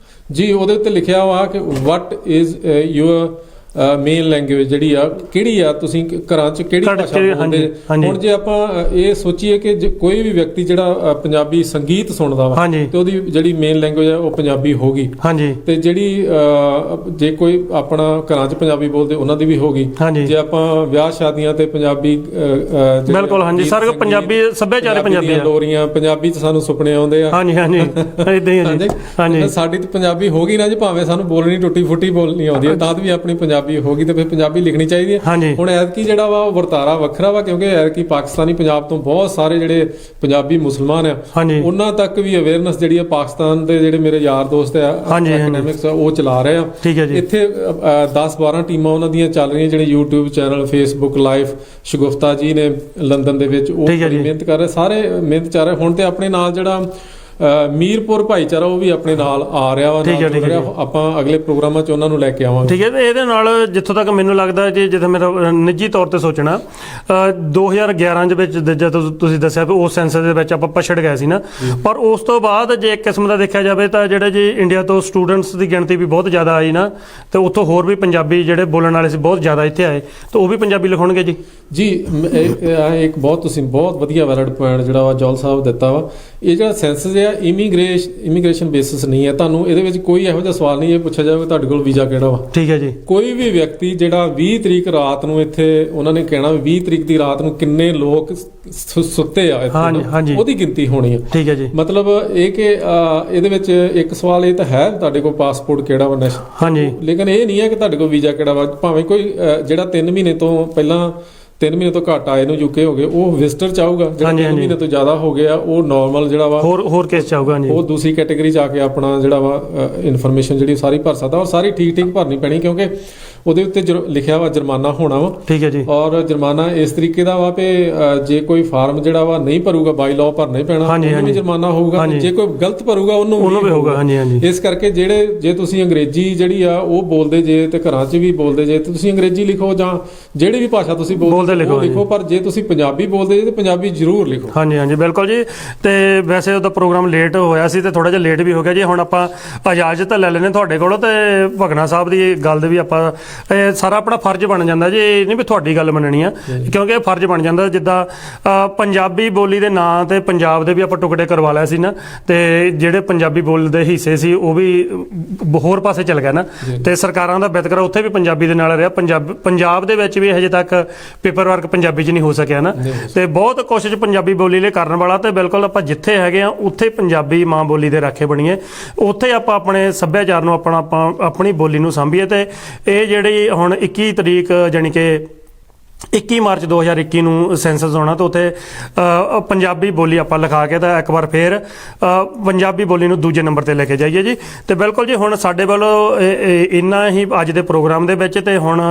ਜੀ। ਉਹਦੇ ਉੱਤੇ ਲਿਖਿਆ ਵਾ ਕਿ what is your main language ਜਿਹੜੀ ਆ, ਕਿਹੜੀ ਆ, ਤੁਸੀਂ ਘਰਾਂ 'ਚ ਕਿਹੜੀ ਭਾਸ਼ਾ ਬੋਲਦੇ। ਹੁਣ ਜੇ ਆਪਾਂ ਇਹ ਸੋਚੀਏ ਕਿ ਕੋਈ ਵੀ ਵਿਅਕਤੀ ਜਿਹੜਾ ਪੰਜਾਬੀ ਸੰਗੀਤ ਸੁਣਦਾ ਵਾ ਤੇ ਉਹਦੀ ਜਿਹੜੀ ਮੇਨ ਲੈਂਗੁਏਜ ਆ ਉਹ ਪੰਜਾਬੀ ਹੋਗੀ। ਹਾਂਜੀ, ਤੇ ਜਿਹੜੀ ਜੇ ਕੋਈ ਆਪਣਾ ਘਰਾਂ 'ਚ ਪੰਜਾਬੀ ਬੋਲਦੇ ਉਹਨਾਂ ਦੀ ਵੀ ਹੋਗੀ। ਜੇ ਆਪਾਂ ਵਿਆਹ ਸ਼ਾਦੀਆਂ ਤੇ ਪੰਜਾਬੀ ਬਿਲਕੁਲ, ਹਾਂਜੀ, ਸਾਰੇ ਪੰਜਾਬੀ ਸੱਭਿਆਚਾਰ ਪੰਜਾਬੀ, ਲੋਰੀਆਂ ਪੰਜਾਬੀ 'ਚ ਸਾਨੂੰ ਸੁਪਨੇ ਆਉਂਦੇ ਆ। ਹਾਂਜੀ ਹਾਂਜੀ, ਇਦਾਂ ਹੀ ਹਾਂਜੀ। ਸਾਡੀ ਤਾਂ ਪੰਜਾਬੀ ਹੋਗੀ ਨਾ ਜੀ, ਭਾਵੇਂ ਸਾਨੂੰ ਬੋਲਣੀ ਟੁੱਟੀ ਫੁੱਟੀ ਬੋਲਣੀ ਆਉਂਦੀ ਹੈ, ਤਦ ਵੀ ਆਪਣੀ ਪੰਜਾਬੀ ਹੋਗੀ ਤੇ ਫਿਰ ਪੰਜਾਬੀ ਲਿਖਣੀ ਚਾਹੀਦੀ ਹੈ। ਹੁਣ ਐਤਕੀ ਜਿਹੜਾ ਵਾ ਉਹ ਵਰਤਾਰਾ ਵੱਖਰਾ ਵਾ, ਕਿਉਂਕਿ ਐਤਕੀ ਪਾਕਿਸਤਾਨੀ ਪੰਜਾਬ ਤੋਂ ਬਹੁਤ ਸਾਰੇ ਜਿਹੜੇ ਪੰਜਾਬੀ ਮੁਸਲਮਾਨ ਆ ਉਹਨਾਂ ਤੱਕ ਵੀ ਅਵੇਅਰਨੈਸ ਜਿਹੜੀ ਆ ਪਾਕਿਸਤਾਨ ਦੇ ਜਿਹੜੇ ਮੇਰੇ ਯਾਰ ਦੋਸਤ ਆ ਐਕੈਡੈਮਿਕਸ ਉਹ ਚਲਾ ਰਹੇ ਆ। ਇੱਥੇ 10-12 ਟੀਮਾਂ ਉਹਨਾਂ ਦੀਆਂ ਚੱਲ ਰਹੀਆਂ, ਜਿਹੜੇ YouTube channel, Facebook live. Shagufta ਜੀ ਨੇ ਲੰਡਨ ਦੇ ਵਿੱਚ ਉਹ ਮਿਹਨਤ ਕਰ ਰਹੇ, ਸਾਰੇ ਮਿਹਨਤ ਕਰ ਰਹੇ। ਹੁਣ ਤੇ ਆਪਣੇ ਨਾਲ ਜਿਹੜਾ ਮੀਰਪੁਰ ਭਾਈਚਾਰਾ ਉਹ ਵੀ ਆਪਣੇ ਨਾਲ ਆ ਰਿਹਾ ਵਾ। ਆਪਾਂ ਅਗਲੇ ਪ੍ਰੋਗਰਾਮਾਂ 'ਚ ਉਹਨਾਂ ਨੂੰ ਲੈ ਕੇ ਆਵਾਂਗੇ। ਠੀਕ ਹੈ। ਤੇ ਇਹਦੇ ਨਾਲ ਜਿੱਥੋਂ ਤੱਕ ਮੈਨੂੰ ਲੱਗਦਾ ਜੀ, ਜਿੱਥੇ ਮੇਰਾ ਨਿੱਜੀ ਤੌਰ ਤੇ ਸੋਚਣਾ, 2011 ਦੇ ਵਿੱਚ ਜਦੋਂ ਤੁਸੀਂ ਦੱਸਿਆ ਵੀ ਉਸ ਸੈਂਸਸ ਦੇ ਵਿੱਚ ਆਪਾਂ ਪਛੜ ਗਏ ਸੀ ਨਾ, ਪਰ ਉਸ ਤੋਂ ਬਾਅਦ ਜੇ ਇੱਕ ਕਿਸਮ ਦਾ ਦੇਖਿਆ ਜਾਵੇ ਤਾਂ ਜਿਹੜੇ ਜੀ ਇੰਡੀਆ ਤੋਂ ਸਟੂਡੈਂਟਸ ਦੀ ਗਿਣਤੀ ਵੀ ਬਹੁਤ ਜ਼ਿਆਦਾ ਆਈ ਨਾ, ਤੇ ਉੱਥੋਂ ਹੋਰ ਵੀ ਪੰਜਾਬੀ ਜਿਹੜੇ ਬੋਲਣ ਵਾਲੇ ਸੀ ਬਹੁਤ ਜ਼ਿਆਦਾ ਇੱਥੇ ਆਏ, ਤਾਂ ਉਹ ਵੀ ਪੰਜਾਬੀ ਲਿਖਾਉਣਗੇ ਜੀ। ਜੀ, ਇੱਕ ਤੁਸੀਂ ਬਹੁਤ ਵਧੀਆ ਵੈਲਿਡ ਪੁਆਇੰਟ ਜਿਹੜਾ ਵਾ ਜੌਲ ਸਾਹਿਬ ਦਿੱਤਾ ਵਾ। ਇਹ ਜਿਹੜਾ ਸੈਂਸਸ ਆ ਆ ਇਮੀਗ੍ਰੇਸ਼ਨ ਬੇਸਿਸ ਨਹੀਂ ਹੈ। ਤੁਹਾਨੂੰ ਇਹਦੇ ਵਿੱਚ ਕੋਈ ਇਹੋ ਜਿਹਾ ਸਵਾਲ ਨਹੀਂ ਇਹ ਪੁੱਛਿਆ ਜਾਵੇਗਾ ਤੁਹਾਡੇ ਕੋਲ ਵੀਜ਼ਾ ਕਿਹੜਾ ਵਾ। ਠੀਕ ਹੈ ਜੀ। ਕੋਈ ਵੀ ਵਿਅਕਤੀ ਜਿਹੜਾ 20 ਤਰੀਕ ਰਾਤ ਨੂੰ ਇੱਥੇ ਉਹਨਾਂ ਨੇ ਕਹਿਣਾ ਵੀ 20 ਤਰੀਕ ਦੀ ਰਾਤ ਨੂੰ ਕਿੰਨੇ ਲੋਕ ਸੁੱਤੇ ਆ ਇੱਥੇ, ਉਹਦੀ ਗਿਣਤੀ ਹੋਣੀ ਹੈ। ਠੀਕ ਹੈ ਜੀ। ਮਤਲਬ ਇਹ ਕਿ ਇਹਦੇ ਵਿੱਚ ਇੱਕ ਸਵਾਲ ਇਹ ਤਾਂ ਹੈ ਤੁਹਾਡੇ ਕੋਲ ਪਾਸਪੋਰਟ ਕਿਹੜਾ ਵਾ ਨੈਸ਼ਨਲ, ਹਾਂਜੀ, ਲੇਕਿਨ ਇਹ ਨਹੀਂ ਹੈ ਕਿ ਤੁਹਾਡੇ ਕੋਲ ਵੀਜ਼ਾ ਕਿਹੜਾ ਵਾ। ਭਾਵੇਂ ਕੋਈ ਜਿਹੜਾ 3 ਮਹੀਨੇ ਤੋਂ ਪਹਿਲਾਂ 3 ਮਹੀਨੇ ਤੋਂ ਘੱਟ ਆਏ ਨੂੰ ਯੂਕੇ ਹੋ ਗਏ ਉਹ ਵਿਜ਼ਟਰ ਚਾਹੂਗਾ, ਜਿਹੜਾ 3 ਮਹੀਨੇ ਤੋਂ ਜ਼ਿਆਦਾ ਹੋ ਗਿਆ ਉਹ ਨਾਰਮਲ ਜਿਹੜਾ ਵਾ ਹੋਰ ਕੇਸ ਚਾਹੂਗਾ, ਉਹ ਦੂਸਰੀ ਕੈਟਾਗਰੀ 'ਚ ਆ ਕੇ ਆਪਣਾ ਜਿਹੜਾ ਵਾ ਇਨਫੋਰਮੇਸ਼ਨ ਜਿਹੜੀ ਸਾਰੀ ਭਰ ਸਕਦਾ, ਔਰ ਸਾਰੀ ਠੀਕ ਭਰਨੀ ਪੈਣੀ ਕਿਉਂਕਿ ਉਹਦੇ ਉੱਤੇ ਲਿਖਿਆ ਵਾ ਜੁਰਮਾਨਾ ਹੋਣਾ ਵਾ। ਠੀਕ ਹੈ ਜੀ। ਔਰ ਜੁਰਮਾਨਾ ਇਸ ਤਰੀਕੇ ਦਾ ਵਾ ਕਿ ਜੇ ਕੋਈ ਫਾਰਮ ਜਿਹੜਾ ਵਾ ਨਹੀਂ ਭਰੂਗਾ ਬਾਈ ਲਾਅ ਭਰਨਾ ਹੀ ਪੈਣਾ, ਉਹਨੂੰ ਵੀ ਜੁਰਮਾਨਾ ਹੋਊਗਾ, ਜੇ ਕੋਈ ਗਲਤ ਭਰੂਗਾ ਉਹਨੂੰ ਵੀ ਹੋਊਗਾ। ਇਸ ਕਰਕੇ ਜੇ ਤੁਸੀਂ ਅੰਗਰੇਜ਼ੀ ਜਿਹੜੀ ਆ ਉਹ ਬੋਲਦੇ ਜੇ ਤੇ ਘਰਾਂ 'ਚ ਵੀ ਬੋਲਦੇ ਜੇ ਤੇ ਤੁਸੀਂ ਅੰਗਰੇਜ਼ੀ ਲਿਖੋ ਜਾਂ ਜਿਹੜੀ ਵੀ ਭਾਸ਼ਾ ਤੁਸੀਂ ਬੋਲਦੇ ਲਿਖੋ, ਪਰ ਜੇ ਤੁਸੀਂ ਪੰਜਾਬੀ ਬੋਲਦੇ ਜੇ ਤੇ ਪੰਜਾਬੀ ਜ਼ਰੂਰ ਲਿਖੋ। ਹਾਂਜੀ ਬਿਲਕੁਲ ਜੀ। ਤੇ ਵੈਸੇ ਉਹਦਾ ਪ੍ਰੋਗਰਾਮ ਲੇਟ ਹੋਇਆ ਸੀ ਤੇ ਥੋੜਾ ਜਿਹਾ ਲੇਟ ਵੀ ਹੋ ਗਿਆ ਜੀ। ਹੁਣ ਆਪਾਂ ਇਜਾਜ਼ਤ ਲੈ ਲੈਣੇ ਤੁਹਾਡੇ ਕੋਲੋਂ ਤੇ ਭਗਨਾ ਸਾਹਿਬ ਦੀ ਗੱਲ ਦੇ ਵੀ ਆਪਾਂ ਸਾਰਾ ਆਪਣਾ ਫਰਜ਼ ਬਣ ਜਾਂਦਾ ਜੀ। ਇਹ ਨਹੀਂ ਵੀ ਤੁਹਾਡੀ ਗੱਲ ਮੰਨਣੀ ਆ, ਕਿਉਂਕਿ ਇਹ ਫਰਜ਼ ਬਣ ਜਾਂਦਾ। ਜਿੱਦਾਂ ਪੰਜਾਬੀ ਬੋਲੀ ਦੇ ਨਾਂ ਤੇ ਪੰਜਾਬ ਦੇ ਵੀ ਆਪਾਂ ਟੁਕੜੇ ਕਰਵਾ ਲਿਆ ਸੀ ਨਾ, ਤੇ ਜਿਹੜੇ ਪੰਜਾਬੀ ਬੋਲਦੇ ਹਿੱਸੇ ਸੀ ਉਹ ਵੀ ਹੋਰ ਪਾਸੇ ਚਲ ਗਿਆ ਨਾ, ਤੇ ਸਰਕਾਰਾਂ ਦਾ ਵਿਤਕਰਾ ਉੱਥੇ ਵੀ ਪੰਜਾਬੀ ਦੇ ਨਾਲ ਰਿਹਾ। ਪੰਜਾਬ ਦੇ ਵਿੱਚ ਵੀ ਹਜੇ ਤੱਕ ਪੇਪਰ ਵਰਕ ਪੰਜਾਬੀ 'ਚ ਨਹੀਂ ਹੋ ਸਕਿਆ ਨਾ, ਤੇ ਬਹੁਤ ਕੋਸ਼ਿਸ਼ ਪੰਜਾਬੀ ਬੋਲੀ ਲਈ ਕਰਨ ਵਾਲਾ। ਤੇ ਬਿਲਕੁਲ ਆਪਾਂ ਜਿੱਥੇ ਹੈਗੇ ਆ ਉੱਥੇ ਪੰਜਾਬੀ ਮਾਂ ਬੋਲੀ ਦੇ ਰਾਖੇ ਬਣੀਏ, ਉੱਥੇ ਆਪਾਂ ਆਪਣੇ ਸੱਭਿਆਚਾਰ ਨੂੰ ਆਪਣੀ ਬੋਲੀ ਨੂੰ ਸਾਂਭੀਏ। ਤੇ ਇਹ ਜਿਹੜੀ ਹੁਣ 21 ਤਰੀਕ ਜਾਣੀ ਕਿ 21 ਮਾਰਚ 2021 ਨੂੰ ਸੈਂਸਸ ਹੋਣਾ, ਤਾਂ ਉੱਥੇ ਪੰਜਾਬੀ ਬੋਲੀ ਆਪਾਂ ਲਿਖਾ ਕੇ ਤਾਂ ਇੱਕ ਵਾਰ ਫੇਰ ਪੰਜਾਬੀ ਬੋਲੀ ਨੂੰ ਦੂਜੇ ਨੰਬਰ ਤੇ ਲੈ ਕੇ ਜਾਈਏ ਜੀ। ਤੇ ਬਿਲਕੁਲ ਜੀ ਹੁਣ ਸਾਡੇ ਵੱਲੋਂ ਇੰਨਾ ਹੀ ਅੱਜ ਦੇ ਪ੍ਰੋਗਰਾਮ ਦੇ ਵਿੱਚ। ਤੇ ਹੁਣ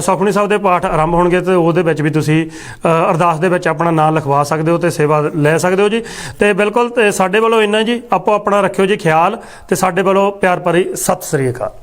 ਸੁਖਮਨੀ ਸਾਹਿਬ ਦੇ ਪਾਠ ਆਰੰਭ ਹੋਣਗੇ ਤੇ ਉਹਦੇ ਵਿੱਚ ਵੀ ਤੁਸੀਂ ਅਰਦਾਸ ਦੇ ਵਿੱਚ ਆਪਣਾ ਨਾਮ ਲਿਖਵਾ ਸਕਦੇ ਹੋ ਤੇ ਸੇਵਾ ਲੈ ਸਕਦੇ ਹੋ ਜੀ। ਤੇ ਬਿਲਕੁਲ ਤੇ ਸਾਡੇ ਵੱਲੋਂ ਇੰਨਾ ਜੀ। ਆਪੋ ਆਪਣਾ ਰੱਖਿਓ ਜੀ ਖਿਆਲ, ਤੇ ਸਾਡੇ ਵੱਲੋਂ ਪਿਆਰ ਭਰੀ ਸਤਿ ਸ੍ਰੀ ਅਕਾਲ।